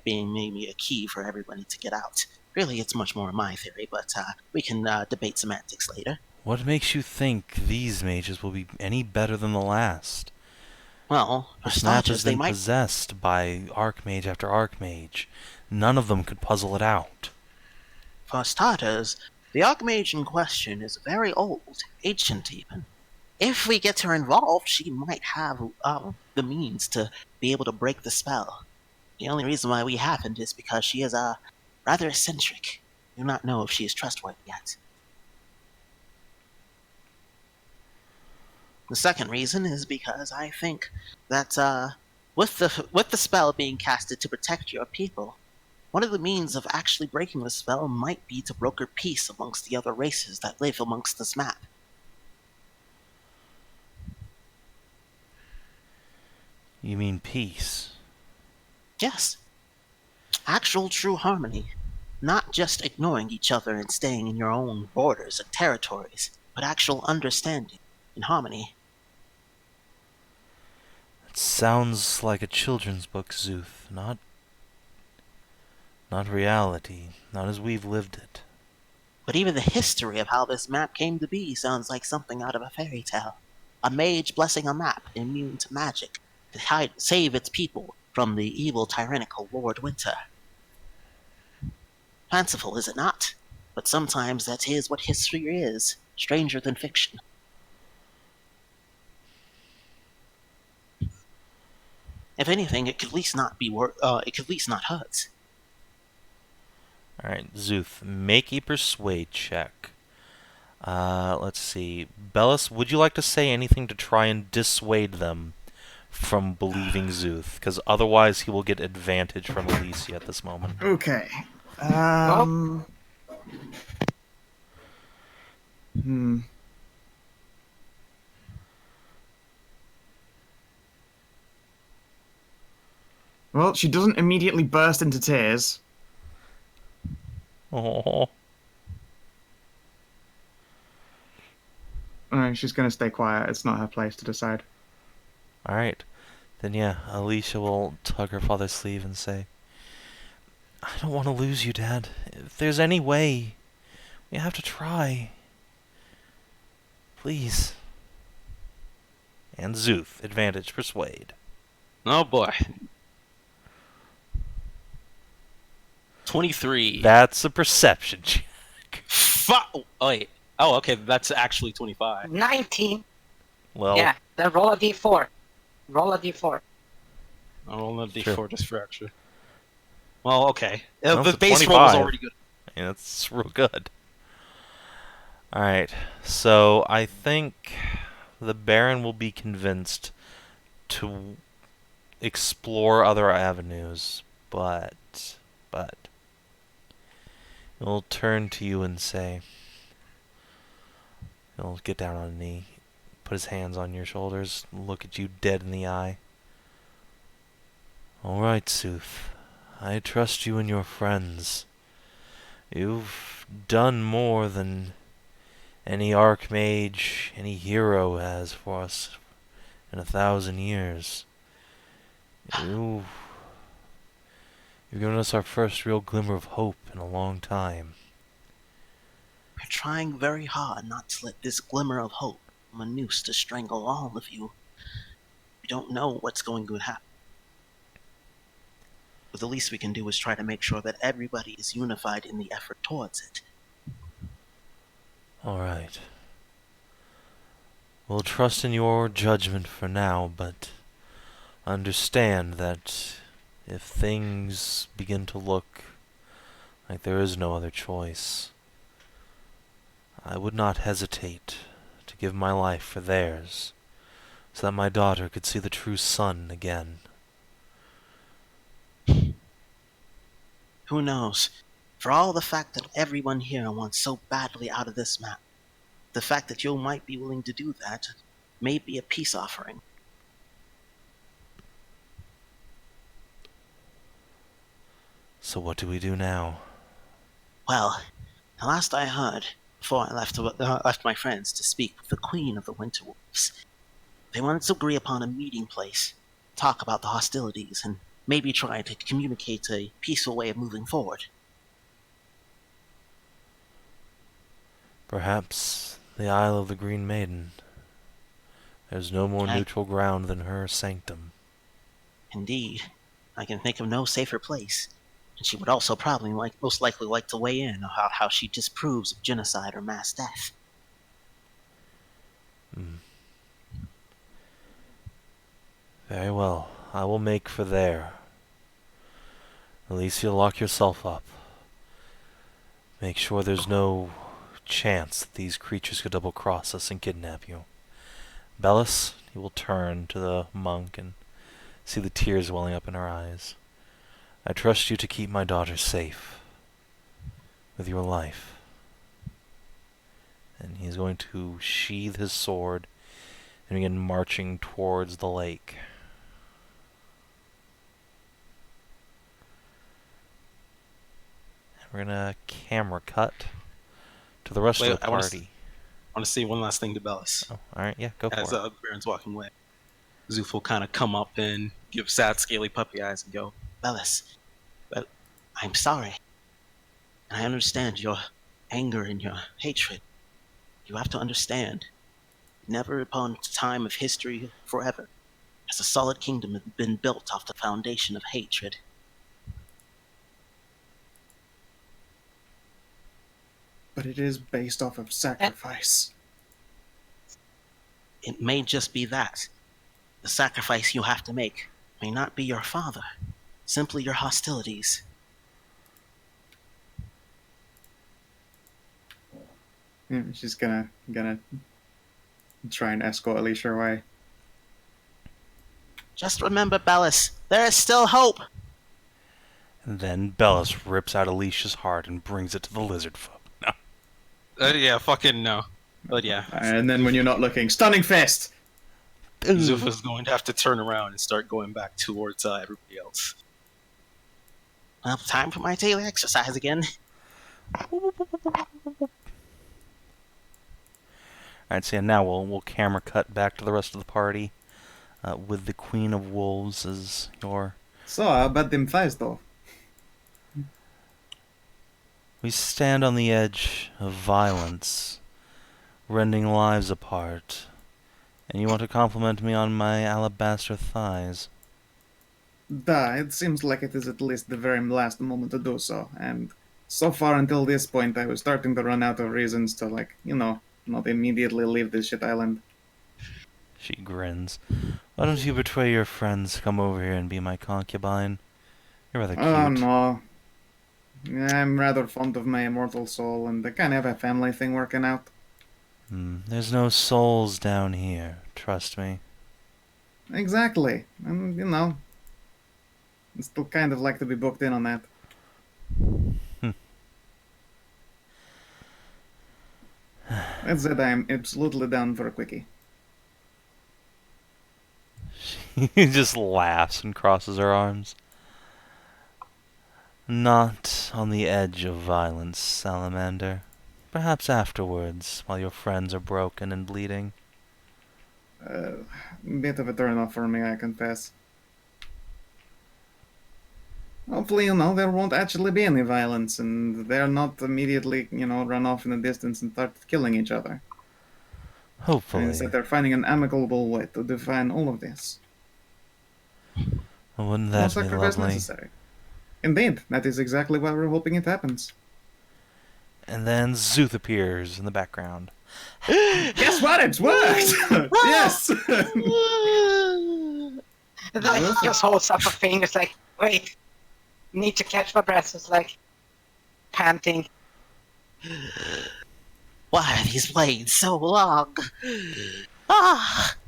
being maybe a key for everybody to get out. Really, it's much more my theory, but we can debate semantics later. What makes you think these mages will be any better than the last? Well, for This map has starters, they been might... possessed by Archmage after Archmage. None of them could puzzle it out. For starters, the Archmage in question is very old, ancient even. If we get her involved, she might have the means to be able to break the spell. The only reason why we haven't is because she is rather eccentric. We do not know if she is trustworthy yet. The second reason is because I think that with the spell being casted to protect your people, one of the means of actually breaking the spell might be to broker peace amongst the other races that live amongst this map. You mean peace? Yes. Actual true harmony. Not just ignoring each other and staying in your own borders and territories, but actual understanding and harmony. It sounds like a children's book, Szooth. Not reality. Not as we've lived it. But even the history of how this map came to be sounds like something out of a fairy tale. A mage blessing a map immune to magic to save its people from the evil tyrannical Lord Winter. Fanciful, is it not? But sometimes that is what history is, stranger than fiction. If anything, it could at least not be it could at least not hurt. Alright, Szooth, make a persuade check. Let's see. Bellis, would you like to say anything to try and dissuade them from believing Szooth? Because otherwise he will get advantage from Alicia at this moment. Okay. Well, she doesn't immediately burst into tears. Oh. She's going to stay quiet. It's not her place to decide. Alright. Then yeah, Alicia will tug her father's sleeve and say, I don't want to lose you, Dad. If there's any way, we have to try. Please. And Szooth, advantage, persuade. Oh boy. 23. That's a perception check. Oh, wait. Oh, okay, that's actually 25. 19. Well, Yeah, then roll a d4. Roll a d4. I'll roll a d4 Sure. just for extra. Well, okay. Well, The it's a base roll was 25. already good. yeah, that's real good. Alright, so I think the Baron will be convinced to explore other avenues, but he'll turn to you and say, he'll get down on a knee, put his hands on your shoulders, look at you dead in the eye. Alright, Szooth. I trust you and your friends. You've done more than any archmage, any hero has for us in 1,000 years. You've given us our first real glimmer of hope in a long time. We're trying very hard not to let this glimmer of hope become a noose to strangle all of you. We don't know what's going to happen. But the least we can do is try to make sure that everybody is unified in the effort towards it. Alright. We'll trust in your judgment for now, but understand that if things begin to look like there is no other choice, I would not hesitate to give my life for theirs, so that my daughter could see the true sun again. Who knows? For all the fact that everyone here wants so badly out of this map, the fact that you might be willing to do that may be a peace offering. So what do we do now? Well, the last I heard, before I left my friends to speak with the Queen of the Winter Wolves, they wanted to agree upon a meeting place, talk about the hostilities, and maybe try to communicate a peaceful way of moving forward. Perhaps the Isle of the Green Maiden. There's no more neutral ground than her sanctum. Indeed, I can think of no safer place. And she would also probably most likely like to weigh in on how she disapproves of genocide or mass death. Very well. I will make for there. Alicia, lock yourself up. Make sure there's no chance that these creatures could double-cross us and kidnap you. Bellis, he will turn to the monk and see the tears welling up in her eyes. I trust you to keep my daughter safe with your life. And he's going to sheathe his sword and begin marching towards the lake. And we're gonna camera cut to the rest of the I party. want to say one last thing to Bellis. Oh, alright, yeah, go for As it. Baron's walking away. Szooth will kind of come up and give sad, scaly puppy eyes and go, Bellis, but I'm sorry. I understand your anger and your hatred. You have to understand, never upon a time of history forever has a solid kingdom been built off the foundation of hatred. But it is based off of sacrifice. It may just be that. The sacrifice you have to make may not be your father, simply your hostilities. Yeah, she's gonna try and escort Alicia away. Just remember, Bellis, there is still hope! And then Bellis rips out Alicia's heart and brings it to the Lizardfolk. No. yeah, fucking no. But yeah, And then when you're not looking, stunning fist! Szooth is going to have to turn around and start going back towards everybody else. Well, time for my daily exercise again. Alright, so yeah, now we'll camera cut back to the rest of the party with the Queen of Wolves as your... So, how about them thighs, though? We stand on the edge of violence, rending lives apart, and you want to compliment me on my alabaster thighs. It seems like it is at least the very last moment to do so, and so far until this point I was starting to run out of reasons to, like, not immediately leave this shit island. She grins. Why don't you betray your friends, come over here and be my concubine? You're rather cute. Oh, no. Yeah, I'm rather fond of my immortal soul, and I kind of have a family thing working out. There's no souls down here, trust me. Exactly. And, I still kind of like to be booked in on that. That said, I'm absolutely down for a quickie. She just laughs and crosses her arms. Not on the edge of violence, Salamander. Perhaps afterwards, while your friends are broken and bleeding. Bit of a turn-off for me, I confess. Hopefully, there won't actually be any violence, and they're not immediately, run off in the distance and start killing each other. Hopefully. Instead, they're finding an amicable way to define all of this. Wouldn't No that be sacrifice lovely? necessary. Indeed, that is exactly why we're hoping it happens. And then Szooth appears in the background. Guess what? It's worked! Yes! Like, just holds up a finger, it's like, wait, need to catch my breath. It's like, panting. Why are these blades so long?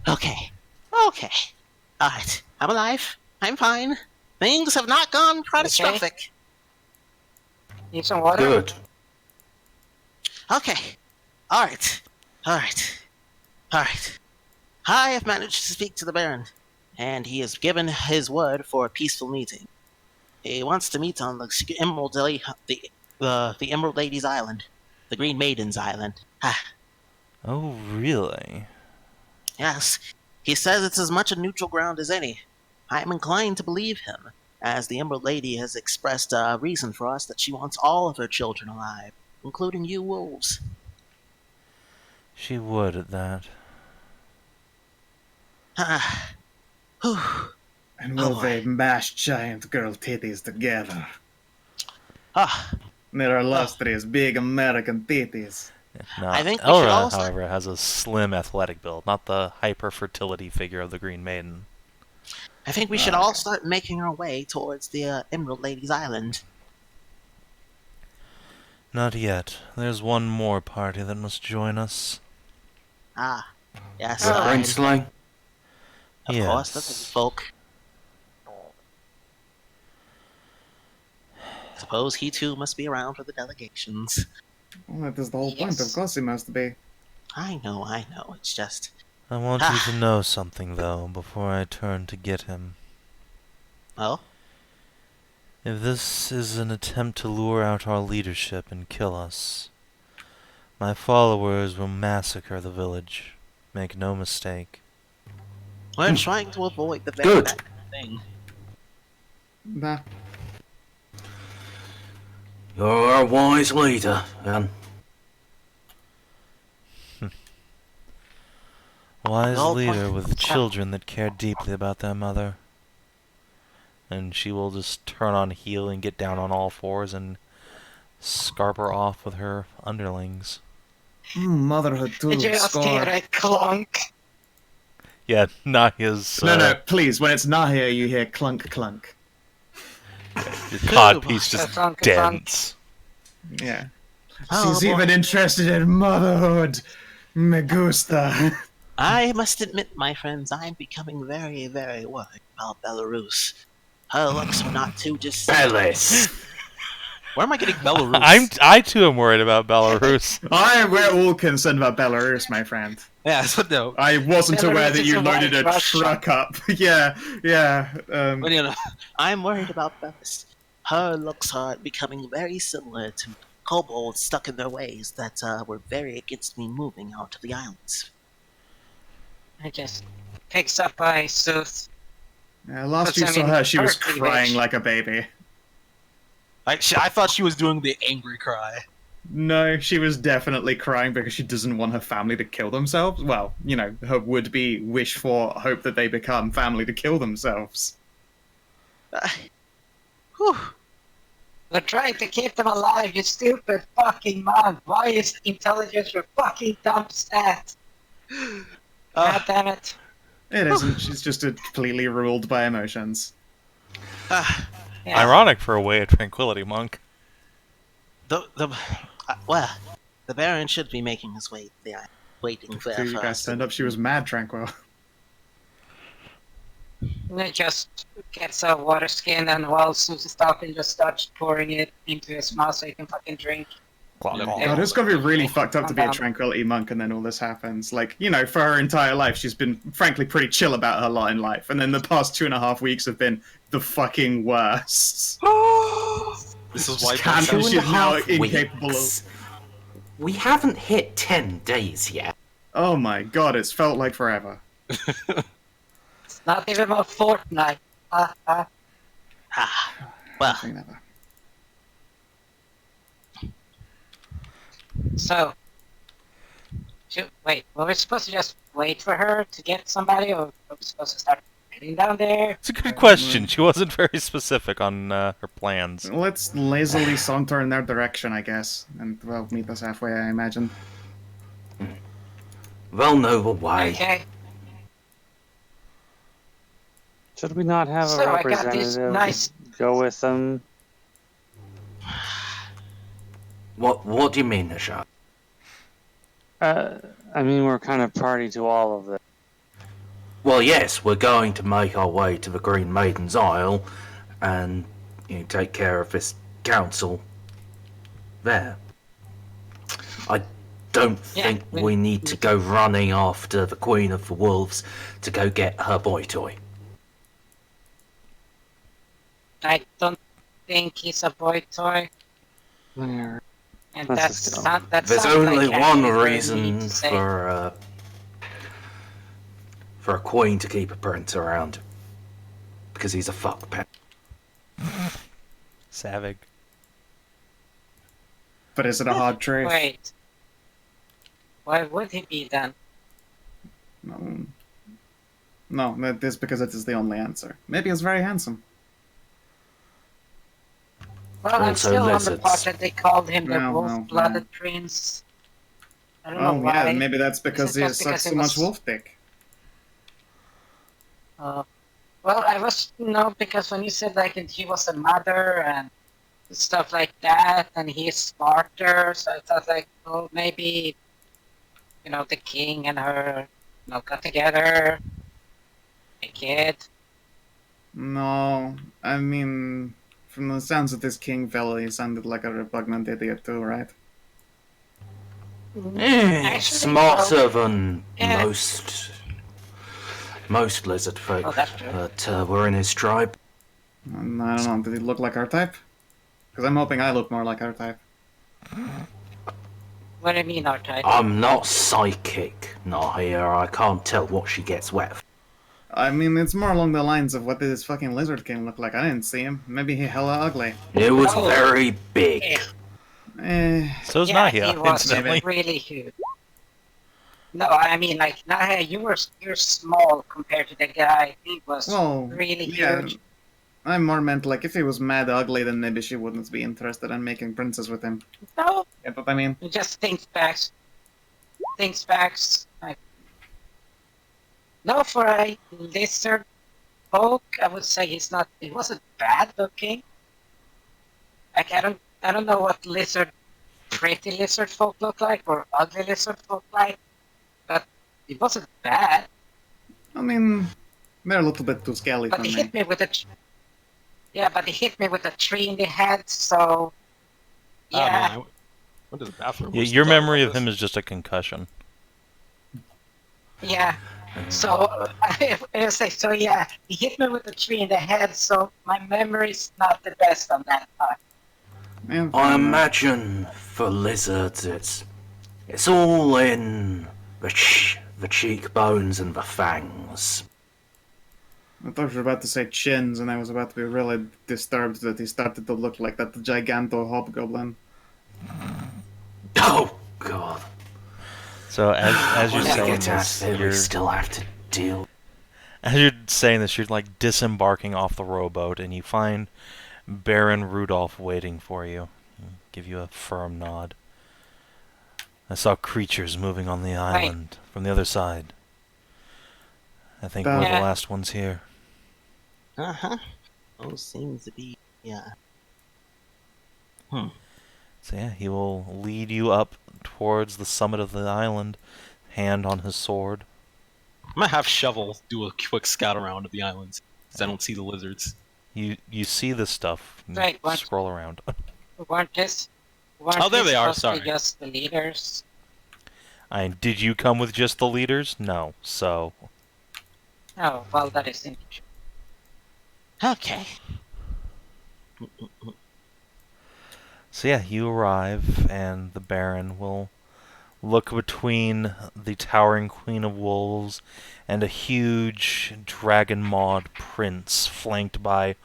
Okay. Alright, I'm alive. I'm fine. Things have not gone catastrophic. Need some water? Good. Okay. Alright. I have managed to speak to the Baron, and he has given his word for a peaceful meeting. He wants to meet on the Emerald the Emerald Lady's Island, the Green Maiden's Island. Oh, really? Yes, he says it's as much a neutral ground as any. I am inclined to believe him, as the Emerald Lady has expressed a reason for us that she wants all of her children alive, including you wolves. She would at that. And will they mash giant girl titties together? They're illustrious big American titties. No, I think we should Elra, also- however, has a slim athletic build, not the hyper-fertility figure of the Green Maiden. I think we should all start making our way towards the Emerald Lady's Island. Not yet. There's one more party that must join us. Yes, The Princeling? of course, the Lizardfolk. Suppose he too must be around for the delegations. Well, that is the whole point. Of Yes. course he must be. I know, it's just... I want you to know something, though, before I turn to get him. Oh? If this is an attempt to lure out our leadership and kill us, my followers will massacre the village. Make no mistake. We're trying to avoid the very Good. that thing. Nah. You're a wise leader, man. Wise The whole leader point- with children that care deeply about their mother. And she will just turn on heel and get down on all fours and scarper off with her underlings. Motherhood to Did you the just score. hear a clunk? Yeah, not his No, please. When it's not here, you hear clunk, clunk. your codpiece just Ka-thunk, ka-thunk. dents. Yeah. Oh, She's boy. even interested in motherhood. Me gusta. I must admit, my friends, I'm becoming very, very worried about Belarus. Her looks are not too dissimilar. Bellis. Where am I getting Belarus? I too am worried about Belarus. We're all concerned about Belarus, my friend. Yeah, so no. I wasn't aware Belarus that is you a loaded a white Russia. truck up. Yeah. But, I'm worried about Bellis. Her looks are becoming very similar to kobolds stuck in their ways that were very against me moving out to the islands. I just picks up by Szooth. Last you I saw mean, her, she was her cleavage. crying like a baby. I thought she was doing the angry cry. No, she was definitely crying because she doesn't want her family to kill themselves. Well, you know, her would-be wish for hope that they become family to kill themselves. Whew. We're trying to keep them alive, you stupid fucking monk. Why is intelligence your fucking dumb stat? God damn it. It isn't. She's just completely ruled by emotions. Ah, Yeah. Ironic for a way of Tranquility, monk. Well, the Baron should be making his way there, waiting for Till you guys us. stand up, she was mad tranquil. And it just gets a water skin, and while Szooth is talking, just starts pouring it into his mouth so he can fucking drink. Claw, claw. God, it's gotta be really fucked up to be a Tranquility monk and then all this happens. Like, you know, for her entire life, she's been, frankly, pretty chill about her lot in life. And then the past 2.5 weeks have been the fucking worst. This is why Can't- Two and she's a now half incapable weeks. We haven't hit 10 days yet. Oh my god, it's felt like forever. It's not even a fortnight. Ah, well, Nothing ever. So, wait, were we supposed to just wait for her to get somebody, or were we supposed to start heading down there? It's a good question. She wasn't very specific on her plans. Let's lazily saunter in their direction, I guess. And, well, meet us halfway, I imagine. Well, noble way. Okay, Should we not have a so I got these representative nice. go with them? What do you mean, Hashat? I mean, we're kind of party to all of this. Well, yes, we're going to make our way to the Green Maiden's Isle and take care of this council there. I don't Yeah, think we need to go running after the Queen of the Wolves to go get her boy toy. I don't think he's a boy toy, Where? and That's that's just not. That There's sounds only like one actually very reason mean to say. for a queen to keep a prince around. Because he's a fuck pet. Savage. But is it a hard truth? Wait, why would he be then? No, that is because it is the only answer. Maybe he's very handsome. Well, I'm Also still on the lizards. part that they called him the No, wolf-blooded prince. I don't know Oh why. yeah, maybe that's because he just sucks because so it much was- wolf dick. Well, I was because when you said like he was a mother and stuff like that, and he's smarter, so I thought like, oh, maybe, the king and her, got together, a kid. No, I mean, from the sounds of this king fella, he sounded like a repugnant idiot too, right? Actually, Smarter well, than yeah. most lizard folk Oh, that's true. that were in his tribe. I don't know, did he look like our type? Because I'm hoping I look more like our type. What do you mean, our type? I'm not psychic, Nahir. I can't tell what she gets wet for. I mean, it's more along the lines of what did this fucking lizard king look like? I didn't see him. Maybe he hella ugly. It was Oh. very big. Yeah. So's Yeah, Nahia, he was incidentally. really huge. No, I mean, like, Nahia, you're small compared to the guy. He was Well, really yeah, huge. I more meant like if he was mad ugly, then maybe she wouldn't be interested in making princes with him. No, Get what I mean? he just thinks back. Like, no, for a lizard folk, I would say he wasn't bad looking. Like, I don't know what pretty lizard folk look like, or ugly lizard folk like, but it wasn't bad. I mean, they're a little bit too scaly But for he me. hit me with but he hit me with a tree in the head, so Oh, yeah. man, I went to the bathroom. Yeah, your memory of him is just a concussion. Yeah, So, so yeah, he hit me with a tree in the head, so my memory's not the best on that part. Yeah, I imagine for lizards, it's all in the cheekbones and the fangs. I thought you were about to say chins, and I was about to be really disturbed that he started to look like that giganto hobgoblin. Oh God! So as you're Once we saying get out this, of here, we you're still have to deal. as you're saying this, you're like disembarking off the rowboat, and you find Baron Rudolph waiting for you. He'll give you a firm nod. I saw creatures moving on the island from the other side. I think we're the Yeah. last ones here. Uh-huh. Those seems to be, yeah. So yeah, he will lead you up towards the summit of the island, hand on his sword. I'm gonna have Shovel do a quick scout around of the islands, because I don't see the lizards. You see this stuff. and Right, what? Scroll around. Weren't this? Oh, there they are, sorry. Just the leaders. Did you come with just the leaders? No. So Oh, well, that is interesting. Okay. yeah, you arrive, and the Baron will look between the towering Queen of Wolves and a huge dragon-mawed prince flanked by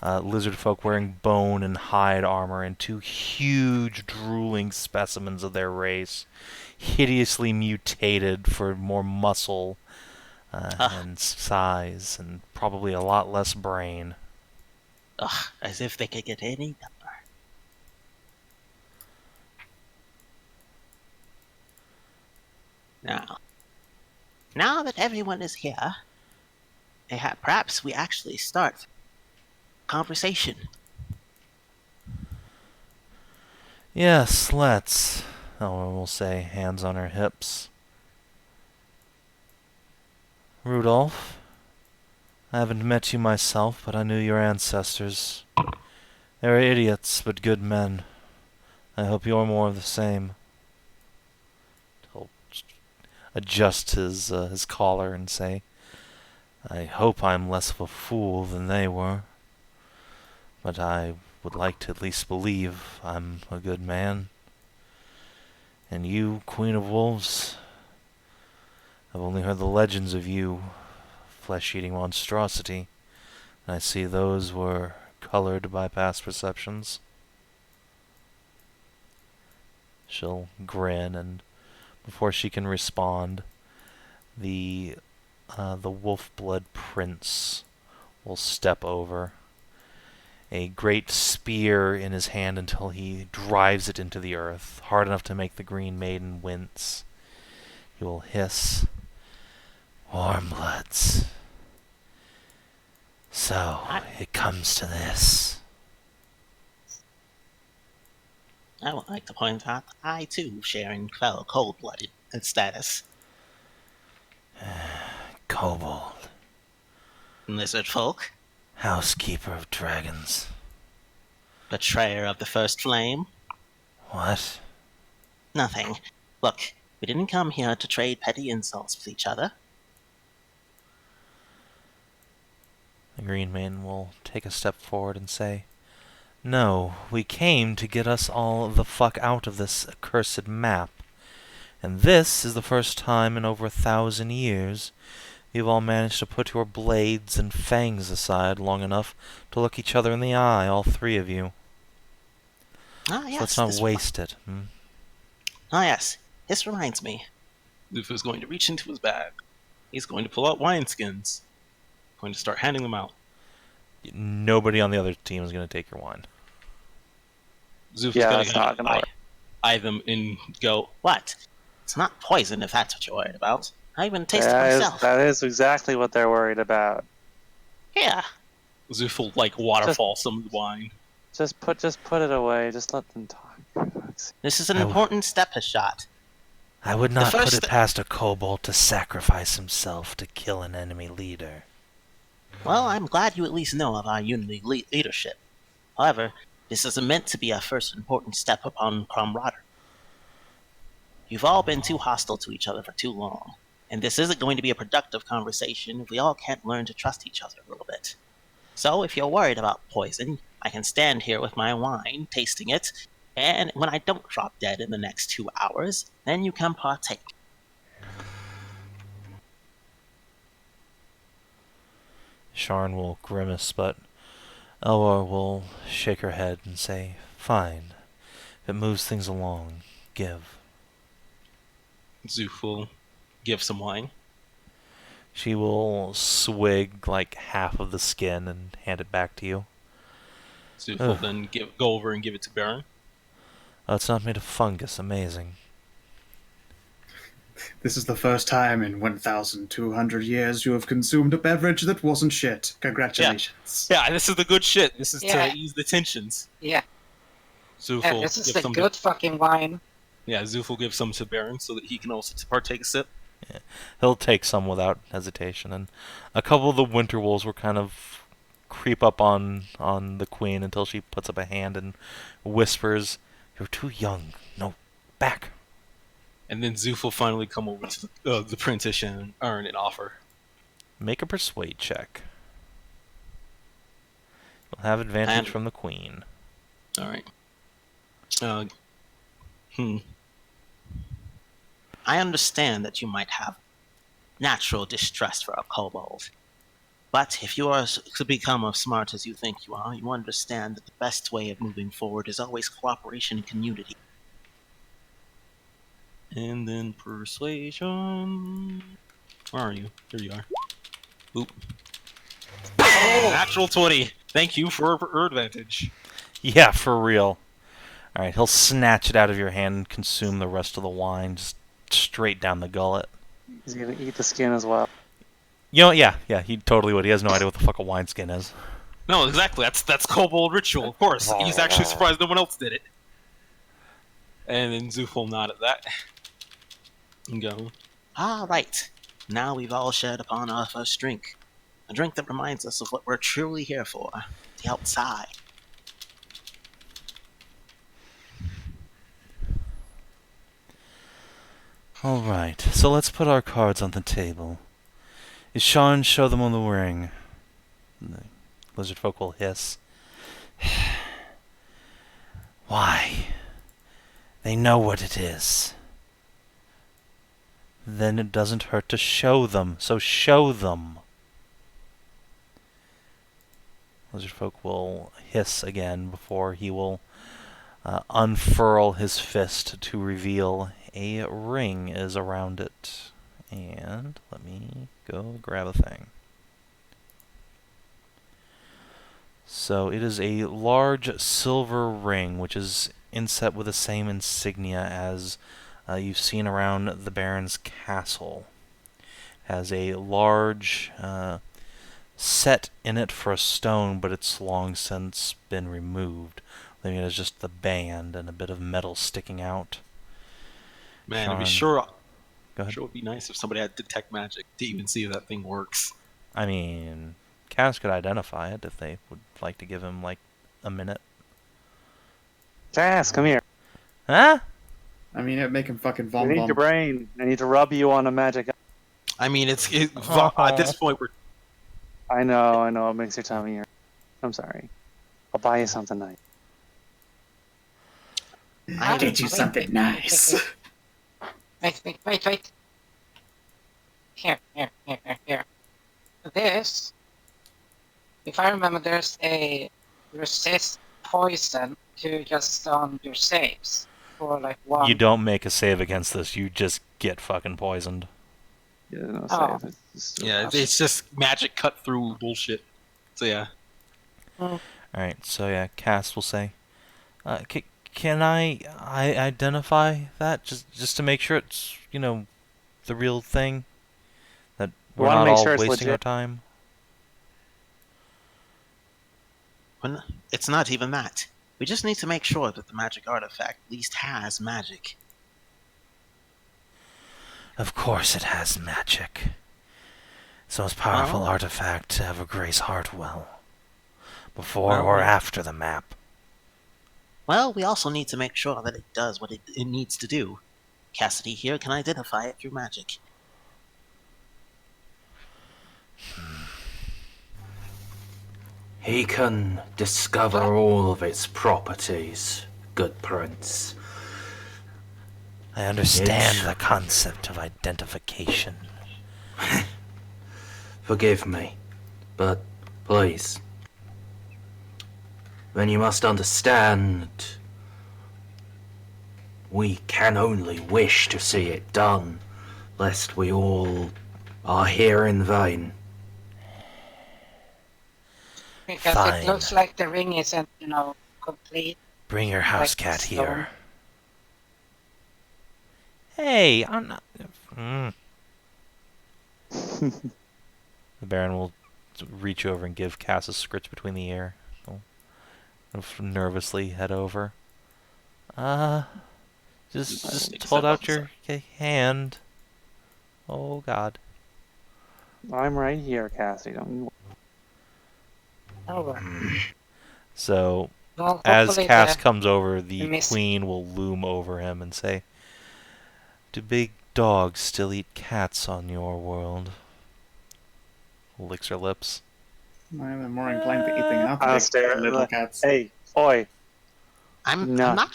lizardfolk wearing bone and hide armor and two huge drooling specimens of their race, hideously mutated for more muscle and size and probably a lot less brain. Ugh, as if they could get any number. Now that everyone is here, perhaps we actually start conversation. Yes, let's. Ellen will say, hands on her hips. Rudolph, I haven't met you myself, but I knew your ancestors. They were idiots, but good men. I hope you're more of the same. He'll adjust his collar and say, I hope I'm less of a fool than they were. But I would like to at least believe I'm a good man. And you, Queen of Wolves, I've only heard the legends of you, flesh-eating monstrosity, and I see those were colored by past perceptions. She'll grin, and before she can respond, the Wolf-Blood Prince will step over, a great spear in his hand until he drives it into the earth, hard enough to make the Green Maiden wince. He will hiss, Warmbloods. So, it comes to this. I would like to point out that I too share in fellow cold-blooded status. Kobold, Lizardfolk, housekeeper of dragons. betrayer of the first flame. What? Nothing. Look, we didn't come here to trade petty insults with each other. The Green Maiden will take a step forward and say, No, we came to get us all the fuck out of this accursed map. And this is the first time in over 1,000 years you've all managed to put your blades and fangs aside long enough to look each other in the eye, all three of you. Ah, yes. So let's not waste it. Ah, yes. This reminds me. Lufa is going to reach into his bag. He's going to pull out wineskins. Going to start handing them out. Nobody on the other team is going to take your wine. Szooth Yeah, is it's going not to gonna work. eye them and go, What? It's not poison if that's what you're worried about. I even tasted it myself. That is exactly what they're worried about. Yeah. Szooth will like waterfall some of the wine. Just put it away. Just let them talk. This is an I w- important step, Hashat. I would not put first it past a kobold to sacrifice himself to kill an enemy leader. Well, I'm glad you at least know of our unity leadership. However, this isn't meant to be our first important step upon camaraderie. You've all been too hostile to each other for too long, And this isn't going to be a productive conversation if we all can't learn to trust each other a little bit. So if you're worried about poison, I can stand here with my wine, tasting it, and when I don't drop dead in the next 2 hours, then you can partake. Sharn will grimace, but Elwar will shake her head and say, "Fine. If it moves things along, give." Szooth will give some wine. She will swig like half of the skin and hand it back to you. Szooth will then go over and give it to Baron. Oh, it's not made of fungus. Amazing. This is the first time in 1,200 years you have consumed a beverage that wasn't shit. Congratulations. Yeah, this is the good shit. This is Yeah. to ease the tensions. Yeah. Szooth Yeah, will this is give the some. good fucking wine. Yeah, Szooth will give some to Baron so that he can also partake a sip. He'll take some without hesitation, and a couple of the winter wolves will kind of creep up on the queen until she puts up a hand and whispers, "You're too young. No, back." And then Szooth will finally come over to the apprentice and earn an offer. Make a persuade check. You'll have advantage And- from the queen. All right. I understand that you might have natural distrust for a kobold. But if you are to become as smart as you think you are, you understand that the best way of moving forward is always cooperation and community. And then persuasion. Where are you? Here you are. Oop. Natural 20. Thank you for advantage. Yeah, for real. Alright, he'll snatch it out of your hand and consume the rest of the wine, just straight down the gullet. He's gonna eat the skin as well. You know, yeah, he totally would. He has no idea what the fuck a wineskin is. No, exactly. That's Kobold ritual, of course. He's actually surprised no one else did it. And then Szooth will nod at that. And go. All right. Now we've all shared upon our first drink. A drink that reminds us of what we're truly here for, the outside. Alright, so let's put our cards on the table. Is Sean show them on the ring? The Lizardfolk will hiss. Why? They know what it is. Then it doesn't hurt to show them, so show them. Lizardfolk will hiss again before he will unfurl his fist to reveal a ring is around it. And let me go grab a thing. So it is a large silver ring, which is inset with the same insignia as you've seen around the Baron's castle. Has a large set in it for a stone, but it's long since been removed. Leaving it as just the band and a bit of metal sticking out. Man, it'd be Sean, go ahead. sure would be nice if somebody had detect magic to even see if that thing works. I mean, Cass could identify it if they would like to give him, like, a minute. Cass, come here. Huh? I mean, it'd make him fucking I vom need vom. your brain. I need to rub you on a magic. I mean, at this point, we're I know. It makes your tummy hurt. I'm sorry. I'll buy you something nice. I'll get you something nice. Wait. Here. This, if I remember, there's a resist poison to just on your saves for like one. You don't make a save against this, you just get fucking poisoned. Yeah, no, Oh. save. It's yeah, it's just magic cut through bullshit. So yeah, Alright, so yeah, Cass will say, can I identify that? Just to make sure it's, the real thing? That we're wanna not make all sure it's wasting our legit. time? Well, it's not even that. We just need to make sure that the magic artifact at least has magic. Of course it has magic. It's the most powerful Well- artifact to ever grace Heartwell. Before or after the map. Well, we also need to make sure that it does what it needs to do. Cassidy here can identify it through magic. He can discover all of its properties, good prince. I understand It's- the concept of identification. Forgive me, but please. Then you must understand, we can only wish to see it done, lest we all are here in vain. Because Fine. it looks like the ring isn't, complete. Bring your house Like cat stone. here. Hey, I'm not... Mm. The Baron will reach over and give Cass a scritch between the ear. He'll nervously head over. Just hold out your hand. Oh, God. I'm right here, Cassie. Don't you... Oh, well. So, Well, as hopefully Cass the- comes over, the miss- queen will loom over him and say, "Do big dogs still eat cats on your world?" Licks her lips. I'm more inclined to eating out I'll like stare at little the- cats. Hey, oi. I'm No. not.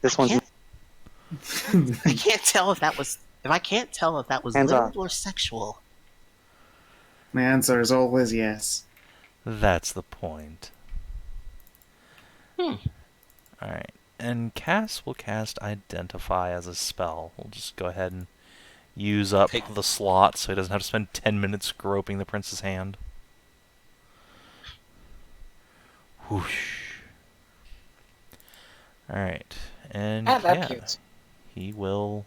This I one's... can't, I can't tell if that was. If I can't tell if that was Hands literal off. or sexual. My answer is always yes. That's the point. Hmm. Alright. And Cass will cast Identify as a spell. We'll just go ahead and use up Take- the slot so he doesn't have to spend 10 minutes groping the prince's hand. Whoosh. Alright. And Ah, that's yeah, cute. he will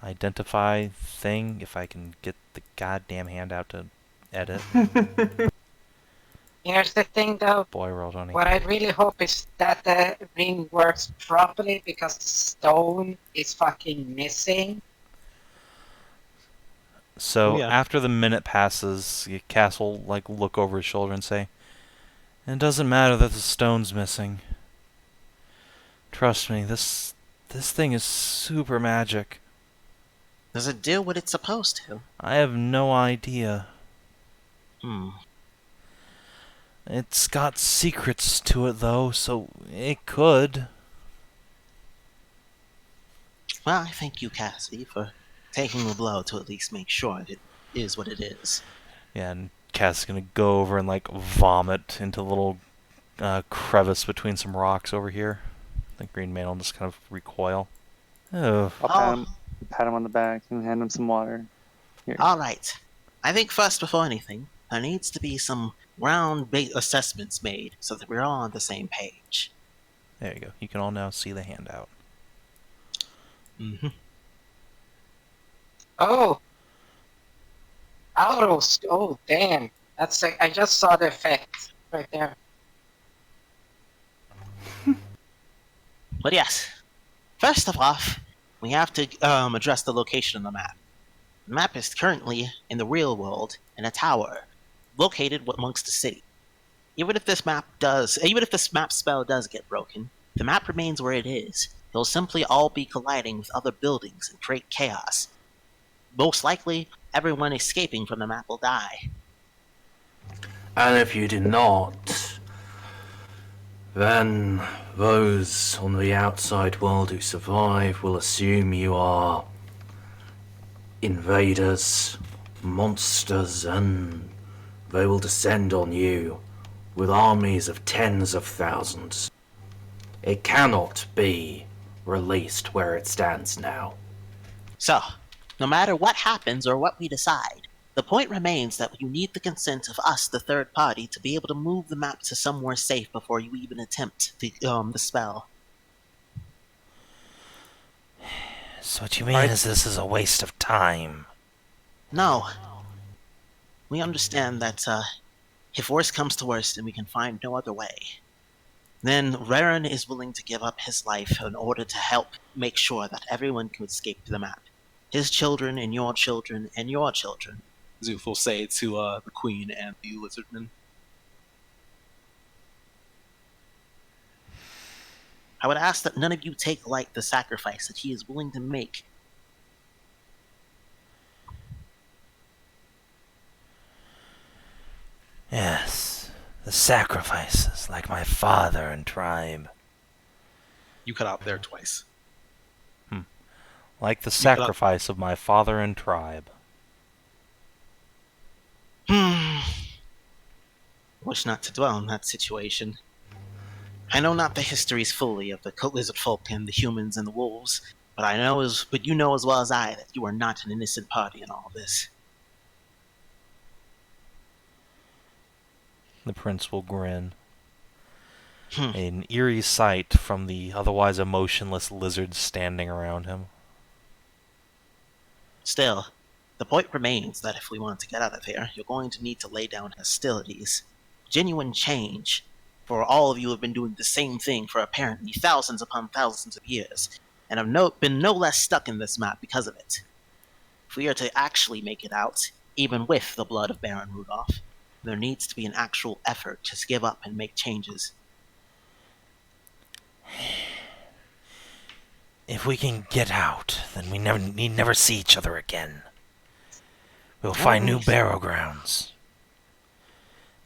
identify thing if I can get the goddamn hand out to edit. Here's the thing, though. Boy, roll 20. What I really hope is that the ring works properly because the stone is fucking missing. So Yeah. after the minute passes, Cass will look over his shoulder and say, "It doesn't matter that the stone's missing. Trust me, this thing is super magic. Does it do what it's supposed to? I have no idea. Hmm. It's got secrets to it though, so it could." Well, I thank you, Cassie, for taking the blow to at least make sure it is what it is. Yeah, and Cass is gonna go over and vomit into a little crevice between some rocks over here. The green man will just kind of recoil. Oh. I'll pat him on the back and hand him some water. Here. All right. I think first, before anything, there needs to be some ground-based assessments made so that we're all on the same page. There you go. You can all now see the handout. Mm-hmm. Oh! Autos! Oh, damn. That's like, I just saw the effect right there. But yes, first of all, we have to address the location on the map. The map is currently in the real world in a tower, located amongst the city. Even if this map spell does get broken, the map remains where it is. It'll simply all be colliding with other buildings and create chaos. Most likely, everyone escaping from the map will die. And if you do not, then those on the outside world who survive will assume you are invaders, monsters, and they will descend on you with armies of tens of thousands. It cannot be released where it stands now. So, no matter what happens or what we decide, the point remains that you need the consent of us, the third party, to be able to move the map to somewhere safe before you even attempt the spell. So what you mean is this is a waste of time? No. We understand that if worst comes to worst and we can find no other way, then Raren is willing to give up his life in order to help make sure that everyone can escape to the map. His children and your children and your children. Szooth will say to the queen and the lizardman. I would ask that none of you take light the sacrifice that he is willing to make. sacrifices like my father and tribe. You cut out there twice. Like the sacrifice of my father and tribe. Wish not to dwell on that situation. I know not the histories fully of the Lizardfolk and the humans and the wolves, but you know as well as I that you are not an innocent party in all this. The prince will grin. An eerie sight from the otherwise emotionless lizards standing around him. Still, the point remains that if we want to get out of here, you're going to need to lay down hostilities. Genuine change. For all of you have been doing the same thing for apparently thousands upon thousands of years, and have been no less stuck in this map because of it. If we are to actually make it out, even with the blood of Baron Rudolph, there needs to be an actual effort to give up and make changes. If we can get out, then we need never see each other again. We'll find new barrow grounds.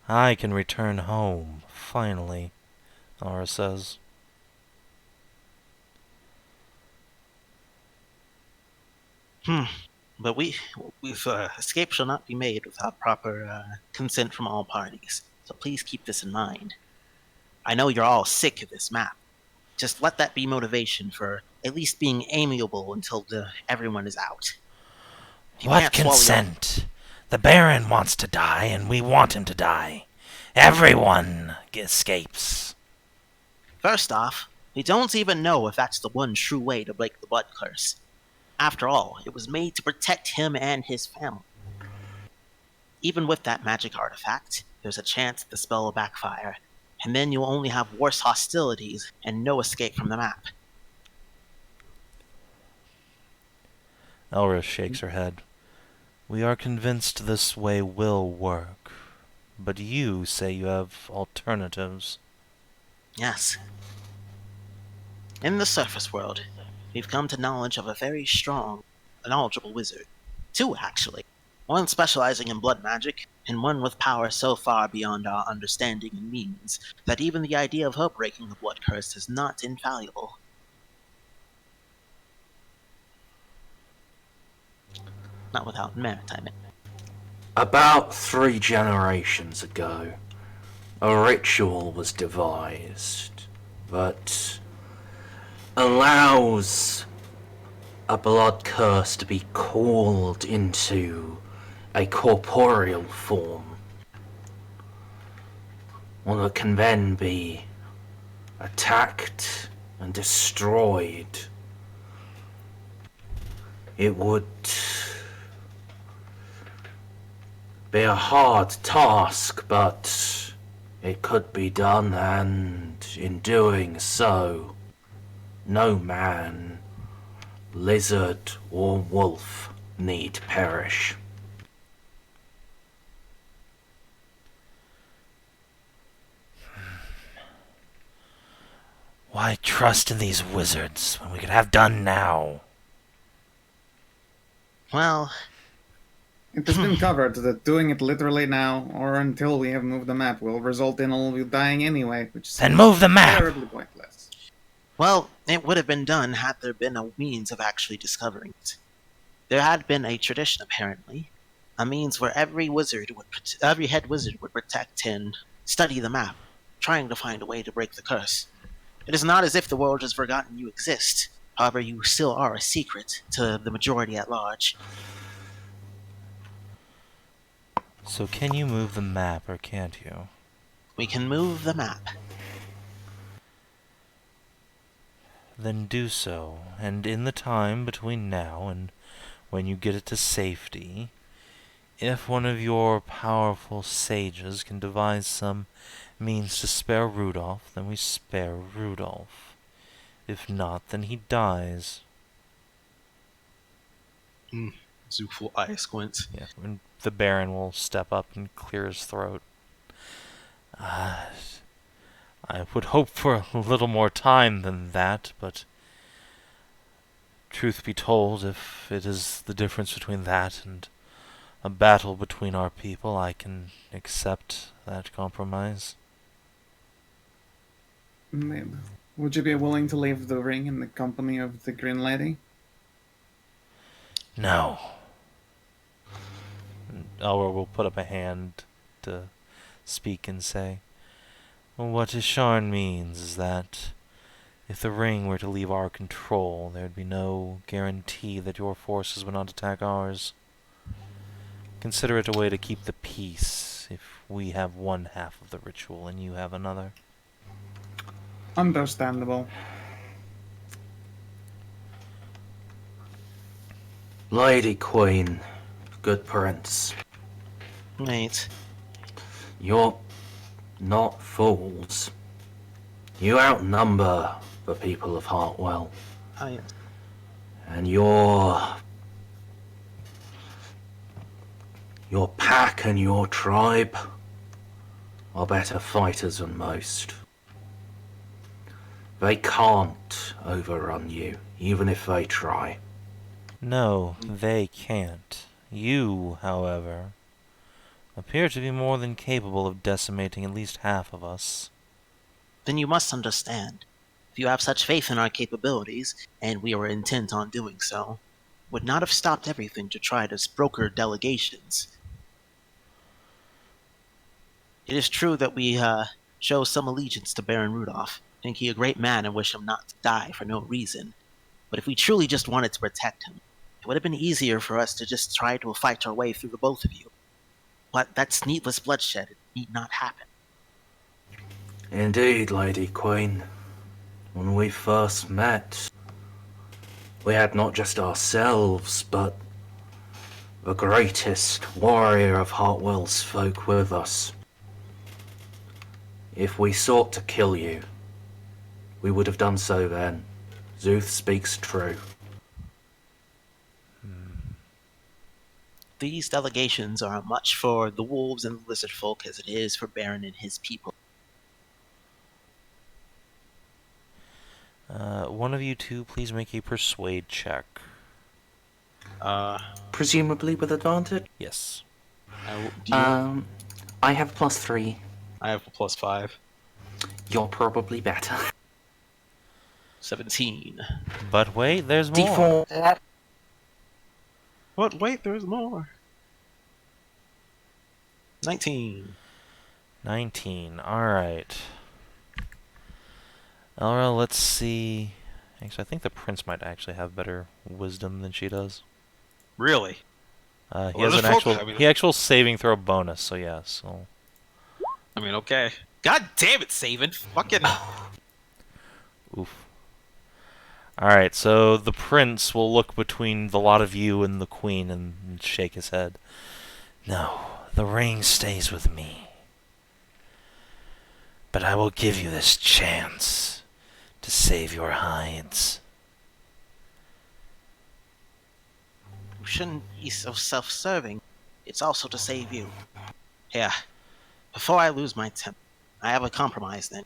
I can return home, finally, Aura says. But escape shall not be made without proper consent from all parties, so please keep this in mind. I know you're all sick of this map. Just let that be motivation for at least being amiable until everyone is out. What consent? The Baron wants to die, and we want him to die. Everyone escapes. First off, we don't even know if that's the one true way to break the blood curse. After all, it was made to protect him and his family. Even with that magic artifact, there's a chance the spell will backfire, and then you'll only have worse hostilities and no escape from the map. Elris shakes her head. We are convinced this way will work, but you say you have alternatives. Yes. In the surface world, we've come to knowledge of a very strong, knowledgeable wizard. Two, actually. One specializing in blood magic, and one with power so far beyond our understanding and means that even the idea of her breaking the blood curse is not infallible. Not without merit, I mean. About 3 generations ago, a ritual was devised that allows a blood curse to be called into a corporeal form. One that can then be attacked and destroyed. It would be a hard task, but it could be done, and in doing so, no man, lizard or wolf need perish. Why trust in these wizards when we could have done now? Well, It has been covered that doing it literally now or until we have moved the map will result in all of you dying anyway, which Then move the map! terribly pointless. Well, it would have been done had there been a means of actually discovering it. There had been a tradition, apparently, a means where every head wizard would protect and study the map, trying to find a way to break the curse. It is not as if the world has forgotten you exist. However, you still are a secret to the majority at large. So can you move the map, or can't you? We can move the map. Then do so, and in the time between now and when you get it to safety, if one of your powerful sages can devise some means to spare Rudolph, then we spare Rudolph. If not, then he dies. Szooth will eye squint. Yeah, and the Baron will step up and clear his throat. I would hope for a little more time than that, but truth be told, if it is the difference between that and a battle between our people, I can accept that compromise. Indeed. Would you be willing to leave the ring in the company of the Green Lady? No. Elra will put up a hand to speak and say, well, what Isharn means is that if the ring were to leave our control, there would be no guarantee that your forces would not attack ours. Consider it a way to keep the peace if we have one half of the ritual and you have another. Understandable. Lady Queen, good prince, Right. you're not fools. You outnumber the people of Heartwell, I and your pack and your tribe are better fighters than most. They can't overrun you, even if they try. No, they can't. You, however, appear to be more than capable of decimating at least half of us. Then you must understand. If you have such faith in our capabilities, and we were intent on doing so, would not have stopped everything to try to broker delegations. It is true that we show some allegiance to Baron Rudolph, think he a great man and wish him not to die for no reason. But if we truly just wanted to protect him, it would have been easier for us to just try to fight our way through the both of you. But that's needless bloodshed. It need not happen. Indeed, Lady Queen. When we first met, we had not just ourselves, but the greatest warrior of Heartwell's folk with us. If we sought to kill you, we would have done so then. Szooth speaks true. These delegations are much for the wolves and the lizardfolk as it is for Baron and his people. One of you two, please make a persuade check. Presumably with advantage? Yes. I have +3. I have a +5. You're probably better. 17. But wait, there's more. D4. That But wait, there's more. 19. 19. Alright. Elra, let's see. Actually, I think the prince might actually have better wisdom than she does. Really? He Well, has an there's actual folk- I mean- he actual saving throw bonus, so yeah, so I mean, okay. God damn it, Savin. Fucking. oof. Alright, so the prince will look between the lot of you and the queen and shake his head. No, the ring stays with me. But I will give you this chance to save your hides. You shouldn't be so self-serving. It's also to save you. Here, before I lose my temper, I have a compromise then.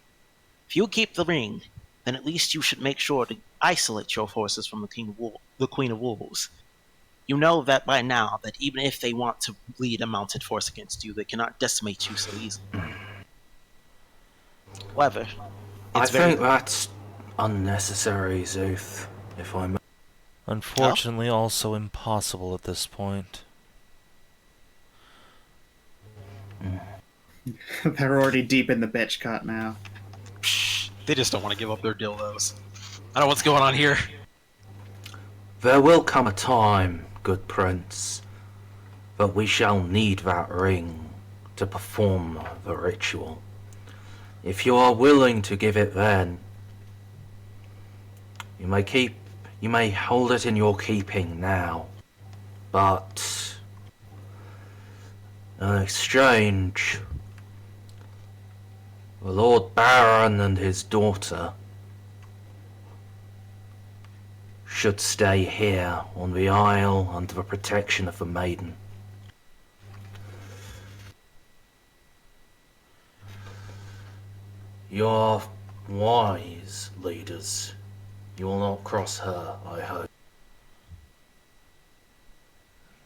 If you keep the ring, then at least you should make sure to isolate your forces from the Queen of Wolves. You know that by now, that even if they want to lead a mounted force against you, they cannot decimate you so easily. However, I it's very... think that's unnecessary, Szooth, if I may. Unfortunately, also impossible at this point. They're already deep in the bitch cut now. Psh, they just don't want to give up their dildos. I don't know what's going on here. There will come a time, good prince, that we shall need that ring to perform the ritual. If you are willing to give it then, you may hold it in your keeping now, but in exchange, the Lord Baron and his daughter should stay here on the Isle under the protection of the maiden. You're wise, leaders. You will not cross her, I hope.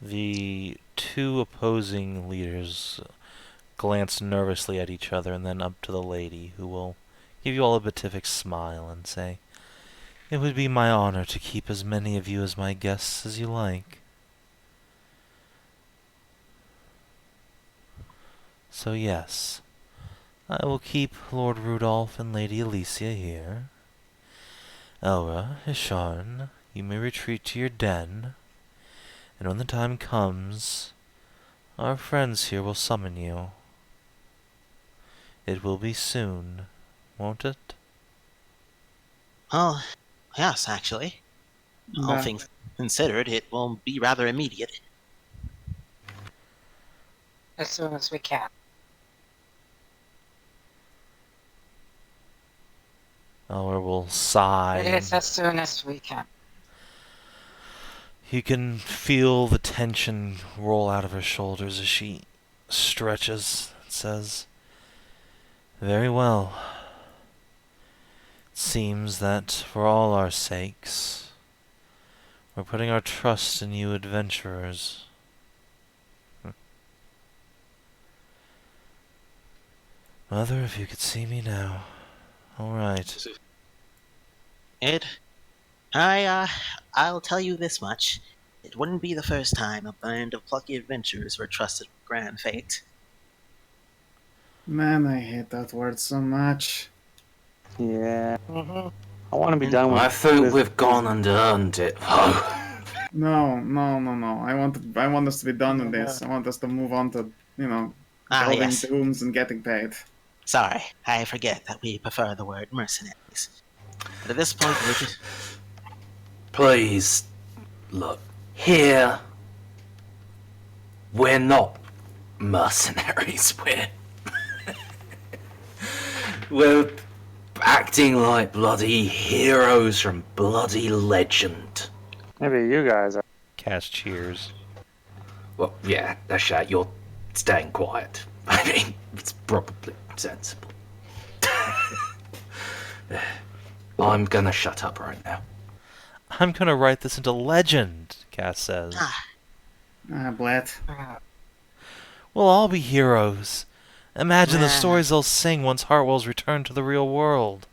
The two opposing leaders glance nervously at each other and then up to the lady, who will give you all a beatific smile and say, "It would be my honor to keep as many of you as my guests as you like." So yes, I will keep Lord Rudolph and Lady Alicia here. Elra, Isharn, you may retreat to your den, and when the time comes, our friends here will summon you. It will be soon, won't it? Oh, yes, actually. All Nah. things considered, it will be rather immediate. As soon as we can. Elra will sigh. It is as soon as we can. You can feel the tension roll out of her shoulders as she stretches and says, "Very well. It seems that for all our sakes, we're putting our trust in you adventurers." Mother, if you could see me now. All right. I'll tell you this much. It wouldn't be the first time a band of plucky adventurers were trusted with grand fate. Man, I hate that word so much. Yeah. Mm-hmm. I want to be done with I thought with- we've gone and earned it, though. No. I want us to be done with this. I want us to move on to, building Yes. tombs and getting paid. Sorry, I forget that we prefer the word mercenaries. But at this point, we're just... Please, look, here, we're not mercenaries, we're acting like bloody heroes from bloody legend. Maybe you guys are. Cast cheers. Well, yeah, Hashat, you're staying quiet. I mean, it's probably sensible. I'm gonna shut up right now. I'm gonna write this into legend, Cass says. Blat. We'll all be heroes. Imagine the Nah. stories they'll sing once Heartwell's returned to the real world.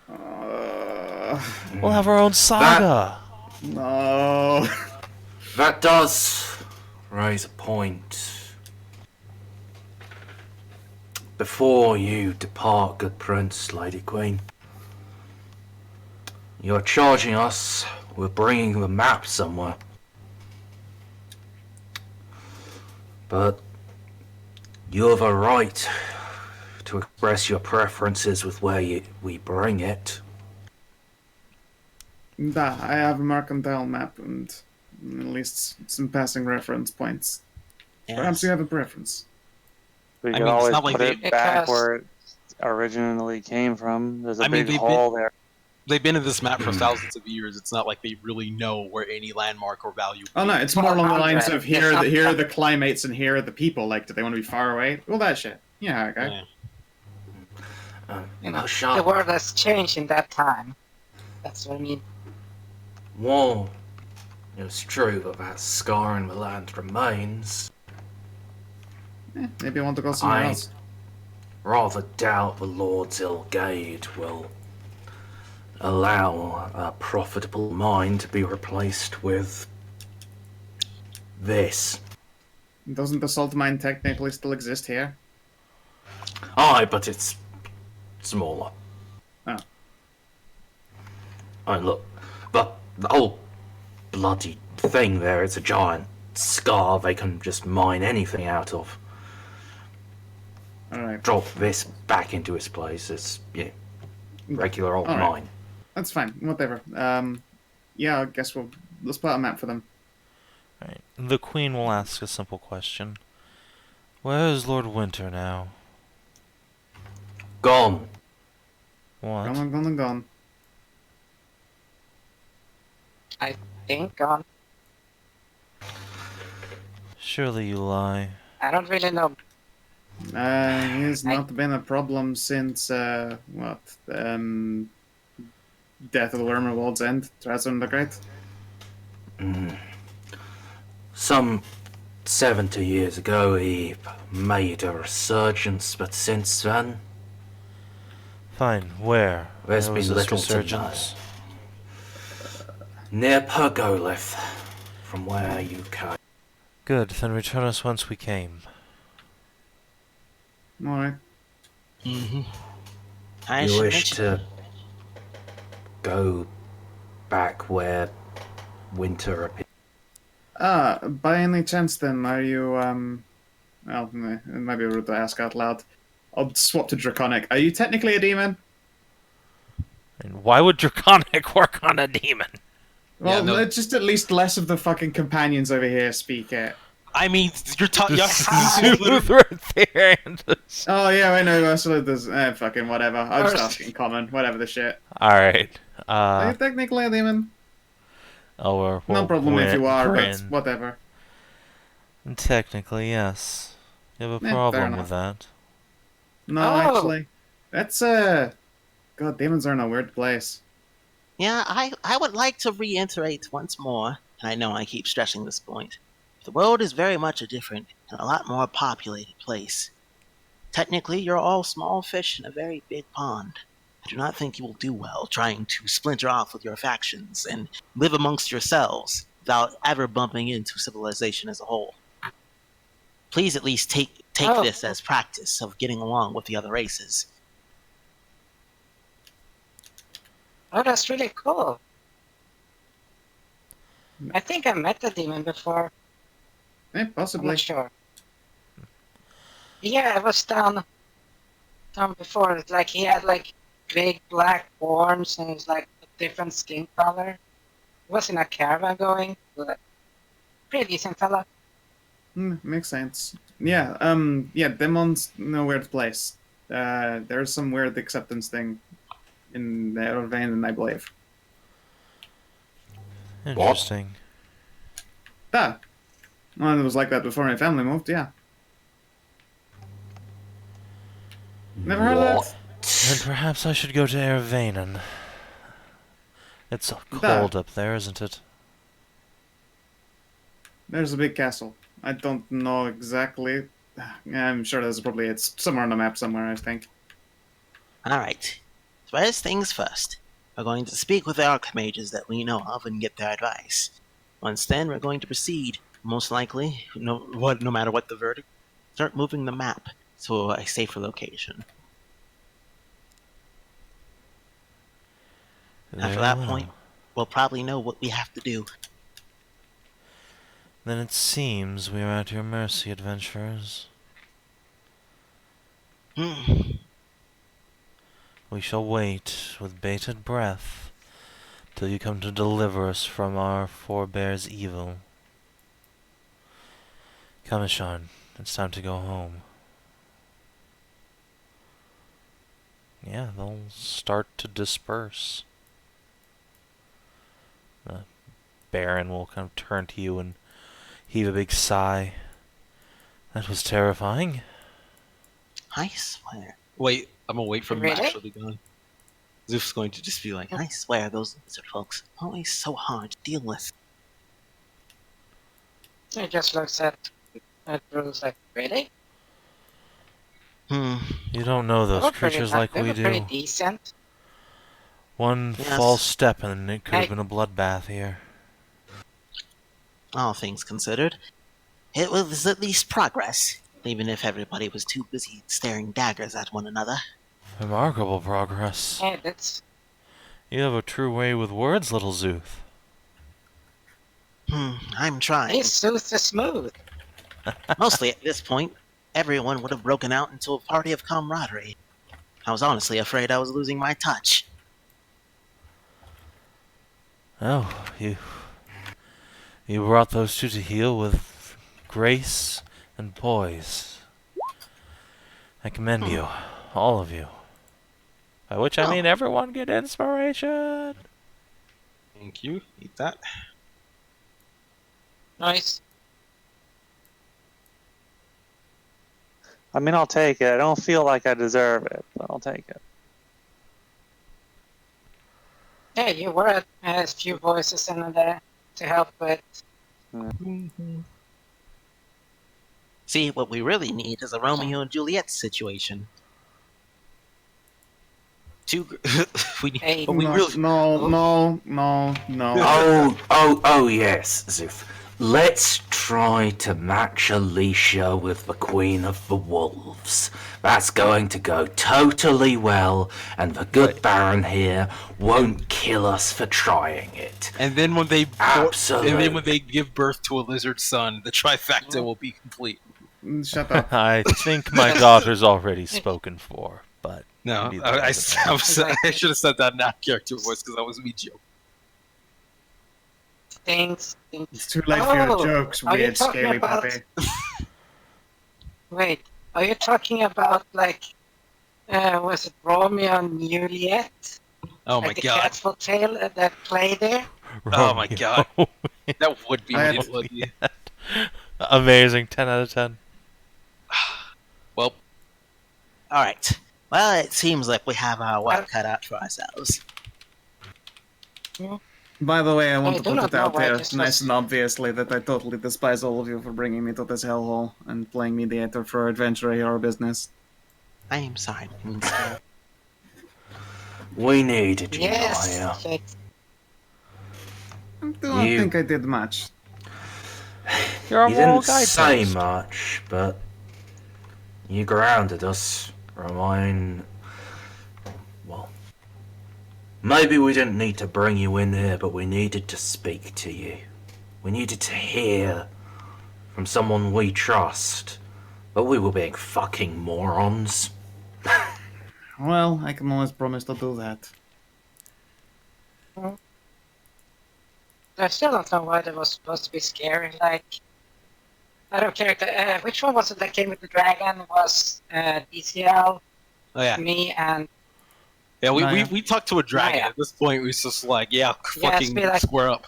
We'll have our own saga. No. That does raise a point. Before you depart, good prince, lady queen, you're charging us with bringing the map somewhere. But you have a right to express your preferences with where we bring it. I have a mercantile map and at least some passing reference points. Perhaps Yes. you have a preference. We I can mean, it's always not like put it they- back Because- where it originally came from. There's a I mean, big they've hole there. They've been in this map for thousands of years. It's not like they really know where any landmark or value. Oh no, it's more along the lines of here It's are not- the climates and here are the people. Like, do they want to be far away? All that shit. Yeah, okay. Yeah. You know, the Hashat, world has changed in that time. That's what I mean. while it's true that scar in the land remains, Maybe I want to go somewhere I else. rather doubt the Lord's Ilgade will allow a profitable mine to be replaced with this. Doesn't the salt mine technically still exist here? Aye, but it's smaller. Oh. I look, but the whole bloody thing there, it's a giant scar they can just mine anything out of. Alright. Drop this back into its place. It's, regular old Alright. mine. That's fine. Whatever. Yeah, I guess let's put a map for them. Right. The Queen will ask a simple question. Where is Lord Winter now? Gone. What? Gone. Think on. Surely you lie. I don't really know. He's not been a problem since, Death of the Wormwold's End, Trazyn the Great. Some 70 years ago, he made a resurgence, but since then, Fine. Where? There's There been was this little to know. resurgence. Near Pergolith, from where you came. Good. Then return us whence we came. Alright. Mm-hmm. I You should wish mention. to go back where winter appeared? By any chance then, are you, well, it might be rude to ask out loud. I'll swap to Draconic. Are you technically a demon? And why would Draconic work on a demon? Well, no. just at least less of the fucking companions over here speak it. I mean, you're talking. Szooth right there. Oh, yeah, I know, Ursula does, fucking whatever. I'm just asking common, whatever the shit. Alright. Are you technically a demon? Well, No problem if you are, but Bryn. whatever. Technically, yes. You have a Yeah, fair problem enough. with that. No, Oh. actually. That's, God, demons are in a weird place. Yeah, I would like to reiterate once more, and I know I keep stressing this point. The world is very much a different and a lot more populated place. Technically, you're all small fish in a very big pond. I do not think you will do well trying to splinter off with your factions and live amongst yourselves without ever bumping into civilization as a whole. Please at least take Oh. this as practice of getting along with the other races. Oh, that's really cool. I think I met the demon before. Eh, I'm possibly. not sure. Yeah, I was down before. It's like he had like big black horns and it's like a different skin color. He was in a caravan going. But pretty decent fella. Makes sense. Yeah, yeah, demons in a weird place. There's some weird acceptance thing in the Ervain, I believe. Interesting. Ah, well, it was like that before my family moved, yeah. Never heard of that? Then perhaps I should go to Ervainen. It's cold up there, isn't it? There's a big castle. I don't know exactly. I'm sure it's somewhere on the map somewhere, I think. Alright, first things first. We're going to speak with the archmages that we know of and get their advice. Once then, we're going to proceed, most likely, no matter what the verdict, start moving the map to a safer location. After that point, we'll probably know what we have to do. Then it seems we are at your mercy, adventurers. We shall wait with bated breath till you come to deliver us from our forebears' evil. Kowmazon, it's time to go home. Yeah, they'll start to disperse. The Baron will kind of turn to you and heave a big sigh. That was terrifying. I swear. Wait, I'm gonna wait for Really? Max to be gone. Zooth's going to just be like, I swear those Lizardfolks are always so hard to deal with. He just looks at Bruce like, really? You don't know They those were pretty creatures ni- like they we were pretty do. decent. One Yes. false step and it could have Hey. been a bloodbath here. All things considered, it was at least progress, even if everybody was too busy staring daggers at one another. Remarkable progress. Hey, that's You have a true way with words, little Szooth. I'm trying. he's so smooth. Mostly at this point, everyone would have broken out into a party of camaraderie. I was honestly afraid I was losing my touch. Oh, you brought those two to heel with grace and poise. I commend you, all of you. By which I mean everyone get inspiration. thank you, eat that. Nice. I mean, I'll take it. I don't feel like I deserve it, but I'll take it. Hey, you were a few voices in there to help with. See, what we really need is a Romeo and Juliet situation. too. We need. Hey. But we really. No. Oh, yes, Szooth. Let's try to match Alicia with the Queen of the Wolves. That's going to go totally well, and the good Baron here won't kill us for trying it. And then when they Absolutely. and then when they give birth to a lizard son, the trifecta will be complete. Shut up. I think my daughter's already spoken for, but No, maybe I that wasn't I should have said that in that character voice because that was me joking. Things. It's too late for your jokes, are you weird talking scaly about- puppy. Wait, are you talking about like, was it Romeo and Juliet? Oh my Like the god! Cat's Tale that play there? Oh my Romeo. god! That would be I really had- lucky. Amazing, 10 out of 10. Well, All right. Well, it seems like we have our work cut out for ourselves. By the way, I want I to do put not it know out why there, this nice was- and obviously, that I totally despise all of you for bringing me to this hellhole and playing mediator for adventure hero business. I am sorry. We needed you, Yes. Maya. Like, I don't You- think I did much. You're a You moral didn't say guidepost. much, but you grounded us. Well, maybe we didn't need to bring you in here, but we needed to speak to you. We needed to hear from someone we trust. But we were being fucking morons. Well, I can always promise to do that. I still don't know why that was supposed to be scary. Like, I don't care. Which one was it that came with the dragon? It was DCL, oh yeah, me, and yeah. Naya. We talked to a dragon. Naya. At this point, we was just like, yeah, Yeah, it's fucking be like- square up.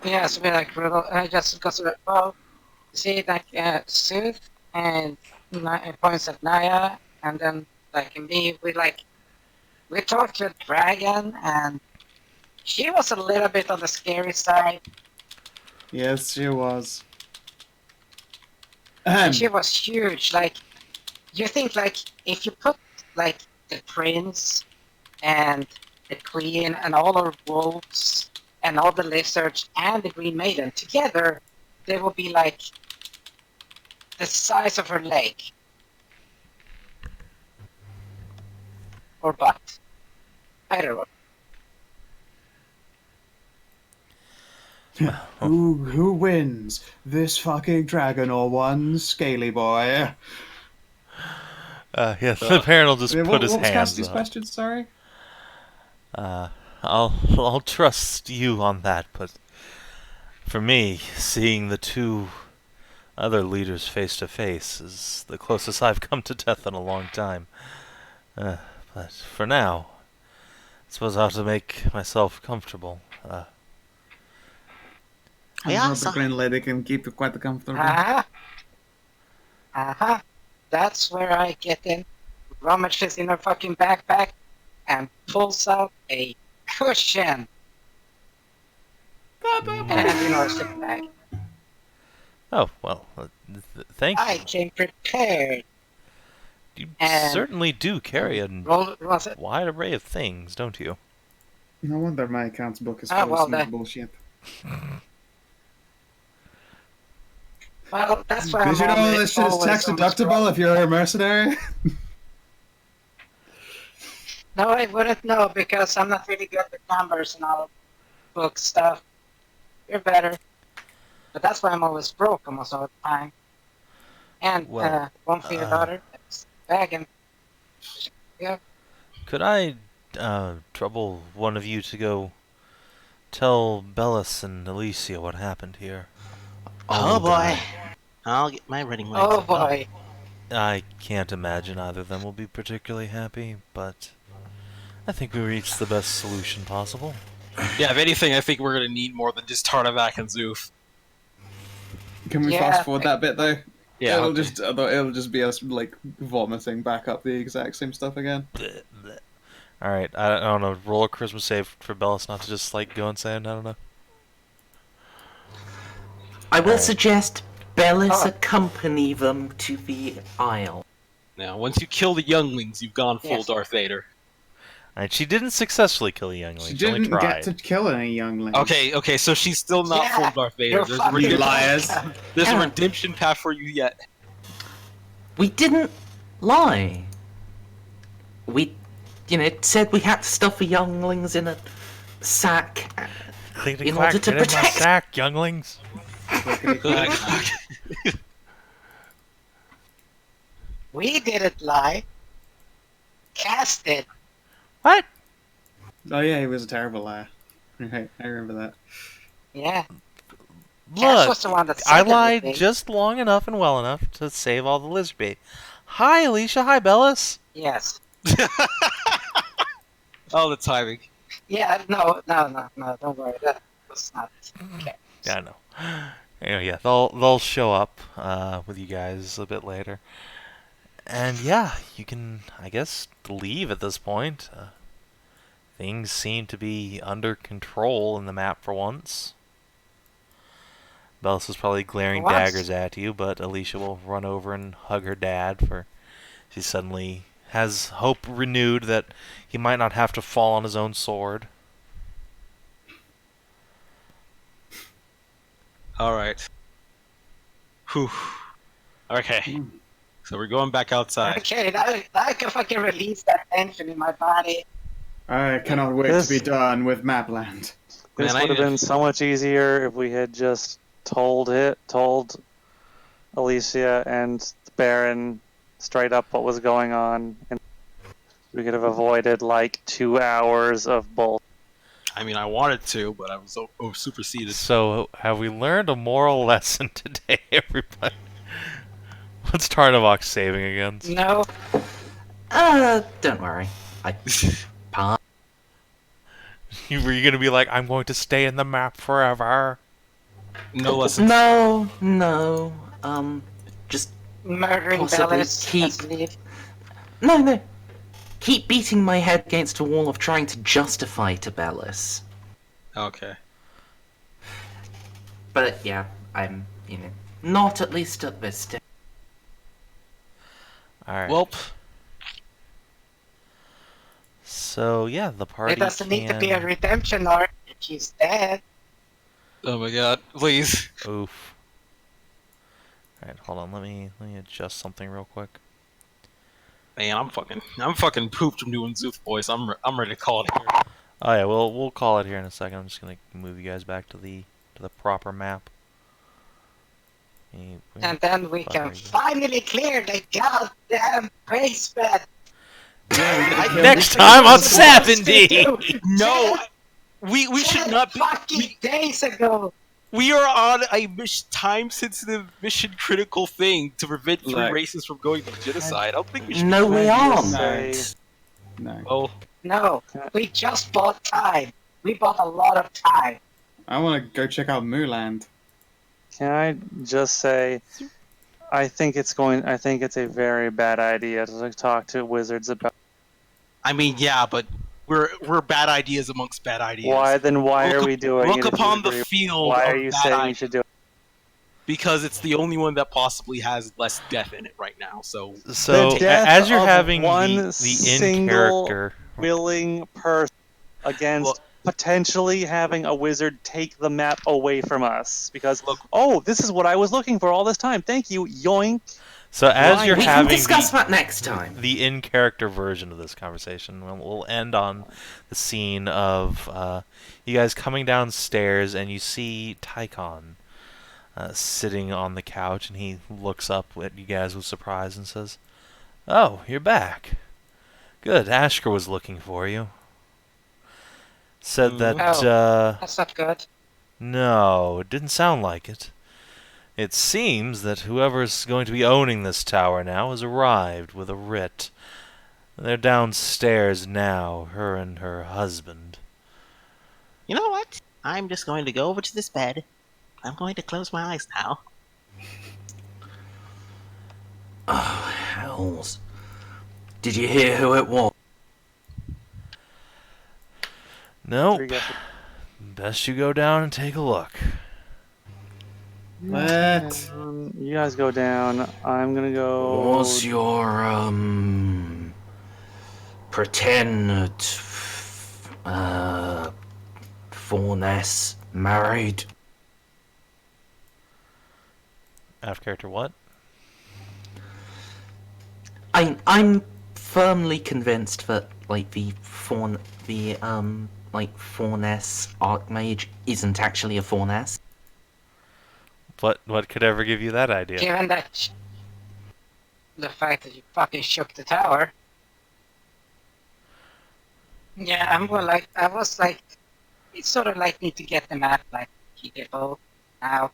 yeah, so we like just because well, see like Szooth and points at Naya, and then like me, we talked to a dragon, and she was a little bit on the scary side. Yes, she was. She was huge. Like, you think like if you put like the prince and the queen and all our wolves and all the lizards and the green maiden together, they will be like the size of her leg or butt. I don't know. Who wins? This fucking dragon or one scaly boy? Yes, the parent will just Yeah, put his what was hands Cassidy's up. question, sorry? I'll trust you on that, but for me, seeing the two other leaders face to face is the closest I've come to death in a long time. But for now, I suppose I'll have to make myself comfortable. I'm Yeah, sure so- the green lady can keep you quite comfortable. That's where I get in, rummages in her fucking backpack, and pulls out a cushion. And you know, her sleeping bag. Oh, well, thank I you. came prepared. You and- certainly do carry a Was it? wide array of things, don't you? No wonder my account's book is Ah, full well, of smooth that- bullshit. Well, that's why Did you know always- this shit is always tax on the scroll. deductible if you're a mercenary? No, I wouldn't know because I'm not really good with numbers and all book stuff. You're better. But that's why I'm always broke almost all the time. And Well, one for your daughter, it's bagging. Yeah. Could I trouble one of you to go tell Bellis and Alicia what happened here? Oh boy. I'll get my reading legs. Oh boy. I can't imagine either of them will be particularly happy, but I think we reached the best solution possible. Yeah, if anything, I think we're gonna need more than just Tarnavak and Szooth. Can we Yeah, fast forward that bit though? Yeah, it'll okay. it'll just be us like vomiting back up the exact same stuff again. Alright, I don't know, roll a charisma save for Bellis not to just like go insane, I don't know. I will suggest Bellis Oh. accompany them to the Isle. Now, once you kill the younglings, you've gone full Yes. Darth Vader. And she didn't successfully kill a youngling. She She only didn't tried. get to kill any youngling. Okay, so she's still not Yeah, full Darth Vader. you're There's a, fucking You redemption, liars. there's a Yeah. redemption path for you yet. We didn't lie. We, said we had to stuff the younglings in a sack. Clickety in clack, order to get in my protect- sack, younglings. We didn't lie. Cast it. What? Oh yeah, he was a terrible liar. Right, I remember that. Yeah. Cass Look, was the one that said I everything. lied just long enough and well enough to save all the lizard bait. Hi, Alicia. Hi, Bellis. Yes. Oh, the timing. Yeah, no, don't worry. That was not okay. Yeah, I know. Anyway, yeah, they'll show up with you guys a bit later. And yeah, you can, I guess, leave at this point. Things seem to be under control in the map for once. Bellis is probably glaring For once. daggers at you, but Alicia will run over and hug her dad for she suddenly has hope renewed that he might not have to fall on his own sword. Alright. Whew. Okay. So we're going back outside. Okay, now I can fucking release that tension in my body. I cannot wait This- to be done with Mapland. This Man, I would have need- been so much easier if we had just told Alicia and the Baron straight up what was going on, and we could have avoided like 2 hours of bull. I mean, I wanted to, but I was superseded. So, have we learned a moral lesson today, everybody? What's Tarnavak saving against? No, Don't worry. Pass. Were you gonna be like, I'm going to stay in the map forever? No lessons. No. Just murdering Possibly Bellis. keep- Let's leave. no. Keep beating my head against a wall of trying to justify to Bellis. Okay. But yeah, I'm, not at least at this stage. Alright. Welp. So, yeah, the party It doesn't need to be a redemption arc if she's dead. Oh my god. Please. Oof. Alright, hold on, let me adjust something real quick. Man, I'm fucking pooped from doing Szooth voice. I'm ready to call it here. Oh yeah, we'll call it here in a second. I'm just gonna move you guys back to the proper map. And then we Fuck can are you? finally clear the goddamn race bed. Next time on Sav&D! No, we should not be. Fucking days ago. We are on a time-sensitive, mission-critical thing to prevent three Like- races from going to genocide. I don't think we should. No, we aren't. Say- No. Oh, No, we just bought time. We bought a lot of time. I want to go check out Mooland. Can I just say, I think it's a very bad idea to talk to wizards about I mean, yeah, but we're bad ideas amongst bad ideas. why are Look- we doing Look it? if you upon the agree? field Why of are you bad saying we ideas, should do it? because it's the only one that possibly has less death in it right now. So So, The death as you're of having one the single in-character... willing person against Well- potentially having a wizard take the map away from us because Look- this is what I was looking for all this time. Thank you, yoink. So as Why- you're We can having discuss that next time. the in-character version of this conversation, we'll end on the scene of you guys coming downstairs and you see Tychon sitting on the couch, and he looks up at you guys with surprise and says, "Oh, you're back. Good. Ashker was looking for you. Said that, That's not good. no, it didn't sound like it. It seems that whoever's going to be owning this tower now has arrived with a writ. They're downstairs now, her and her husband." You know what? I'm just going to go over to this bed. I'm going to close my eyes now. Oh, hells. Did you hear who it was? Nope. Sure you got Best you go down and take a look. What? You guys go down. I'm gonna go. Was your pretend Fauness married? Out of character, what? I'm firmly convinced that like the Fauness Archmage isn't actually a Fauness. What could ever give you that idea? Given that the fact that you fucking shook the tower. Yeah, I was like, it's sort of like need to get the map like people now.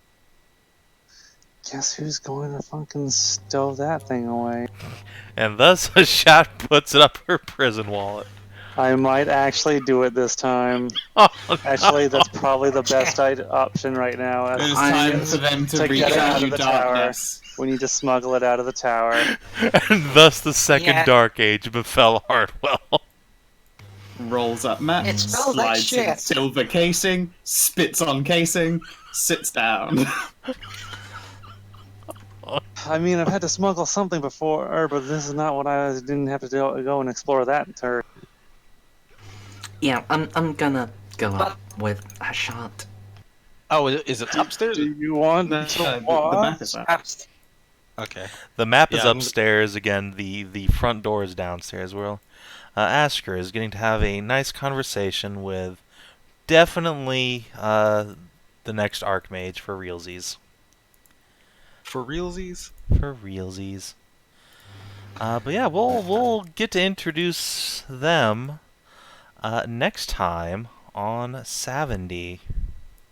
Guess who's going to fucking stow that thing away? And thus, Hashat puts it up her prison wallet. I might actually do it this time. Oh, Actually, no. that's probably the best option right now. It is I- time for them to to reach get it out out of you the tower. darkness. We need to smuggle it out of the tower. And thus the second Yeah. Dark Age befell Heartwell. Rolls up map, It smells like slides in shit. silver casing, spits on casing, sits down. I mean, I've had to smuggle something before, but this is not what I didn't have to go and explore that turd. Yeah, I'm gonna go But- up with Hashat. Oh, is it upstairs? Do you want No, to the walk? map is up. Perhaps Okay. The map is Yeah, I'm- upstairs. Again, the front door is downstairs. Well, Asker is getting to have a nice conversation with definitely the next Archmage for realsies. For realsies? For realsies. But yeah, we'll get to introduce them next time on Sav&D.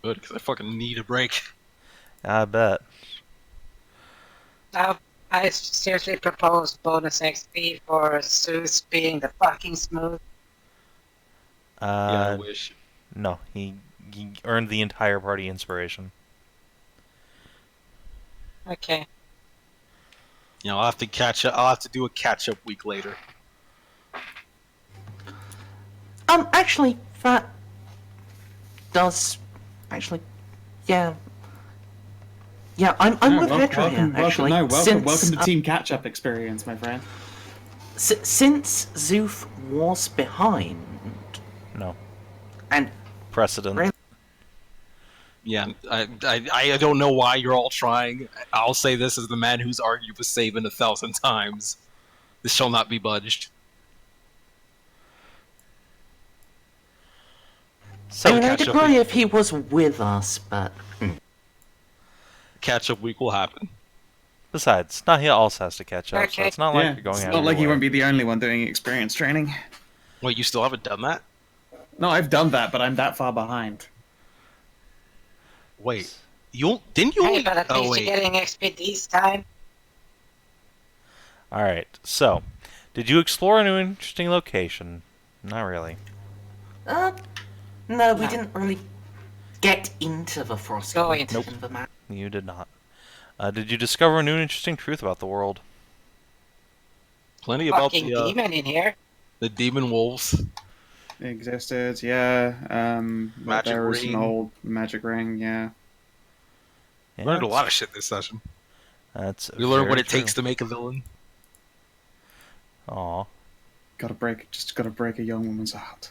Good, because I fucking need a break. I bet. I seriously propose bonus XP for Szooth being the fucking smooth. Yeah, I wish. No, he earned the entire party inspiration. Okay. You know, I'll have to catch up. I'll have to do a catch-up week later. Actually, that does actually, yeah. Yeah, I'm No, with Hedrah here, actually. Welcome to Team Catch-Up experience, my friend. Since Szooth was behind, No. and Precedent. Really? Yeah, I don't know why you're all trying. I'll say this as the man who's argued with Savin 1,000 times. This shall not be budged. So, I mean, I'd catch up agree with- if he was with us, but Catch-up week will happen. besides, not he also has to catch up, so Okay. it's not like Yeah, you're going it's out not of like your you way. won't be the only one doing experience training. Wait, you still haven't done that? No, I've done that, but I'm that far behind. Wait, didn't you? Hey, Only, but at oh least wait, you're getting XP this time. Alright, so, did you explore a new interesting location? Not really. no, we didn't really get into the frost. Go in. Nope. The map. You did not. Did you discover a new interesting truth about the world? plenty about Fucking the demon in here. demon wolves. It existed, yeah. Magic there was ring. an old magic ring, yeah. Yeah, Learned a lot of shit this session. That's We learned what very it takes true. to make a villain. Aw. Gotta break a young woman's heart.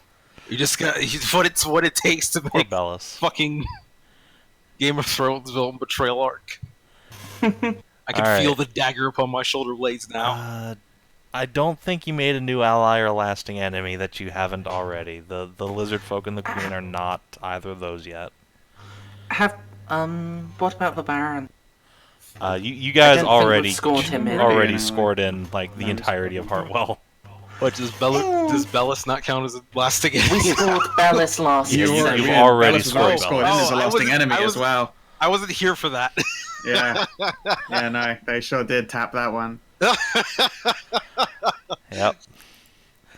You just got what it takes to Poor make Bellis. fucking Game of Thrones villain betrayal arc. I can All feel right. the dagger upon my shoulder blades now. I don't think you made a new ally or lasting enemy that you haven't already. The Lizardfolk and the Queen are not either of those yet. What about the Baron? You guys don't think already we've scored him in. already Yeah, scored in like the no, entirety of Heartwell. What does Bellis not count as a lasting We enemy? scored Bellis last You- season. you've already Bellis has already scored scored in as a Bellis. lasting I enemy was- as well. I wasn't here for that. Yeah. Yeah, no, they sure did tap that one. Yep.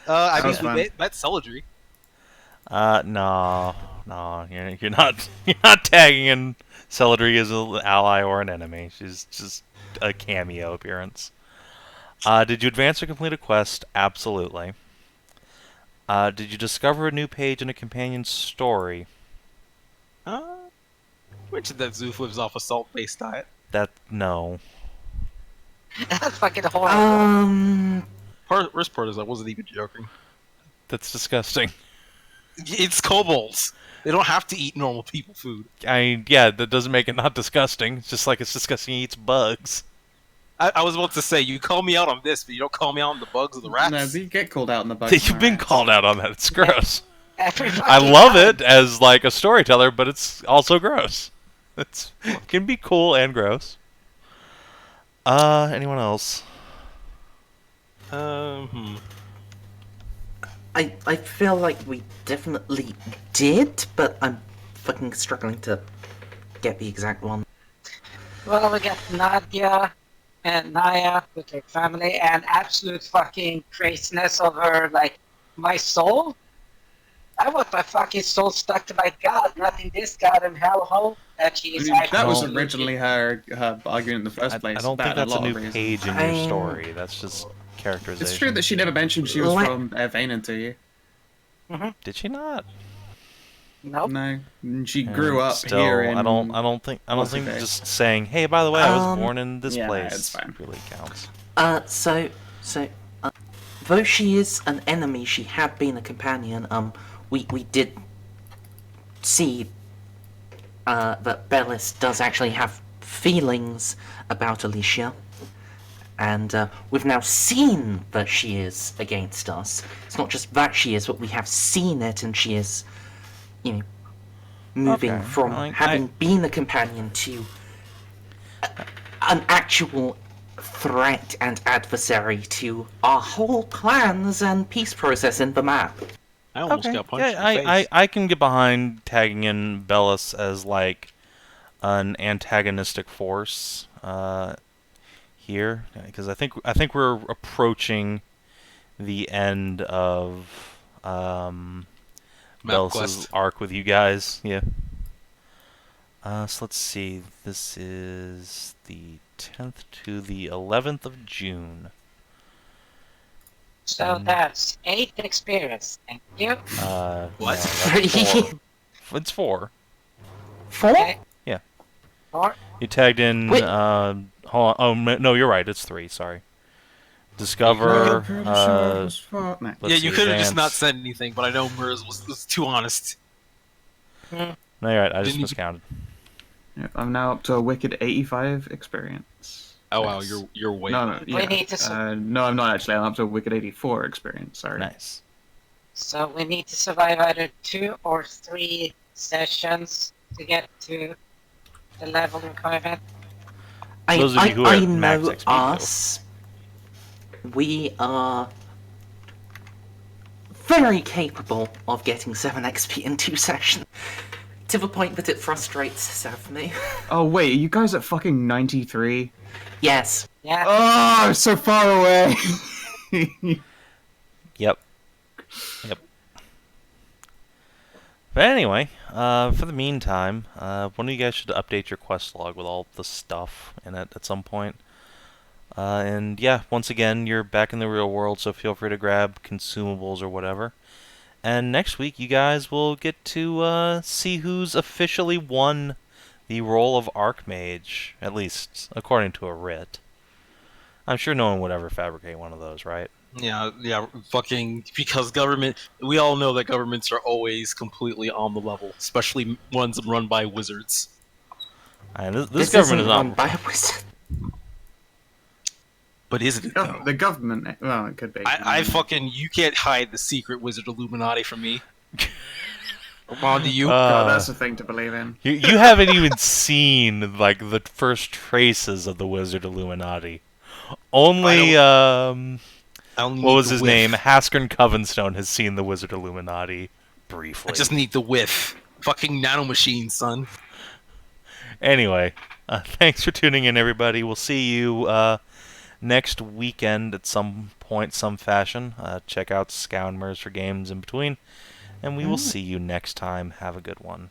I That was mean, fun. that's Celadry. No, you're not tagging in Celadry as an ally or an enemy. She's just a cameo appearance. Did you advance or complete a quest? Absolutely. Did you discover a new page in a companion's story? Mentioned that Szooth lives off a salt-based diet. No. That's fucking horrible. Where's Porter's? I wasn't even joking. That's disgusting. It's kobolds. They don't have to eat normal people food. Yeah, that doesn't make it not disgusting. It's just like it's disgusting he eats bugs. I was about to say, you call me out on this, but you don't call me out on the bugs or the rats. No, you get called out in the bugs. You've been called out on that. It's gross. Every I fucking love time. it as like a storyteller, but it's also gross. It can be cool and gross. Anyone else? I feel like we definitely did, but I'm fucking struggling to get the exact one. Well, we got Nadia and Naya with her family and absolute fucking craziness over, like, my soul. I want my fucking soul stuck to my god, not in this goddamn hellhole that she is That was actually- originally her argument in the first place. I don't think about that's a lot of new reasons. page in your story. That's just characterization. It's true that she never mentioned she was What? from Vanen to you. Did she not? Nope. No, she grew up Still, here in... I don't think what's it just saying, "Hey, by the way, I was born in this yeah, place." it's fine. Really counts. Though she is an enemy, she had been a companion. We did see that Bellis does actually have feelings about Alicia, and we've now seen that she is against us. It's not just that she is, but we have seen it, and she is, moving Okay, from like, having been a companion to an actual threat and adversary to our whole plans and peace process in the map. I almost got punched in the face. I can get behind tagging in Bellis as like an antagonistic force here, because I think we're approaching the end of Bellis's quest. arc with you guys. Yeah. So let's see. This is the 10th to the 11th of June. So that's 8 experience. Thank you. What? No, that's 4. It's 4. 4? Okay. Yeah. 4. You tagged in. Wait. Hold on. Oh no, you're right. It's 3. Sorry. Discover. No. Let's Yeah, you see, could have just not advance. said anything, but I know Merz was too honest. No, you're right. I just Didn't you- miscounted. Yeah, I'm now up to a wicked 85 experience. Oh wow, Nice. you're way. No, behind. yeah. need to No, I'm not actually. I'm up to a wicked 84 experience. Sorry. Nice. So we need to survive either 2 or 3 sessions to get to the level requirement. Those of you who are I at max know XP, though. us. We are very capable of getting 7 XP in 2 sessions. To the point that it frustrates Sav&D. Oh wait, are you guys at fucking 93? Yes. Yeah. Oh, so far away. Yep. But anyway, for the meantime, one of you guys should update your quest log with all the stuff in it at some point. And yeah, once again, you're back in the real world, so feel free to grab consumables or whatever. And next week, you guys will get to see who's officially won the role of Archmage, at least according to a writ. I'm sure no one would ever fabricate one of those, right? Yeah, fucking because government. We all know that governments are always completely on the level, especially ones run by wizards. And this This government is isn't not. run by a wizard. But isn't it though? The government. Well, it could be. I fucking you can't hide the secret wizard Illuminati from me. On to you. God, that's a thing to believe in. You haven't even seen like the first traces of the Wizard Illuminati. Only I only what need was the his whiff. name? Haskern Covenstone has seen the Wizard Illuminati briefly. I just need the whiff. Fucking nanomachine, son. Anyway, thanks for tuning in, everybody. We'll see you next weekend at some point, some fashion. Check out Scow and Merz for games in between, and we will see you next time. Have a good one.